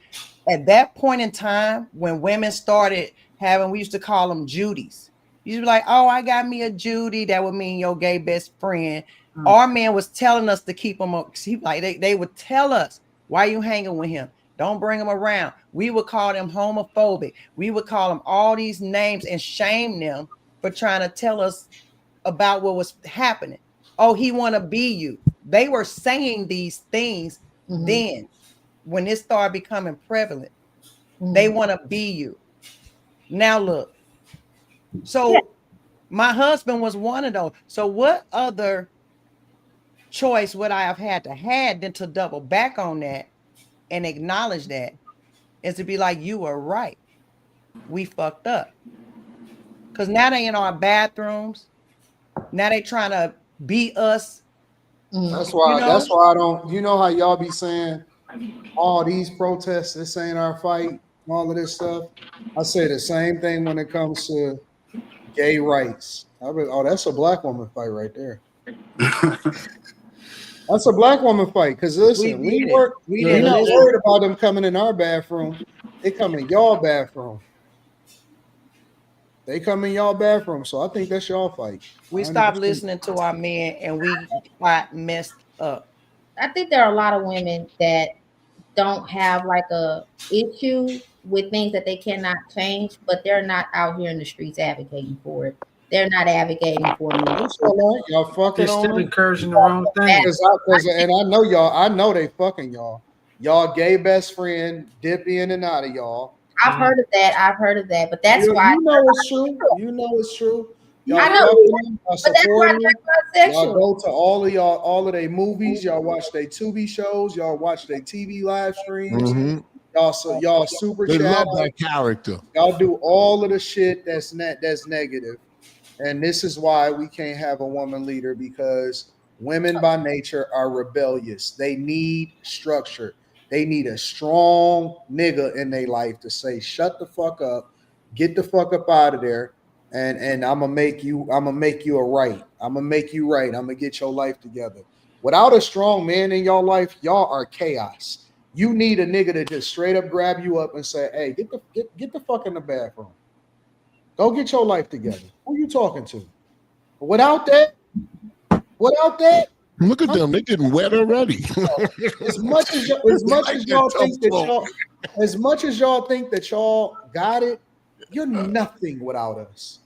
At that point in time, when women started having, we used to call them Judies. You used to be like, oh, I got me a Judy. That would mean your gay best friend. Our man was telling us to keep them up. Like they would tell us, why are you hanging with him? Don't bring him around. We would call them homophobic. We would call them all these names and shame them for trying to tell us about what was happening. Oh, he want to be you. They were saying these things then when it started becoming prevalent. They want to be you. Now look. So my husband was one of those. So what other choice would I have had than to double back on that and acknowledge that is to be like, you were right. We fucked up. Because now they in our bathrooms. Now they trying to beat us. That's why. That's why I don't. You know how y'all be saying all these protests. This ain't our fight. All of this stuff. I say the same thing when it comes to gay rights. Oh, that's a black woman fight right there. That's a black woman fight. Because listen, we're not worried about them coming in our bathroom. They come in y'all bathroom. They come in y'all bathroom. So I think that's y'all fight. We stopped listening to our men and we got messed up. I think there are a lot of women that don't have like a issue with things that they cannot change, but they're not out here in the streets advocating for it. They're not advocating for me. Y'all fucking They're on still them. encouraging the wrong thing. And I know y'all. I know they fucking y'all. Y'all gay best friend dip in and out of y'all. I've heard of that. But that's why you know it's true. You know it's true. Y'all I know, fucking, y'all but that's why supporting them. Y'all go to all of their movies. Y'all watch their Tubi shows. Y'all watch their TV live streams. Y'all super They chat. love that character. Y'all do all of the shit that's negative. And this is why we can't have a woman leader, because women by nature are rebellious. They need structure. They need a strong nigga in their life to say, shut the fuck up, get the fuck up out of there, and I'm gonna make you a right. I'm gonna make you right. I'm gonna get your life together. Without a strong man in your life, y'all are chaos. You need a nigga to just straight up grab you up and say, hey, get the fuck in the bathroom. Go get your life together. Who you talking to? Without that, look at them. They're getting wet already. as much as y'all think that y'all got it, you're nothing without us.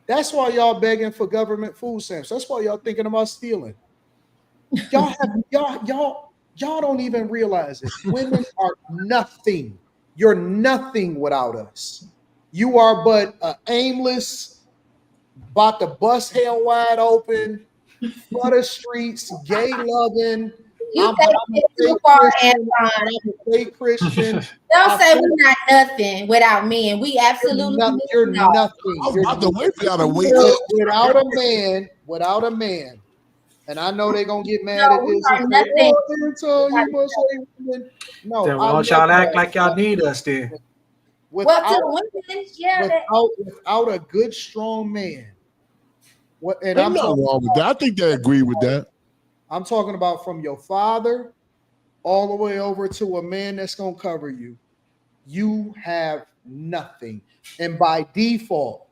That's why y'all begging for government food stamps. That's why y'all thinking about stealing. Y'all don't even realize it. Women are nothing. You're nothing without us. You are but aimless, about to bust hell wide open, flood the streets, gay loving. You take it too far, Anton. I'm a fake Christian. Don't say we're not nothing without men. We absolutely you're nothing. Without a man. And I know they're gonna get mad at this. Then why don't y'all act like y'all need us then? Without a good, strong man. And I'm not wrong with that. I think they agree with that. I'm talking about from your father all the way over to a man that's going to cover you, you have nothing. And by default,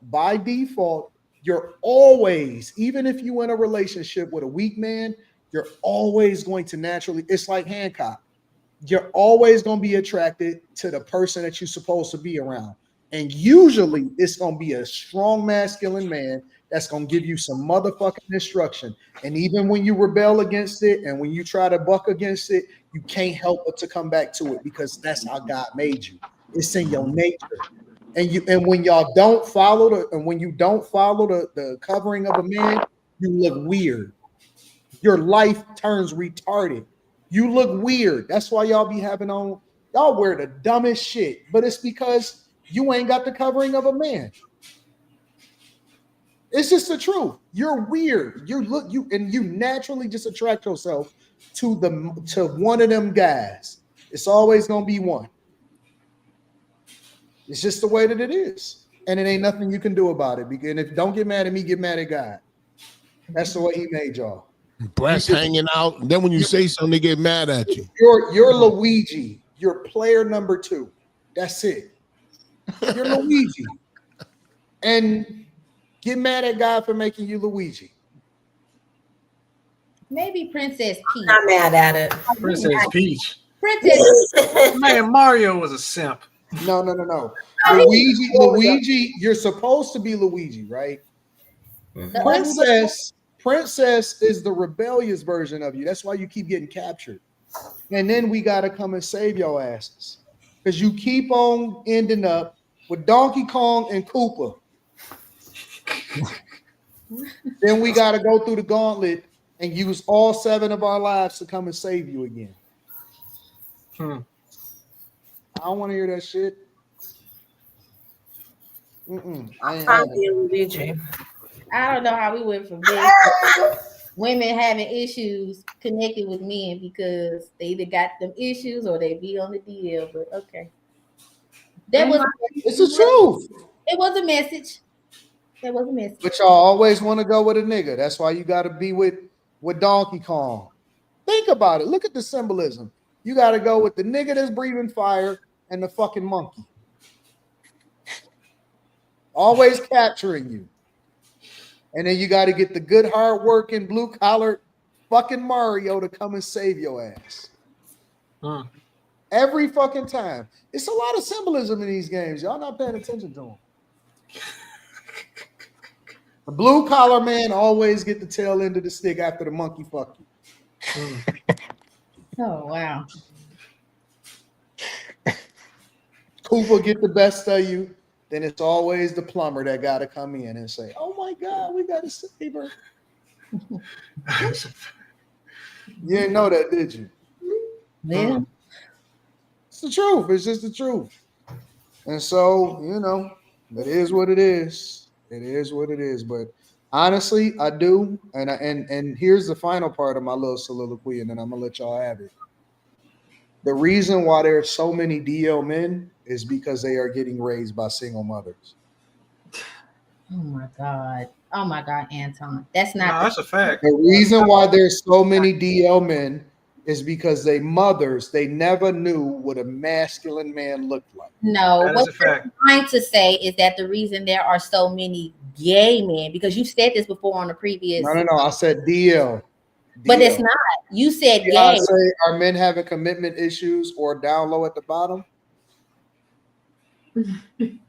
you're always, even if you're in a relationship with a weak man, you're always going to naturally, it's like Hancock. You're always going to be attracted to the person that you're supposed to be around. And usually it's going to be a strong masculine man that's going to give you some motherfucking instruction. And even when you rebel against it and when you try to buck against it, you can't help but to come back to it because that's how God made you. It's in your nature. And when y'all don't follow the covering of a man, you look weird. Your life turns retarded. You look weird. That's why y'all be having on, y'all wear the dumbest shit, but it's because you ain't got the covering of a man. It's just the truth. You're weird. You naturally just attract yourself to one of them guys. It's always gonna be one. It's just the way that it is. And it ain't nothing you can do about it. And if don't get mad at me, get mad at God. That's the way he made y'all. Breasts hanging out. And then when you say something, they get mad at you. You're Luigi. You're player number 2. That's it. You're Luigi. And get mad at God for making you Luigi. Maybe Princess Peach. I'm not mad at it. Princess Peach. Princess. Man, Mario was a simp. No. Luigi, you're supposed to be Luigi, right? Princess is the rebellious version of you. That's why you keep getting captured. And then we got to come and save your asses. Because you keep on ending up with Donkey Kong and Koopa. Then we got to go through the gauntlet and use all 7 of our lives to come and save you again. I don't want to hear that shit. I don't know how we went from this women having issues connected with men because they either got them issues or they be on the DL. But okay, it's the truth. It was a message. That was a message. But y'all always want to go with a nigga. That's why you got to be with Donkey Kong. Think about it. Look at the symbolism. You got to go with the nigga that's breathing fire and the fucking monkey. Always capturing you. And then you got to get the good, hard-working, blue-collar fucking Mario to come and save your ass. Every fucking time. It's a lot of symbolism in these games. Y'all not paying attention to them. The blue-collar man always get the tail end of the stick after the monkey fuck you. Oh, wow. Cooper get the best of you. Then it's always the plumber that got to come in and say, oh, my God, we got to save her. You didn't know that, did you? Yeah. It's the truth. It's just the truth. And so, it is what it is. It is what it is. But honestly, I do. And here's the final part of my little soliloquy, and then I'm going to let y'all have it. The reason why there are so many DL men is because they are getting raised by single mothers. Oh my God, Anton. That's not that's a fact. The reason why there's so many DL men is because they never knew what a masculine man looked like. No, what I'm trying to say is that the reason there are so many gay men, because you said this before on the previous. No, I said DL. But it's not. You said gay. I say, are men having commitment issues or down low at the bottom?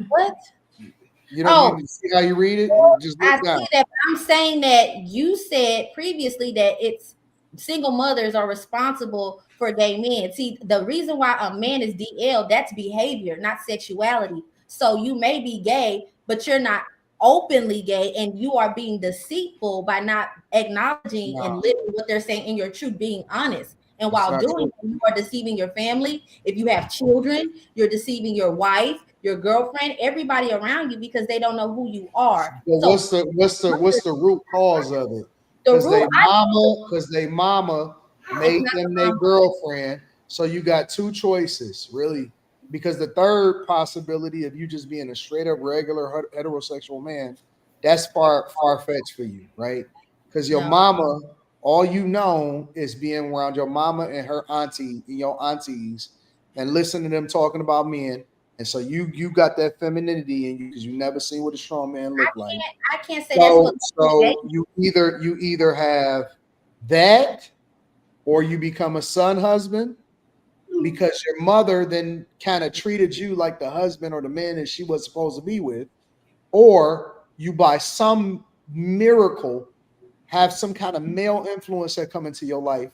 What? You know, you see how you read it? Just look down. See that, but I'm saying that you said previously that it's single mothers are responsible for gay men. See, the reason why a man is DL, that's behavior, not sexuality. So you may be gay, but you're not openly gay, and you are being deceitful by not acknowledging and living what they're saying, and you're truth, being honest. And while doing it, you are deceiving your family. If you have children, you're deceiving your wife, your girlfriend, everybody around you, because they don't know who you are. Well, so what's the root cause of it? Because they mama made them their girlfriend. So you got 2 choices, really. Because the third possibility of you just being a straight up regular heterosexual man, that's far-fetched for you, right? Because your mama All you know is being around your mama and her auntie and your aunties and listening to them talking about men. And so you got that femininity in you because you never seen what a strong man look like. I can't say that's what. So you either have that or you become a son husband because your mother then kind of treated you like the husband or the man that she was supposed to be with, or you by some miracle have some kind of male influence that come into your life.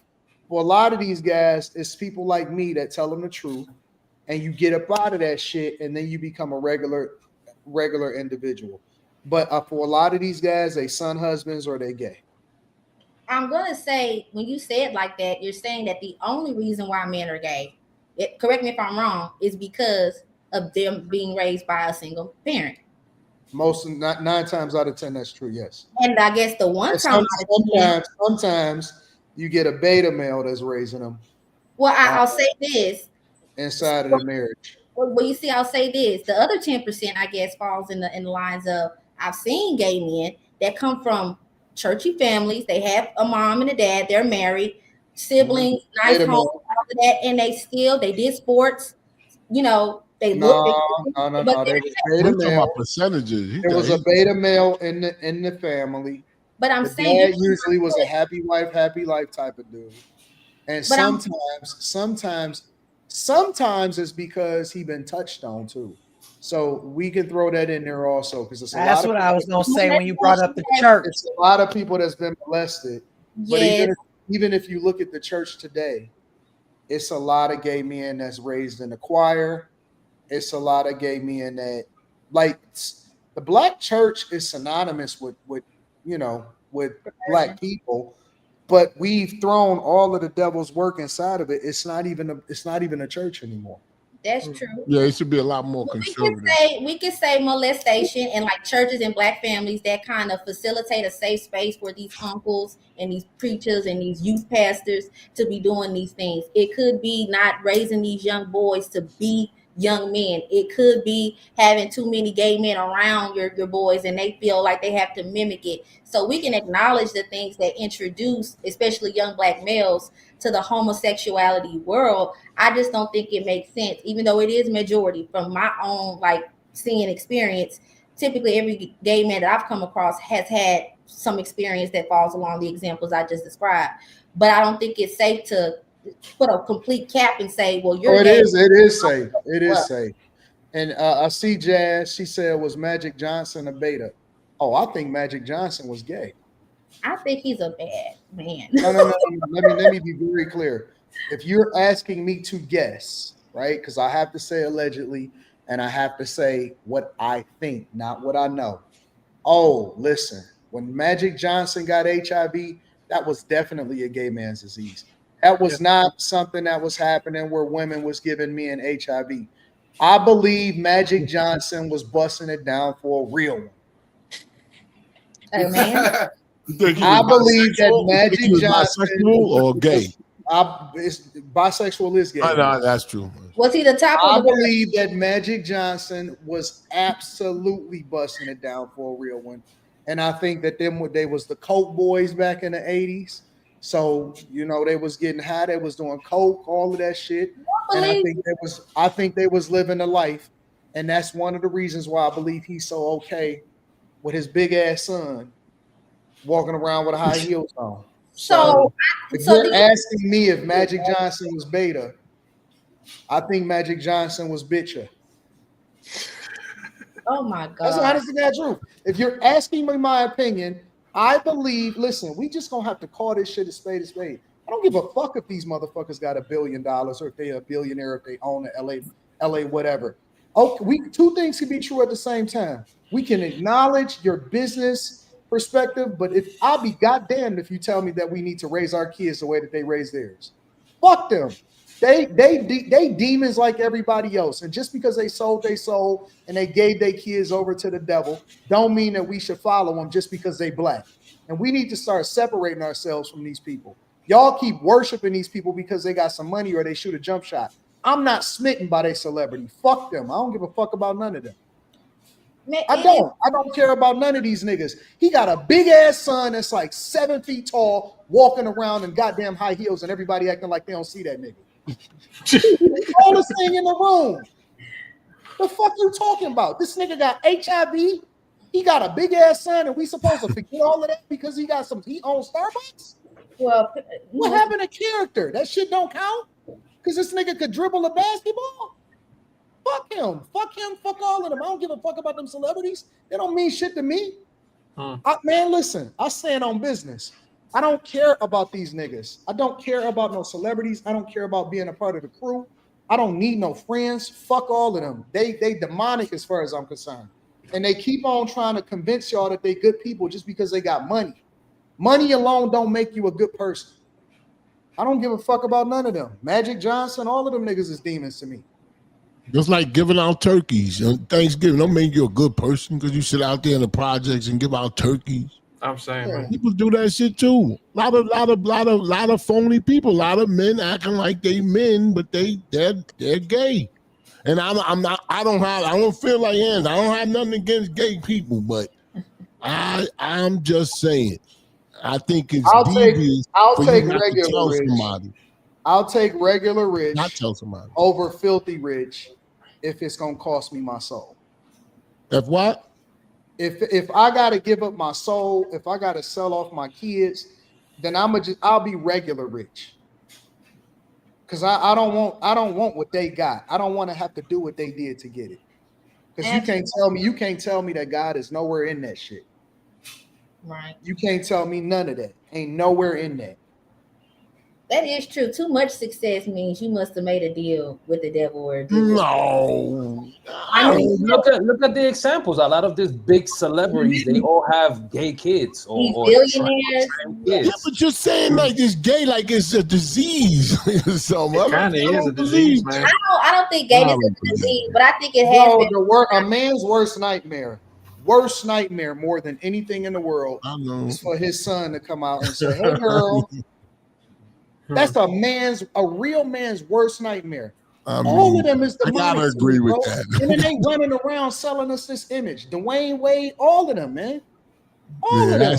For a lot of these guys, it's people like me that tell them the truth, and you get up out of that shit, and then you become a regular individual. But for a lot of these guys, they son husbands or they gay. I'm gonna say when you say it like that, you're saying that the only reason why men are gay, correct me if I'm wrong, is because of them being raised by a single parent. Most 9 times out of 10, that's true. Yes. And I guess the one time sometimes you get a beta male that's raising them. Well, I'll say this inside of the marriage. Well, you see, I'll say this: the other 10%, I guess, falls in the lines of I've seen gay men that come from churchy families. They have a mom and a dad. They're married, siblings, nice home, all of that, and they did sports. You know, they look. No. There was beta male. Percentages. There was a beta male in the family. But I'm the saying dad usually was a happy wife, happy life type of dude. And sometimes it's because he been touched on too. So we can throw that in there also because it's that's what I was gonna say when you brought up the church. It's a lot of people that's been molested. Yes. But even if you look at the church today, it's a lot of gay men that's raised in the choir. It's a lot of gay men that like the black church is synonymous with black people. But we've thrown all of the devil's work inside of it. It's not even a church anymore. That's true. Yeah, it should be a lot more conservative. We could say molestation and like churches and black families that kind of facilitate a safe space for these uncles and these preachers and these youth pastors to be doing these things. It could be not raising these young boys to be young men. It could be having too many gay men around your boys and they feel like they have to mimic it. So we can acknowledge the things that introduce, especially young black males, to the homosexuality world. I just don't think it makes sense, even though it is majority from my own like seeing experience. Typically every gay man that I've come across has had some experience that falls along the examples I just described. But I don't think it's safe to put a complete cap and say, well, you're it is safe. It is safe. And I see Jazz, she said, was Magic Johnson a beta? Oh, I think Magic Johnson was gay. I think he's a bad man. No. Let me be very clear. If you're asking me to guess, right? Because I have to say allegedly, and I have to say what I think, not what I know. Oh, listen, when Magic Johnson got HIV, that was definitely a gay man's disease. That was not something that was happening where women was giving men HIV. I believe Magic Johnson was busting it down for a real one. Oh, man. I believe that Magic Johnson bisexual or gay. Bisexual is gay. No, that's true. Was he the top? I believe that Magic Johnson was absolutely busting it down for a real one, and I think that they was the Coke boys back in the 80s. So they was getting high, they was doing coke, all of that shit, and I think they was living a life, and that's one of the reasons why I believe he's so okay with his big ass son walking around with high heels on. So if you're asking me if Magic Johnson was beta, I think Magic Johnson was bitcha. Oh my God. That's honestly that truth. If you're asking me my opinion, I believe, listen, we just gonna have to call this shit a spade a spade. I don't give a fuck if these motherfuckers got $1 billion or if they're a billionaire, if they own a LA, whatever. Okay, two things can be true at the same time. We can acknowledge your business perspective, but I'll be goddamned if you tell me that we need to raise our kids the way that they raise theirs. Fuck them. They demons like everybody else, and just because they sold their soul and they gave their kids over to the devil, don't mean that we should follow them just because they black. And we need to start separating ourselves from these people. Y'all keep worshiping these people because they got some money or they shoot a jump shot. I'm not smitten by their celebrity. Fuck them. I don't give a fuck about none of them. I don't care about none of these niggas. He got a big ass son that's like 7 feet tall, walking around in goddamn high heels, and everybody acting like they don't see that nigga. All the thing in the room. The fuck you talking about? This nigga got HIV. He got a big ass son, and we supposed to forget all of that because he owns Starbucks? Well, what happened to character? That shit don't count? Because this nigga could dribble a basketball? Fuck him. Fuck him. Fuck all of them. I don't give a fuck about them celebrities. They don't mean shit to me. Man, listen, I stand on business. I don't care about these niggas. I don't care about no celebrities. I don't care about being a part of the crew. I don't need no friends. Fuck all of them. They demonic as far as I'm concerned. And they keep on trying to convince y'all that they good people just because they got money. Money alone don't make you a good person. I don't give a fuck about none of them. Magic Johnson, all of them niggas is demons to me. Just like giving out turkeys on Thanksgiving. Don't make you a good person because you sit out there in the projects and give out turkeys. I'm saying, man. People do that shit too. Lot of phony people. A lot of men acting like they men, but they're gay. And I don't feel like I don't have nothing against gay people, but I'm just saying. I think it's devious. I'll take you regular to tell rich. somebody. I'll take regular rich. Not tell somebody over filthy rich if it's gonna cost me my soul. If what? If I gotta give up my soul, if I gotta sell off my kids, then I'll be regular rich. Cause I don't want what they got. I don't want to have to do what they did to get it. Because you can't tell me that God is nowhere in that shit. Right. You can't tell me none of that. Ain't nowhere in that. That is true. Too much success means you must have made a deal with the devil or no. I mean, look at the examples. A lot of these big celebrities, they all have gay kids or billionaires. Yeah, but you're saying like it's gay, like it's a disease. So it kind of is a disease, man. I don't think gayness is a disease, but I think it has been. A man's worst nightmare more than anything in the world is for his son to come out and say, "Hey, girl." That's a real man's worst nightmare. All of them is the. I gotta agree with that. And then they running around selling us this image. Dwayne Wade, all of them, man. All of them.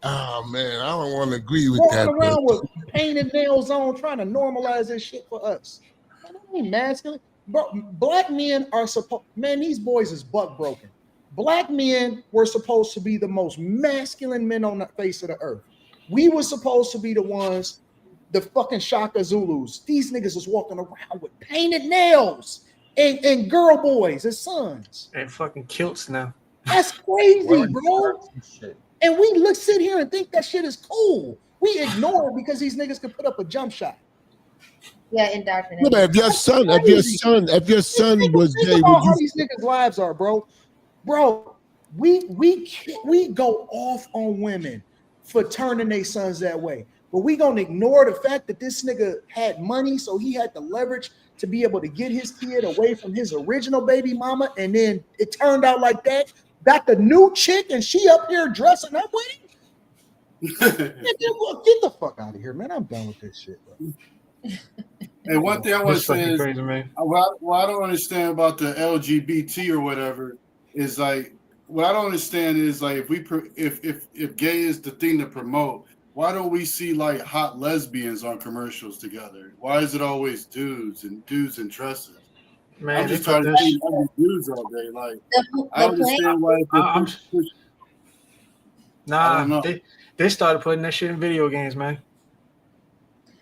Oh man, I don't want to agree with walking that. Around with painted nails on, trying to normalize this shit for us. Man, that ain't masculine. Bro, black men are supposed. Man, these boys is buck broken. Black men were supposed to be the most masculine men on the face of the earth. We were supposed to be the ones. The fucking Shaka Zulus. These niggas is walking around with painted nails and girl boys and sons. And fucking kilts now. That's crazy, bro. And we sit here and think that shit is cool. We ignore it because these niggas can put up a jump shot. Yeah, indoctrination. Yeah, if your son was gay, how these niggas' lives are, bro. Bro, we go off on women for turning their sons that way. But we gonna ignore the fact that this nigga had money, so he had the leverage to be able to get his kid away from his original baby mama, and then it turned out like that. Got the new chick, and she up here dressing up with him. Get the fuck out of here, man! I'm done with this shit, bro. And one thing I want to say is, what I don't understand about the LGBT or whatever is like, what I don't understand is like, if gay is the thing to promote. Why don't we see like hot lesbians on commercials together? Why is it always dudes and dresses? Man, I'm just trying to see dudes all day. Like I understand why. They started putting that shit in video games, man.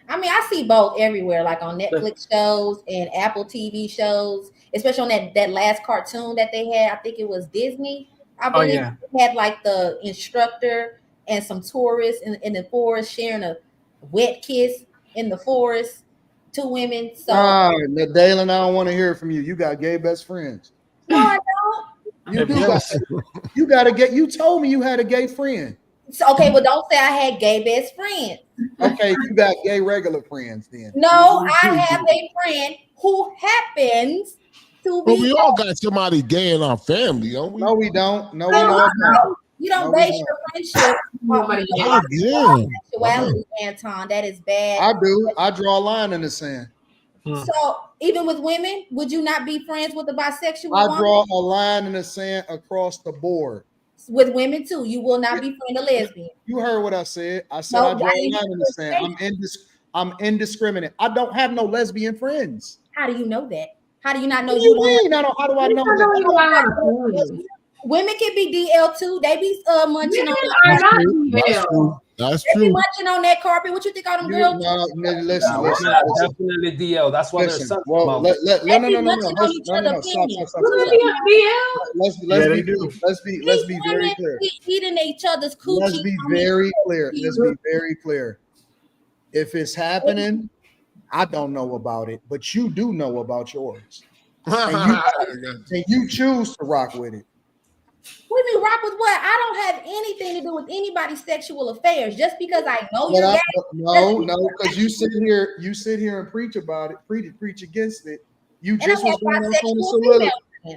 I mean, I see both everywhere, like on Netflix shows and Apple TV shows, especially on that last cartoon that they had. I think it was Disney. I believe it had like the instructor and some tourists in the forest sharing a wet kiss in the forest. 2 women. So Dalen, I don't want to hear from you. You got gay best friends. No, I don't. You do. You told me you had a gay friend. So, okay, well, don't say I had gay best friends. Okay, you got gay regular friends then. No, I have a friend who happens to be. But we all got somebody gay in our family, don't we? No, we don't. No, we don't. You don't base your friendship on sexuality, Anton. That is bad. I do. I draw a line in the sand. So even with women, would you not be friends with a bisexual I woman? draw a line in the sand across the board. With women too, you will not be friend a lesbian. You heard what I said. I said I draw a line in the sand. I'm indiscriminate. I don't have no lesbian friends. How do you know that? How do you not know What you do you mean? How do I know that? Women can be DL too. They be munching on That's they true. be munching on that carpet. What you think all them girls do? Listen. Definitely DL. That's why there's something. Well, no. Stop. Let's be very clear. Eating each other's coochie. Let's be very clear. Let's be very clear. If it's happening, I don't know about it, but you do know about yours, and you choose to rock with it. What do you mean rock with what? I don't have anything to do with anybody's sexual affairs. Just because I know you're gay. No, because you sit here and preach about it, preach against it. You just was going off on a soliloquy.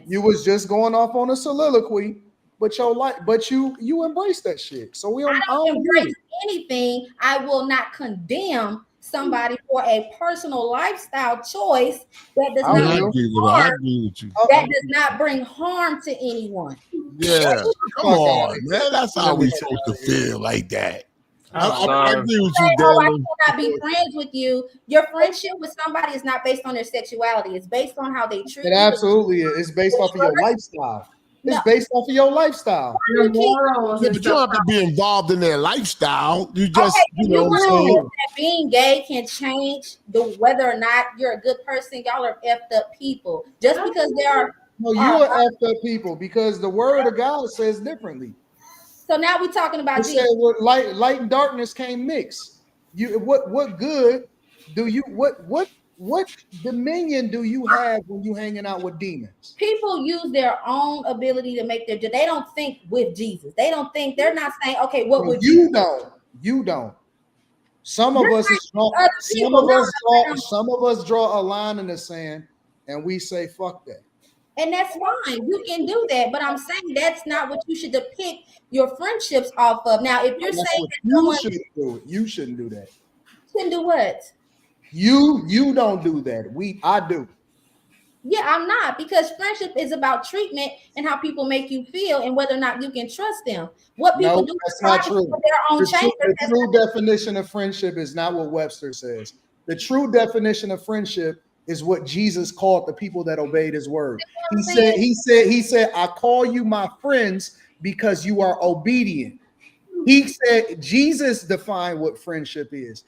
You was just going off on a soliloquy, but you embrace that shit. So I don't embrace anything. I will not condemn somebody for a personal lifestyle choice that does does not bring harm to anyone. Yeah, come on, man. That's how we supposed to feel like that. I agree with you, Dan. I cannot be friends with you. Your friendship with somebody is not based on their sexuality. It's based on how they treat you. It absolutely is. It's based off of your lifestyle. It's based off of your lifestyle. Your morals. Yeah, but you don't have to be involved in their lifestyle. You just, that being gay can change whether or not you're a good person. Y'all are effed up people. Just because there are. No, you are effed up people because the word of God says differently. So now we're talking about Jesus. Said, well, light and darkness can't mix. What good do you what dominion do you have when you hanging out with demons? People use their own ability to make they don't think with Jesus. They don't think, they're not saying, okay, what would you don't. Some of us draw a line in the sand and we say fuck that. And that's fine. You can do that, but I'm saying that's not what you should depict your friendships off of. Now, if you're saying you shouldn't do that. Shouldn't do what? You don't do that. I do. Yeah, I'm not, because friendship is about treatment and how people make you feel and whether or not you can trust them. What people do that's not true. Their own the true definition of friendship is not what Webster says. The true definition of friendship is what Jesus called the people that obeyed his word. He said, I call you my friends because you are obedient. He said, Jesus defined what friendship is.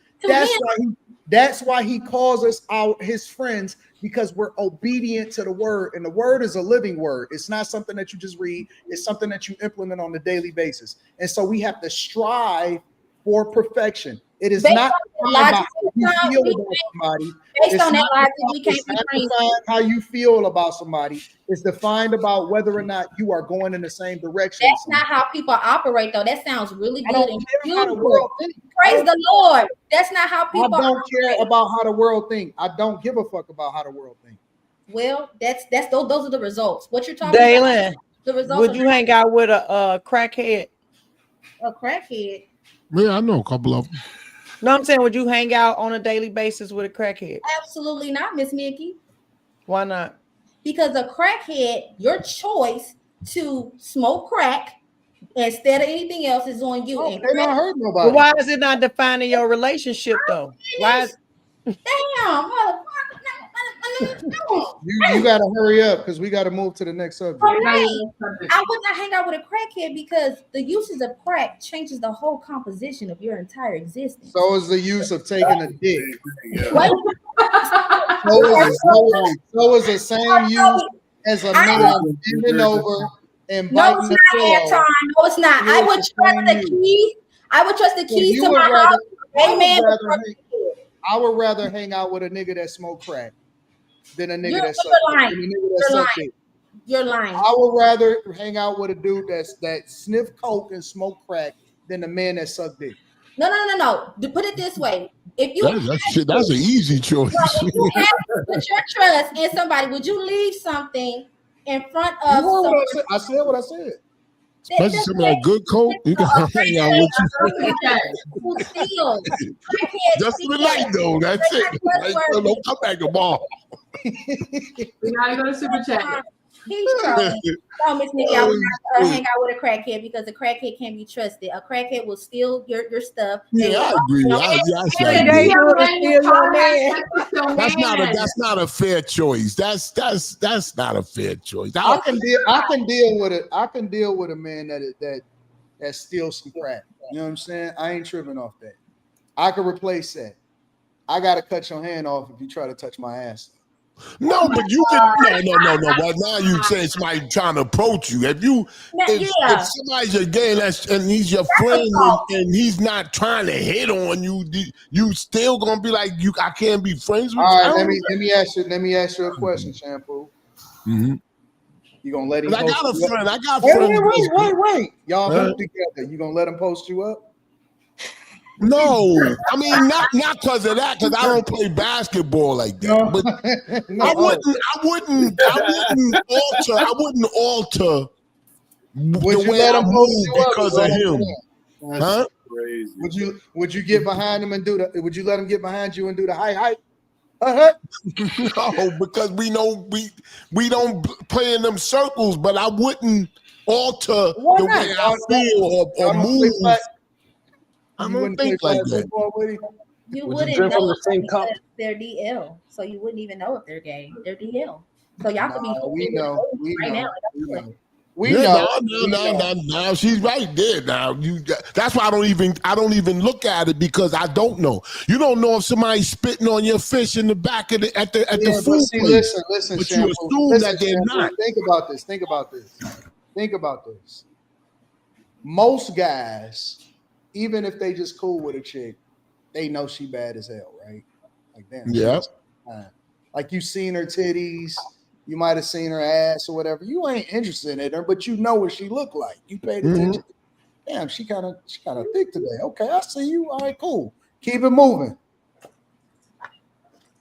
That's why he calls us his friends, because we're obedient to the word. And the word is a living word. It's not something that you just read. It's something that you implement on a daily basis. And so we have to strive for perfection. It is not about how you feel about somebody. Based on that logic, we can't be friends. How you feel about somebody is defined about whether or not you are going in the same direction. That's not how people operate, though. That sounds really good and beautiful. Praise the Lord. That's not how people I don't care about how the world think. I don't give a fuck about how the world think. Well, those are the results. What you're talking about? The results. Would you hang out with a crackhead? A crackhead? Yeah, I know a couple of them. No, I'm saying, would you hang out on a daily basis with a crackhead? Absolutely not, Miss Nikki. Why not? Because a crackhead, your choice to smoke crack instead of anything else is on you. They don't hurt nobody. But why is it not defining your relationship though? Why is damn motherfucker? You got to hurry up because we got to move to the next subject. I would not hang out with a crackhead because the uses of crack changes the whole composition of your entire existence. So is the use of taking a dick. What? So is the same use as a man bending over and biting the pillow. No, it's not. I would trust the keys. I would trust the keys to my house. Amen. I would rather hang out with a nigga that smoke crack than a nigga that suck dick. You're lying. I would rather hang out with a dude that sniff coke and smoke crack than a man that suck dick. No. To put it this way, if you that's an easy choice. If you have to put your trust in somebody, would you leave something in front of somebody? I said what I said. Especially some of that good coke. You can hang out with you. Just for the night, though. That's it. Like, don't come back tomorrow. We gotta go to Super Chat. He's trolling. No, Miss Nikki, I would not hang out with a crackhead because a crackhead can't be trusted. A crackhead will steal your stuff. Yeah, I agree. That's not a fair choice. That's not a fair choice. I can deal with it. I can deal with a man that steals some crack. You know what I'm saying? I ain't tripping off that. I can replace that. I gotta cut your hand off if you try to touch my ass. No, but you can no. But now you say somebody trying to approach you. If somebody's your gay and he's your friend and he's not trying to hit on you, you still gonna be like I can't be friends with you. All right, let me ask you a question, Shampoo. Mm-hmm. You gonna let him? I got a friend. I got friends. Wait. Y'all hook together. You gonna let him post you up? No, I mean not because of that, because I don't play basketball like that. But I wouldn't alter the way I move because of him. That's crazy. Would you get behind him and do the? Would you let him get behind you and do the hi? No, because we know we don't play in them circles. But I wouldn't alter the way I feel or move. I don't think like that. You wouldn't drink from the same cup. They're DL, so you wouldn't even know if they're gay. They're DL, so y'all could be. We know. No, she's right there. Now that's why I don't even look at it because I don't know. You don't know if somebody's spitting on your fish in the back of the food place. Listen, but you assume that they're not. Think about this. Most guys, even if they just cool with a chick, they know she bad as hell, right? Like damn. Yeah. Like you seen her titties, you might have seen her ass or whatever. You ain't interested in her, but you know what she look like. You paid attention. Damn, she kind of thick today. Okay, I see you. All right, cool. Keep it moving.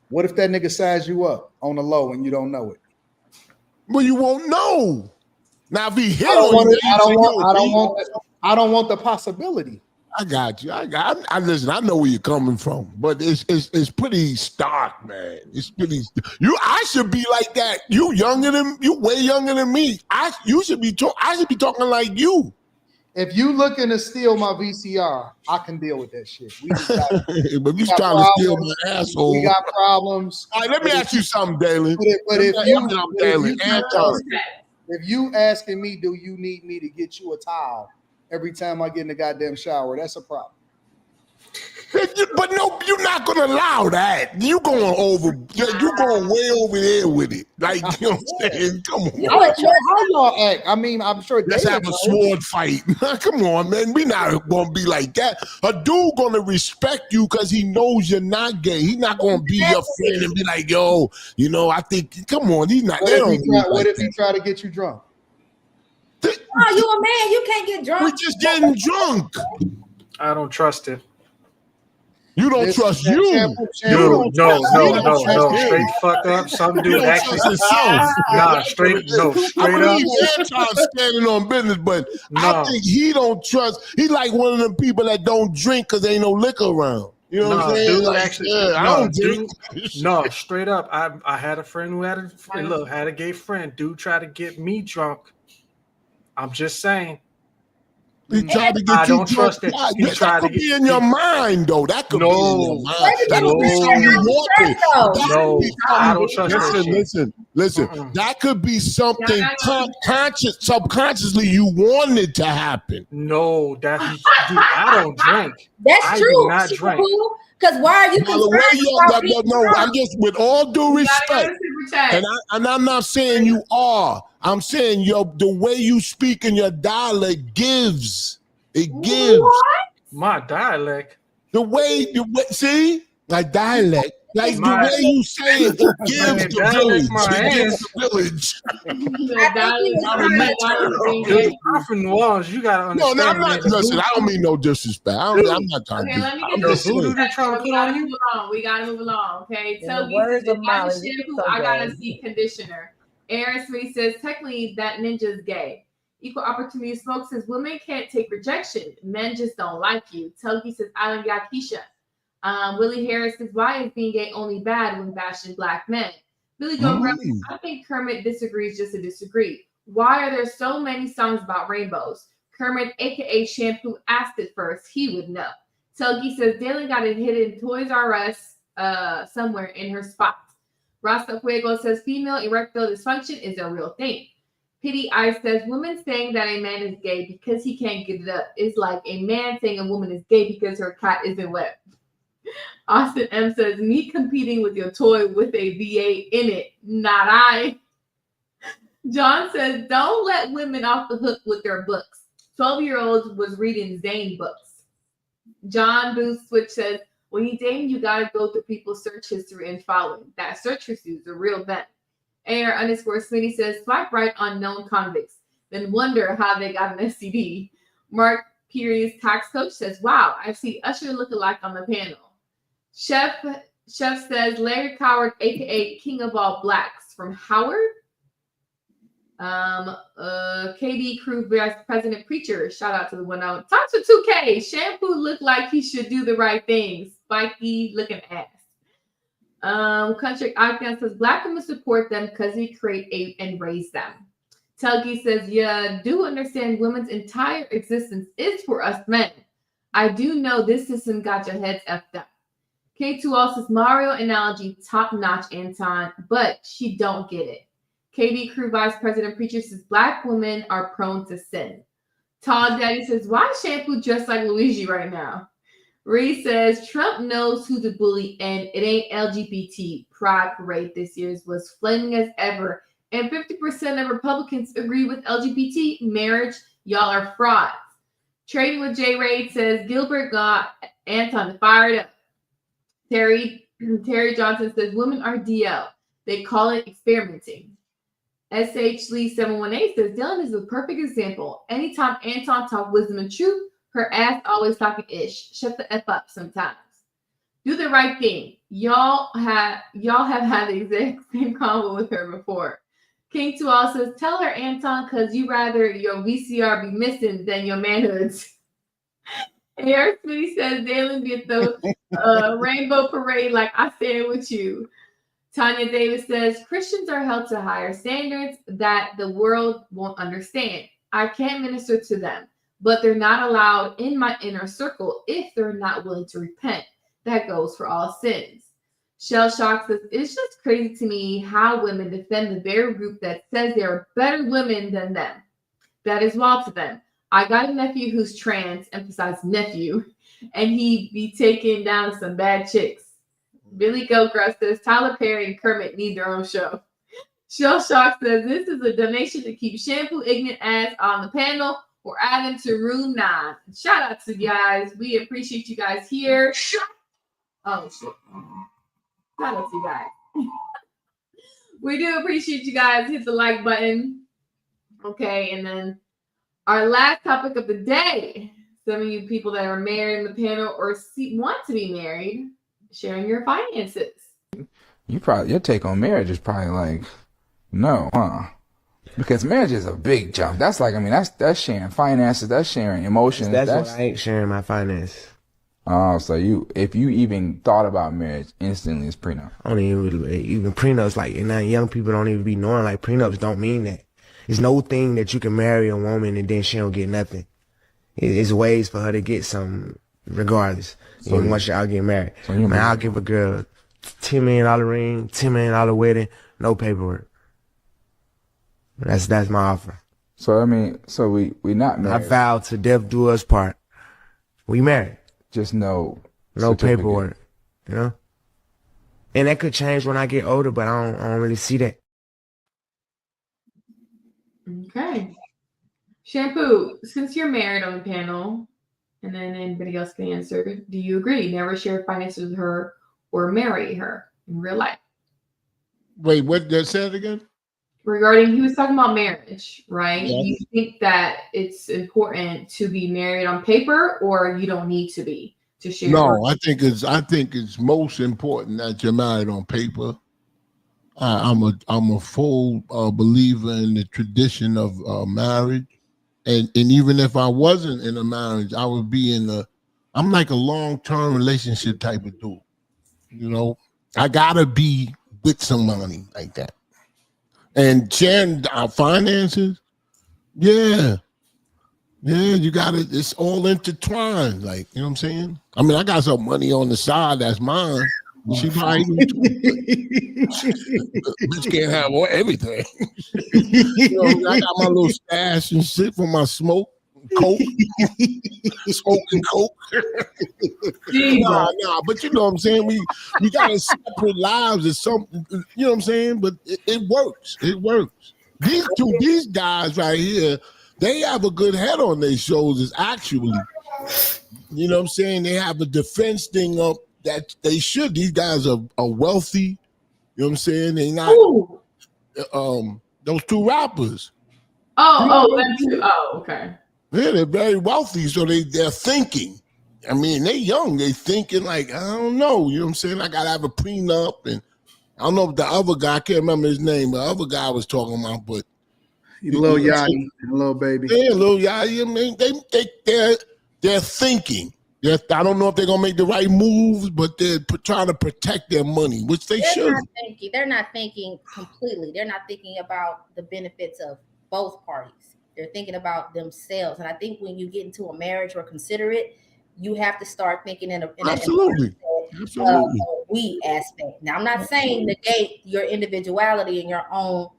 What if that nigga size you up on the low and you don't know it? Well, you won't know. Now if he hit I don't want the possibility. I got you. I listen. I know where you're coming from, but it's pretty stark, man. It's pretty. I should be like that. You way younger than me. I should be talking like you. If you looking to steal my VCR, I can deal with that shit. But you trying to steal my asshole. We got problems. All right, let me ask you something, Dalen. But if you asking me, do you need me to get you a towel every time I get in the goddamn shower? That's a problem. But no, you're not gonna allow that. You're going way over there with it. Like, you know what I'm saying? Come on. How y'all act? I mean, I'm sure. Let's have a sword fight. Come on, man. We not gonna be like that. A dude gonna respect you because he knows you're not gay. He's not gonna be your friend and be like, yo, I think. Come on, he's not. What if he try to get you drunk? Oh, you a man? You can't get drunk. We're just getting drunk. I don't trust it. You don't trust you. No. Straight fuck up. Some dude actually. Straight up. Anton's standing on business, but I think he don't trust. He like one of them people that don't drink because ain't no liquor around. You know what I'm saying? Dude, actually, I don't drink. No, straight up. I had a friend who had a gay friend. Dude tried to get me drunk. I'm just saying. He tried to get you drunk. That could be in your mind, though. That could be in your mind. That could be something you wanted. I don't trust. Listen. That could be something subconsciously you wanted to happen. No, I don't drink. That's true. Do not drink. Because why are you? No, I'm just with all due respect, and I'm not saying you are. I'm saying the way you speak in your dialect gives. It gives. What? My dialect. The way see, like dialect. Like the way you say it gives the village. It gives the village. I'm from New Orleans. You gotta understand. No, I'm not. Listen, I don't mean no disrespect. I'm not trying to. Let me get this. We gotta move along. Okay. Tell me, I gotta see conditioner. Aaron Smith says technically that ninja's gay. Equal Opportunity Smoke says women can't take rejection. Men just don't like you. Telgi says Alan Yakisha. Willie Harris says, why is being gay only bad when bashing black men? Billy Joe Brown, I think Kermit disagrees just to disagree. Why are there so many songs about rainbows? Kermit, aka Shampoo, asked it first. He would know. Telgi says Dalen got it hidden Toys R Us somewhere in her spot. Rasta Fuego says female erectile dysfunction is a real thing. Pity Eyes says women saying that a man is gay because he can't get it up is like a man saying a woman is gay because her cat isn't wet. Austin M says me competing with your toy with a VA in it, not I. John says don't let women off the hook with their books. 12-year-olds was reading Zane books. John Booth Switch says when you date, you gotta go through people's search history and follow. That search history is a real event. AR_Smitty says swipe right on known convicts, then wonder how they got an STD. Mark Perry's tax coach says, wow, I see Usher lookalike on the panel. Chef says Larry Coward, aka King of All Blacks from Howard. KD Crew Vice President Preacher, shout out to the one out. Talks for 2K. Shampoo looked like he should do the right thing. Spiky looking ass. Country Icon says black women support them because we create and raise them. Telgi says, yeah, do understand women's entire existence is for us men. I do know this system got your heads effed up. K2 also says Mario analogy top notch, Anton, but she don't get it. KD Crew Vice President Preacher says black women are prone to sin. Todd Daddy says, why Shampoo dressed like Luigi right now? Reed says Trump knows who to bully and it ain't LGBT. Pride Parade this year's was flaming as ever. And 50% of Republicans agree with LGBT marriage. Y'all are frauds. Trading with J Raid says Gilbert got Anton fired up. Terry Johnson says women are DL. They call it experimenting. SH Lee 718 says Dylan is the perfect example. Anytime Anton talk wisdom and truth, her ass always talking ish. Shut the F up sometimes. Do the right thing. Y'all have had the exact same convo with her before. King 2 all says, tell her, Anton, because you rather your VCR be missing than your manhoods. AR Smitty says, Dalen be at the Rainbow Parade like I stand with you. Tanya Davis says, Christians are held to higher standards that the world won't understand. I can't minister to them, but they're not allowed in my inner circle if they're not willing to repent. That goes for all sins. Shell Shock says, it's just crazy to me how women defend the very group that says they are better women than them. That is wild to them. I got a nephew who's trans, emphasize nephew, and he be taking down some bad chicks. Billy Gilchrist says, Tyler Perry and Kermit need their own show. Shell Shock says, this is a donation to keep Shampoo ignorant ass on the panel or add him to room 9. Shout out to you guys. We appreciate you guys here. Oh, shit. Shout out to you guys. We do appreciate you guys. Hit the like button. Okay, and then our last topic of the day. Some of you people that are married in the panel or want to be married, sharing your finances. Your take on marriage is probably like, no, huh? Because marriage is a big jump. That's like, I mean, that's sharing finances, that's sharing emotions. That's what I ain't sharing my finances. Oh, so if you even thought about marriage, instantly it's prenup. I don't even prenups, like, and now young people don't even be knowing, like, prenups don't mean that. It's no thing that you can marry a woman and then she don't get nothing. It's ways for her to get something regardless. So once y'all get married. So man, I'll give a girl $10 million ring, $10 million wedding, no paperwork. That's my offer. So I mean, so we not married. I vowed to death do us part. We married. Just no paperwork, you know. And that could change when I get older, but I don't really see that. Okay. Shampoo, since you're married on the panel, and then anybody else can answer, do you agree? Never share finances with her or marry her in real life? Wait, what? Just say it again? Regarding, he was talking about marriage, right? Yeah. You think that it's important to be married on paper, or you don't need to be to share? No, I think it's most important that you're married on paper. I'm a full believer in the tradition of marriage. And even if I wasn't in a marriage, I would be I'm like a long-term relationship type of dude. You know, I gotta be with somebody like that. And sharing our finances, yeah, you got it. It's all intertwined. Like, you know what I'm saying? I mean, I got some money on the side that's mine. She probably do too. Bitch can't have everything. You know, I got my little stash and shit for my smoke, coke, smoking coke. Nah, but you know what I'm saying? We got separate lives or something. You know what I'm saying? But it works. It works. These guys right here, they have a good head on their shoulders, actually. You know what I'm saying? They have a defense thing up that they should. These guys are wealthy. You know what I'm saying? They not those two rappers. Okay. Yeah, they're very wealthy, so they're thinking. I mean, they young. They thinking like, I don't know. You know what I'm saying? I gotta have a prenup, and I don't know if the other guy, I can't remember his name, but the other guy I was talking about, but Lil Yachty and Lil Baby. Yeah, Lil Yachty. I mean, they're thinking. I don't know if they're gonna make the right moves, but they're trying to protect their money, which they should. They're not thinking completely. They're not thinking about the benefits of both parties. They're thinking about themselves. And I think when you get into a marriage or consider it, you have to start thinking in a we aspect. Now, I'm not saying negate your individuality and your own,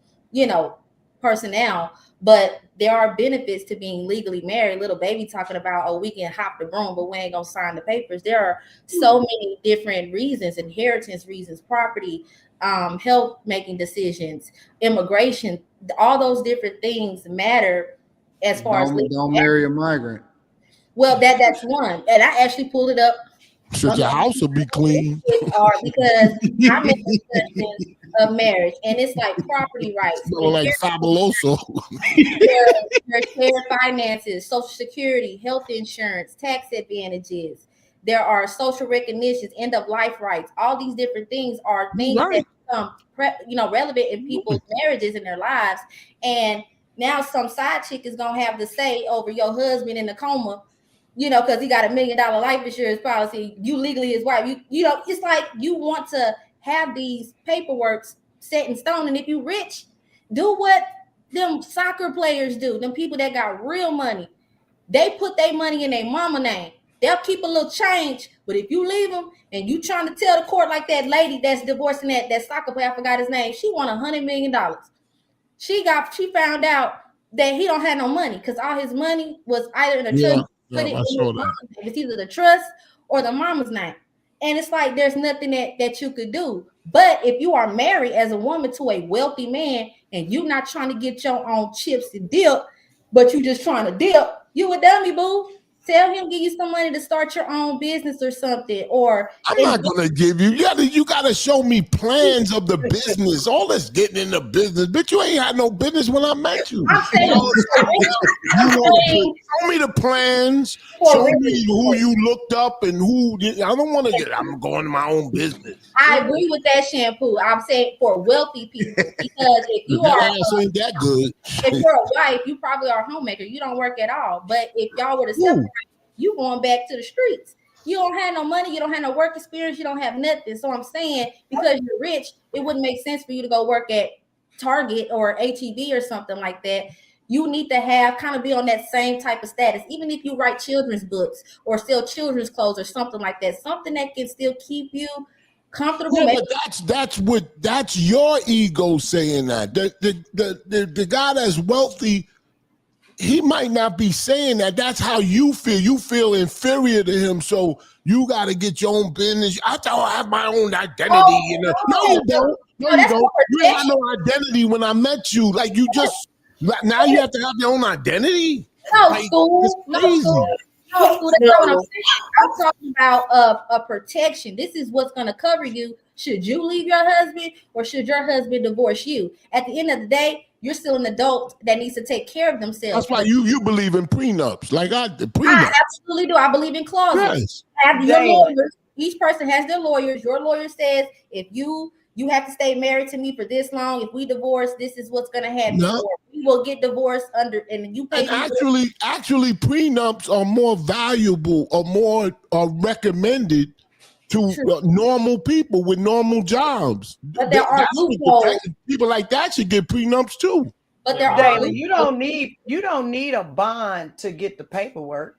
personnel, but there are benefits to being legally married. Little Baby talking about, we can hop the broom, but we ain't gonna sign the papers. There are so many different reasons: inheritance reasons, property, health making decisions, immigration. All those different things matter as far as don't marry a migrant. Well, that's one, and I actually pulled it up. So your house will be clean. Because I'm in discussions of marriage, and it's like property rights, like fabuloso. Your shared finances, Social Security, health insurance, tax advantages. There are social recognitions, end of life rights. All these different things are things that become relevant in people's marriages and their lives. And now some side chick is gonna have the say over your husband in a coma. Because he got $1 million life insurance policy, you legally his wife. It's like you want to have these paperwork set in stone. And if you rich, do what them soccer players do. Them people that got real money, they put their money in their mama name. They'll keep a little change, but if you leave them and you trying to tell the court like that lady that's divorcing that soccer player, I forgot his name, she won $100 million. She found out that he don't have no money because all his money was either in a trust. It's either the trust or the mama's name. And it's like there's nothing that you could do. But if you are married as a woman to a wealthy man and you're not trying to get your own chips and dip, but you just trying to dip, you a dummy, boo. Tell him, give you some money to start your own business or something. Or I'm not gonna give you. You gotta show me plans of the business. All this getting in the business, bitch. You ain't had no business when I met you. I'm saying, show me the plans. Show me who you looked up and who. I don't want to get. I'm going to my own business. I agree with that, Shampoo. I'm saying for wealthy people, because if you ain't that good. If you're a wife, you probably are a homemaker. You don't work at all. But if y'all were to separate, you going back to the streets. You don't have no money. You don't have no work experience. You don't have nothing. So I'm saying because you're rich, it wouldn't make sense for you to go work at Target or HEB or something like that. You need to be on that same type of status. Even if you write children's books or sell children's clothes or something like that, something that can still keep you comfortable. Yeah, but that's your ego saying that. The guy that's wealthy, he might not be saying that. That's how you feel. You feel inferior to him, so you got to get your own business. I thought I have my own identity. No, you don't. No, you don't. You ain't got no identity when I met you. Like you just now you have to have your own identity. No, school. That's not what I'm saying. I'm talking about a protection. This is what's going to cover you. Should you leave your husband or should your husband divorce you? At the end of the day, you're still an adult that needs to take care of themselves. That's why you believe in prenups. Like I absolutely do. I believe in clauses. Yes. Your lawyers. Each person has their lawyers. Your lawyer says if you you have to stay married to me for this long. If we divorce, this is what's gonna happen. No. Or we will get divorced and you pay. And actually, prenups are more valuable or more recommended to normal people with normal jobs. But there are loopholes. People like that should get prenups too. But there Daily, you don't need a bond to get the paperwork.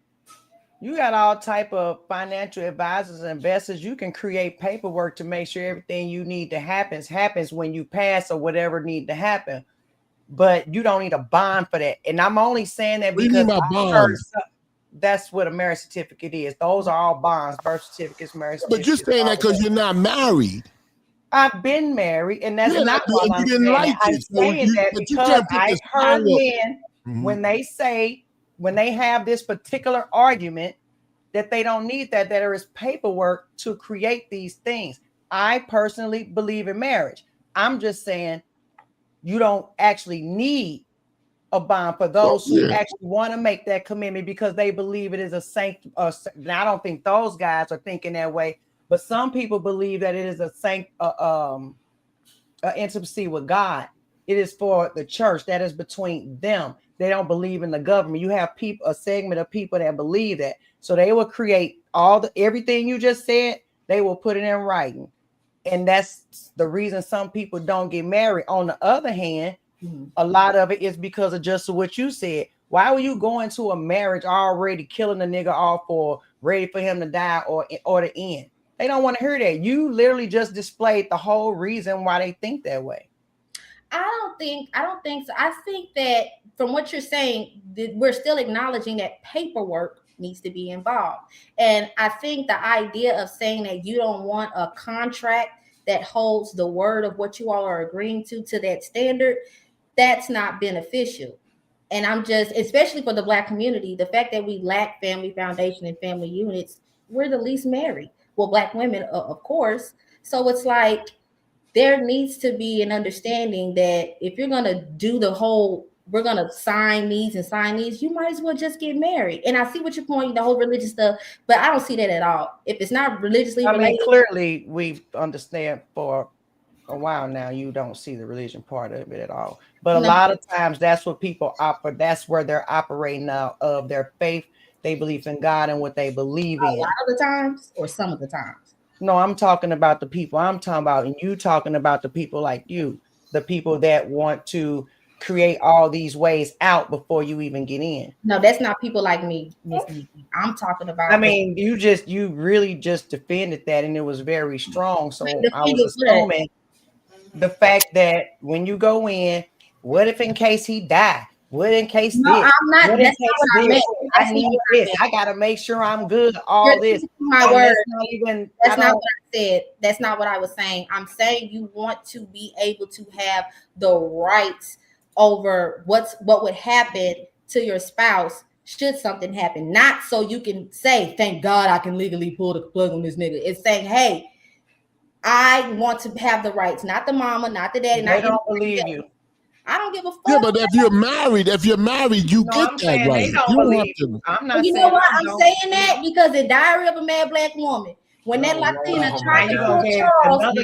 You got all type of financial advisors and investors. You can create paperwork to make sure everything you need to happens when you pass or whatever need to happen. But you don't need a bond for that. And I'm only saying that because that's what a marriage certificate is. Those are all bonds, birth certificates, marriage certificates. But you're saying that because you're not married. I've been married, and that's not what I'm saying. I'm saying that because I've heard men when they have this particular argument that they don't need that there is paperwork to create these things. I personally believe in marriage. I'm just saying you don't actually need a bond for those who actually want to make that commitment because they believe it is a sanctity. Now, I don't think those guys are thinking that way, but some people believe that it is a intimacy with God. It is for the church. That is between them. They don't believe in the government. You have a segment of people that believe that. So they will create everything you just said. They will put it in writing. And that's the reason some people don't get married. On the other hand, a lot of it is because of just what you said. Why were you going to a marriage already killing a nigga off or ready for him to die or to end? They don't want to hear that. You literally just displayed the whole reason why they think that way. I don't think so. I think that from what you're saying, we're still acknowledging that paperwork needs to be involved. And I think the idea of saying that you don't want a contract that holds the word of what you all are agreeing to that standard, that's not beneficial. And I'm just, especially for the Black community, the fact that we lack family foundation and family units, we're the least married. Well, Black women, of course. So it's like, there needs to be an understanding that if you're going to do we're going to sign these, you might as well just get married. And I see what you're pointing, the whole religious stuff, but I don't see that at all. If it's not religiously related. Clearly we understand for a while now, you don't see the religion part of it at all. But a lot of times that's what people that's where they're operating now of their faith. They believe in God and what they believe in. A lot of the times or some of the times? No, I'm talking about the people I'm talking about, and you talking about the people like you, the people that want to create all these ways out before you even get in. No, that's not people like me, Miss Nikki. I'm talking about. I mean, you really just defended that, and it was very strong. So I was assuming the fact that when you go in, what if in case he died? What in case this? I'm not. What in case this? I need this. I gotta make sure I'm good. All this. My word. That's not what I said. That's not what I was saying. I'm saying you want to be able to have the rights over what would happen to your spouse should something happen. Not so you can say, "Thank God I can legally pull the plug on this nigga." It's saying, "Hey, I want to have the rights." Not the mama, not the daddy. They don't believe you. I don't give a fuck. Yeah, but if you're married, you get that right. You don't have to. I'm not. You know why I'm saying that? Because the Diary of a Mad Black Woman, when that Latina tried to pull Charles, and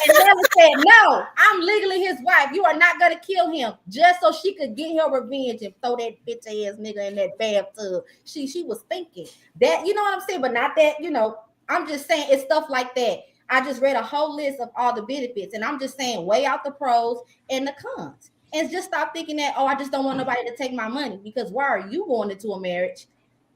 never said, "No, I'm legally his wife. You are not gonna kill him," just so she could get her revenge and throw that bitch ass nigga in that bathtub. She was thinking that, you know what I'm saying, but not that. I'm just saying it's stuff like that. I just read a whole list of all the benefits, and I'm just saying weigh out the pros and the cons, and just stop thinking that, I just don't want nobody to take my money. Because why are you going into a marriage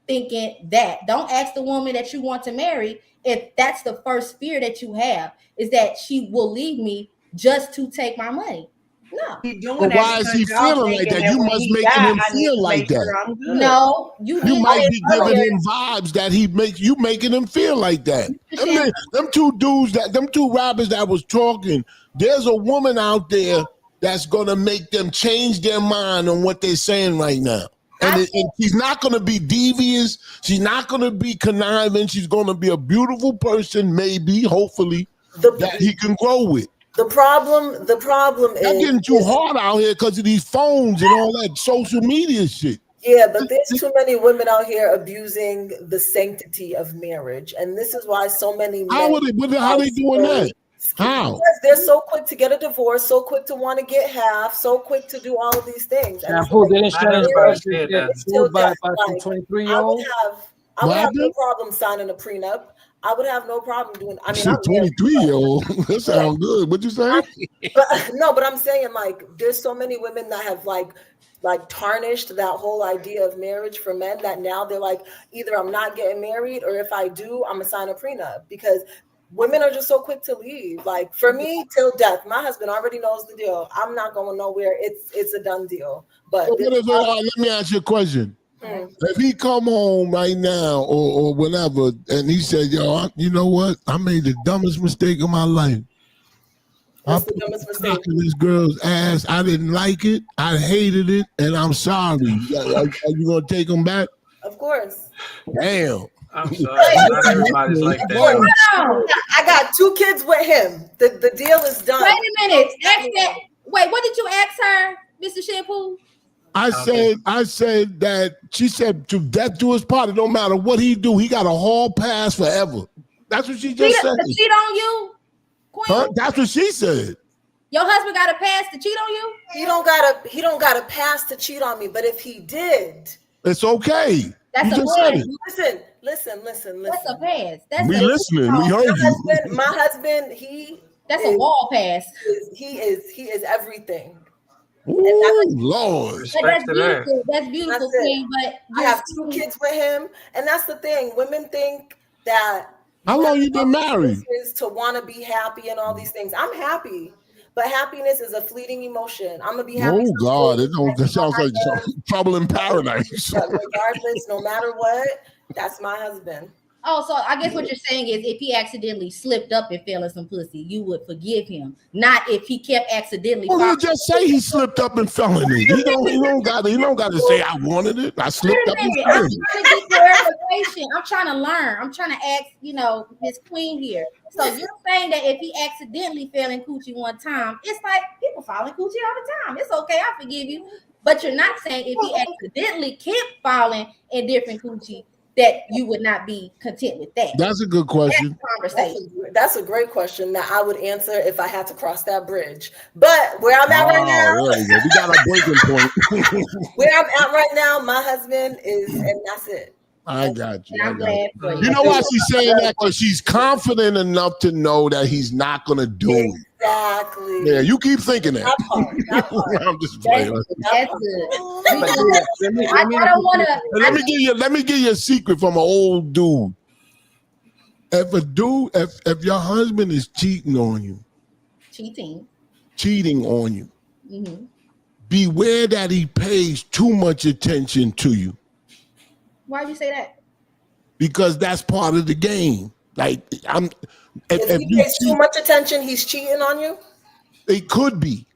thinking that? Don't ask the woman that you want to marry if that's the first fear that you have, is that she will leave me just to take my money. No. But why is he feeling like that? You must make him feel like that. No, you might be giving him vibes that you making him feel like that. Them two rappers that was talking, there's a woman out there that's gonna make them change their mind on what they're saying right now. And she's not gonna be devious. She's not gonna be conniving. She's gonna be a beautiful person, maybe, hopefully, that he can grow with. The problem is getting too hard out here because of these phones and all that social media shit. Yeah, but there's too many women out here abusing the sanctity of marriage, and this is why so many men. How they doing that? How? Because they're so quick to get a divorce, so quick to want to get half, so quick to do all of these things. And Shampoo, didn't it's Shannon get sued by some like, 23-year-old? I would have no problem signing a prenup. I would have no problem doing. I mean, I'm 23-year-old. That sounds good. What you say? But I'm saying like, there's so many women that have like tarnished that whole idea of marriage for men that now they're like, either I'm not getting married, or if I do, I'm gonna sign a prenup, because women are just so quick to leave. Like for me, till death. My husband already knows the deal. I'm not going nowhere. It's a done deal. But let me ask you a question. If he come home right now or whatever, and he said, "Yo, you know what? I made the dumbest mistake of my life. What's the dumbest mistake? This girl's ass. I didn't like it. I hated it, and I'm sorry." Are you gonna take him back? Of course. Damn. I'm sorry. Not everybody's like that. I got 2 kids with him. The deal is done. Wait a minute. Wait, what did you ask her, Mr. Shampoo? I said that she said to death do his part. It don't matter what he do. He got a hall pass forever. That's what she just said. To cheat on you, Queen? Huh? That's what she said. Your husband got a pass to cheat on you? He don't got a pass to cheat on me. But if he did, it's okay. That's you a pass. Listen. That's a pass. That's we listening. We heard you. My husband, that's a wall pass. He is everything. Ooh, Lord. That's beautiful. That's beautiful, Queen. But I have 2 kids with him, and that's the thing. Women think that. How long you been married? Is to want to be happy and all these things. I'm happy, but happiness is a fleeting emotion. I'm gonna be happy. Oh God, that sounds like trouble in paradise. Regardless, no matter what, that's my husband. Oh, so I guess what you're saying is if he accidentally slipped up and fell in some pussy, you would forgive him. Not if he kept accidentally. Well, he'll just say he slipped up and fell in it. He don't got to say I wanted it. I slipped up and fell in it. I'm trying to get clarification. I'm trying to learn. I'm trying to ask, Miss Queen here. So you're saying that if he accidentally fell in coochie one time, it's like people fall in coochie all the time. It's okay, I forgive you. But you're not saying if he accidentally kept falling in different coochie, that you would not be content with that. That's a good question. That's a great question that I would answer if I had to cross that bridge. But where I'm at right now, there we go. We got our breaking point. Where I'm at right now, my husband is, and that's it. I got you. You know why she's saying that? Because she's confident enough to know that he's not going to do it. Exactly. Yeah, you keep thinking that. I'm just playing. That's good. Let me give you a secret from an old dude. If your husband is cheating on you, cheating on you, beware that he pays too much attention to you. Why do you say that? Because that's part of the game. Like if he pays too much attention, he's cheating on you. It could be.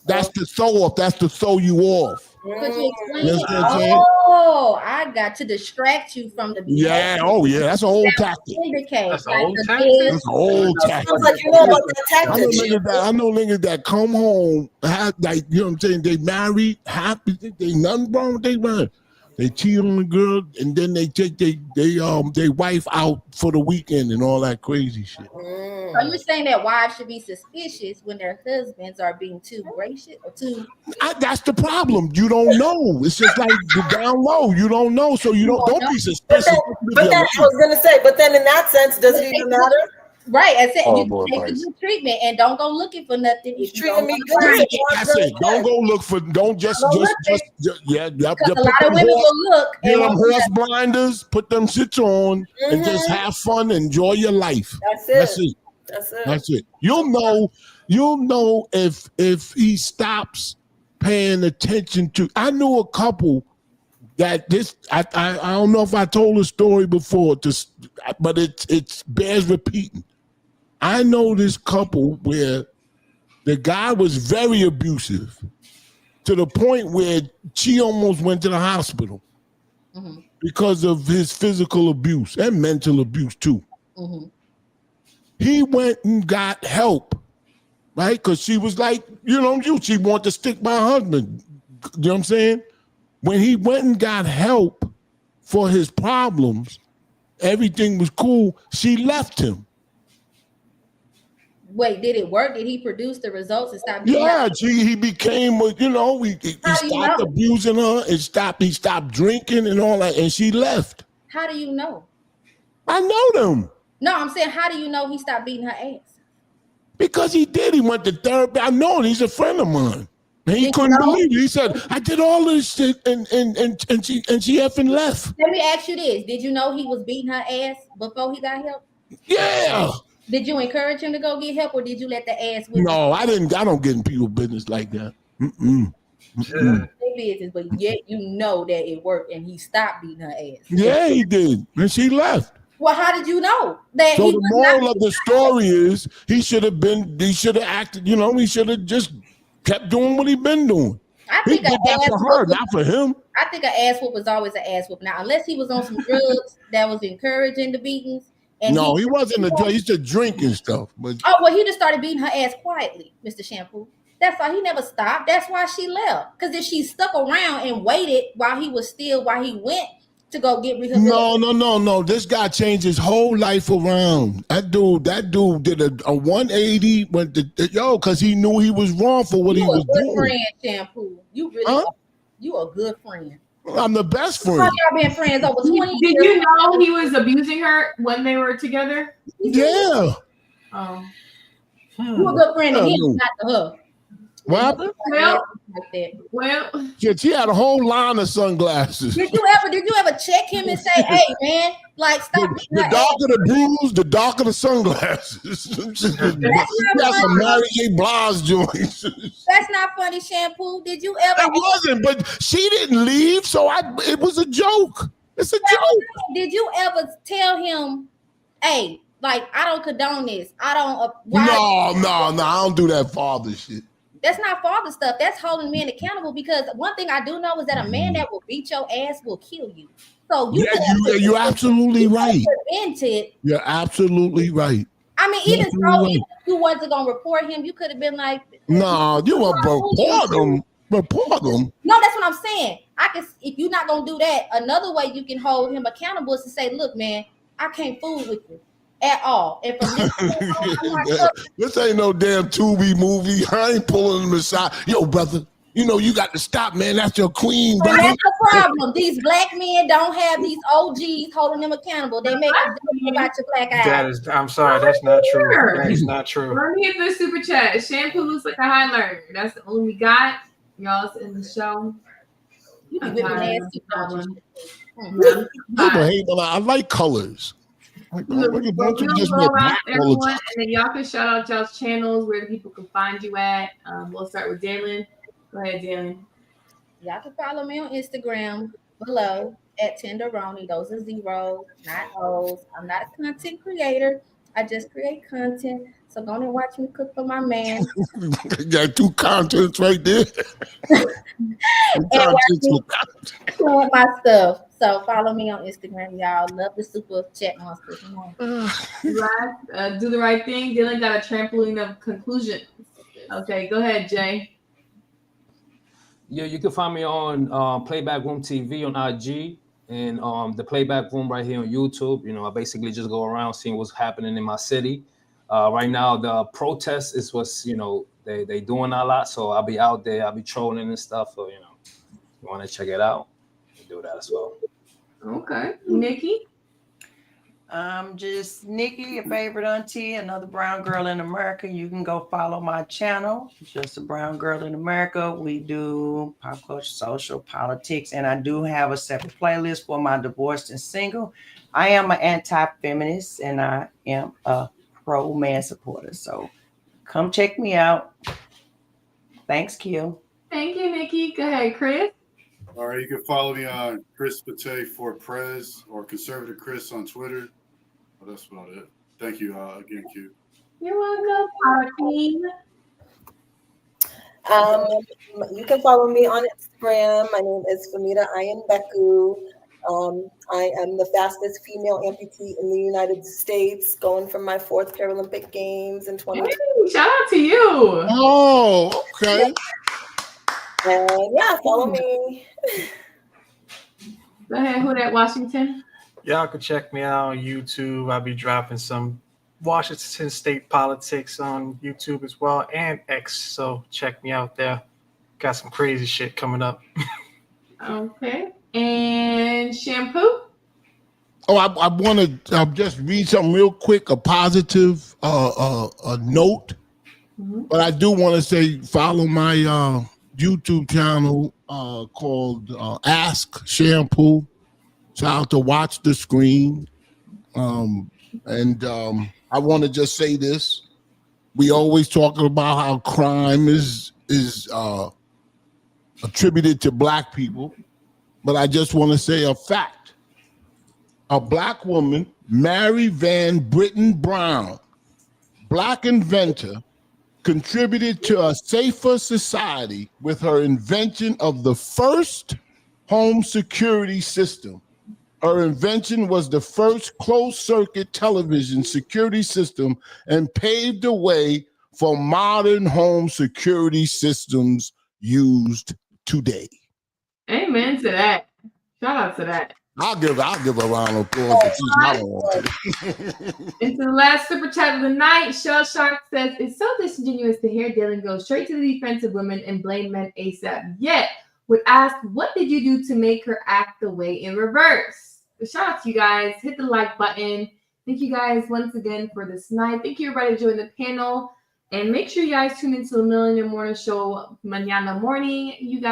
That's the throw off. That's to throw you off. Could you explain it? Oh, I got to distract you from the behavior. Yeah. Oh, yeah. That's an old tactic. That's an old tactic. That's an old tactic. Sounds like you know about that tactic. I know niggas that come home, like, you know what I'm saying? They married, happy. They nothing wrong with their man. They cheat on the girl, and then they take their wife out for the weekend and all that crazy shit. So you're saying that wives should be suspicious when their husbands are being too gracious or too? That's the problem. You don't know. It's just like down low. You don't know, so you don't be suspicious. But I was gonna say, but then in that sense, does it even matter? Right, I said you take the good treatment and don't go looking for nothing. He's treating me good. That's it. Don't go look for. Don't just yeah. Because a lot of women will look. Get them horse blinders. Put them shits on and just have fun. Enjoy your life. That's it. That's it. You'll know if he stops paying attention to. I knew a couple that I don't know if I told the story before, but it bears repeating. I know this couple where the guy was very abusive to the point where she almost went to the hospital because of his physical abuse and mental abuse too. He went and got help, right? Because she was like, she wanted to stick by her husband. You know what I'm saying? When he went and got help for his problems, everything was cool. She left him. Wait, did it work? Did he produce the results and stop? Yeah, he became, he stopped abusing her and he stopped drinking and all that, and she left. How do you know? I know them. No, I'm saying, how do you know he stopped beating her ass? Because he did. He went to therapy. I know it. He's a friend of mine. And he couldn't believe it. He said, I did all this shit and she effing left. Let me ask you this. Did you know he was beating her ass before he got help? Yeah. Did you encourage him to go get help, or did you let the ass whip? No, I didn't. I don't get in people's business like that. Their business, but yet you know that it worked and he stopped beating her ass. Yeah, he did. And she left. Well, how did you know that? So the moral of the story is he should have acted, he should have just kept doing what he'd been doing. I think he did that for her, not for him. I think an ass whoop was always an ass whoop. Now, unless he was on some drugs that was encouraging the beatings. And no, he wasn't a drug. He used to drink and stuff. But he just started beating her ass quietly, Mr. Shampoo. That's why he never stopped. That's why she left. Because if she stuck around and waited while he went to go get rehabilitation. No. This guy changed his whole life around. That dude did a 180, because he knew he was wrong for what he was doing. You a good friend, Shampoo. You really you a good friend. I'm the best friend. Y'all been friends over 20 years. Did you know he was abusing her when they were together? Yeah. Oh. You a good friend to him, not to her. What happened? Well, she had a whole line of sunglasses. Did you ever check him and say, "Hey, man, like stop"? The darker the bruise, the darker the sunglasses. That's some Mary J. Blige joints. That's not funny, Shampoo. Did you ever? It wasn't, but she didn't leave, so it was a joke. It's a joke. Did you ever tell him, "Hey, like I don't condone this. I don't." No, I don't do that father shit. That's not father stuff. That's holding men accountable, because one thing I do know is that a man that will beat your ass will kill you. So you're absolutely right. You're absolutely right. I mean, even so, if you wasn't gonna report him, you could have been like, "No, you won't report him. Report him." No, that's what I'm saying. If you're not gonna do that, another way you can hold him accountable is to say, "Look, man, I can't fool with you at all." And from this ain't no damn Tubi movie. I ain't pulling him aside. Yo, brother, you got to stop, man. That's your queen, brother. That's the problem. These black men don't have these OGs holding them accountable. They make us about your black eyes. I'm sorry, that's not true. That is not true. Let me hit the super chat. Shampoo looks like a high learner. That's the only we got. Y'all's in the show. You be whipping ass too, People hate, but I like colors. We'll roll out everyone, and then y'all can shout out y'all's channels where the people can find you at. We'll start with Dylan. Go ahead, Dylan. Y'all can follow me on Instagram below at Tenderoni. Those are zeros, not O's. I'm not a content creator. I just create content. So go and watch me cook for my man. You got two contents right there. And watch my stuff. So follow me on Instagram, y'all. Love the super chat monsters. Do the right thing. Dylan got a trampoline of conclusions. Okay, go ahead, Jay. Yeah, you can find me on Playback Room TV on IG and the Playback Room right here on YouTube. I basically just go around seeing what's happening in my city. Right now, the protest is what's, they doing a lot. So I'll be out there. I'll be trolling and stuff. So, you want to check it out, you do that as well. Okay. Nikki? I'm just Nikki, your favorite auntie, another brown girl in America. You can go follow my channel. It's just a brown girl in America. We do pop culture, social, politics, and I do have a separate playlist for my divorced and single. I am an anti-feminist, and I am a pro-man supporter. So come check me out. Thanks, Q. Thank you, Nikki. Go ahead, Chris. All right, you can follow me on Chris Pate for Prez or Conservative Chris on Twitter. Well, that's about it. Thank you again, Q. You're welcome, Queen. You can follow me on Instagram. My name is Famita Ayanbeku. I am the fastest female amputee in the United States, going from my 4th Paralympic Games in 2020. Hey, shout out to you. Oh, okay. And yeah, follow me. Go ahead, who that Washington? Y'all can check me out on YouTube. I'll be dropping some Washington State politics on YouTube as well and X. So check me out there. Got some crazy shit coming up. Okay. And shampoo? Oh, I want to just read something real quick, a positive a note. Mm-hmm. But I do want to say follow my YouTube channel called Ask Shampoo. Shout out to Watch the Screen. And I want to just say this. We always talk about how crime is attributed to Black people. But I just want to say a fact. A Black woman, Mary Van Britton Brown, Black inventor, contributed to a safer society with her invention of the first home security system. Her invention was the first closed-circuit television security system and paved the way for modern home security systems used today. Amen to that. Shout out to that. I'll give a round of applause to teach my own. Into the last super chat of the night, Shell Shark says, it's so disingenuous to hear Dylan go straight to the defense of women and blame men ASAP. Yet, would ask, what did you do to make her act the way in reverse? Shout out to you guys. Hit the like button. Thank you guys once again for this night. Thank you everybody for joining the panel. And make sure you guys tune into the Millionaire Morning Show mañana morning. You guys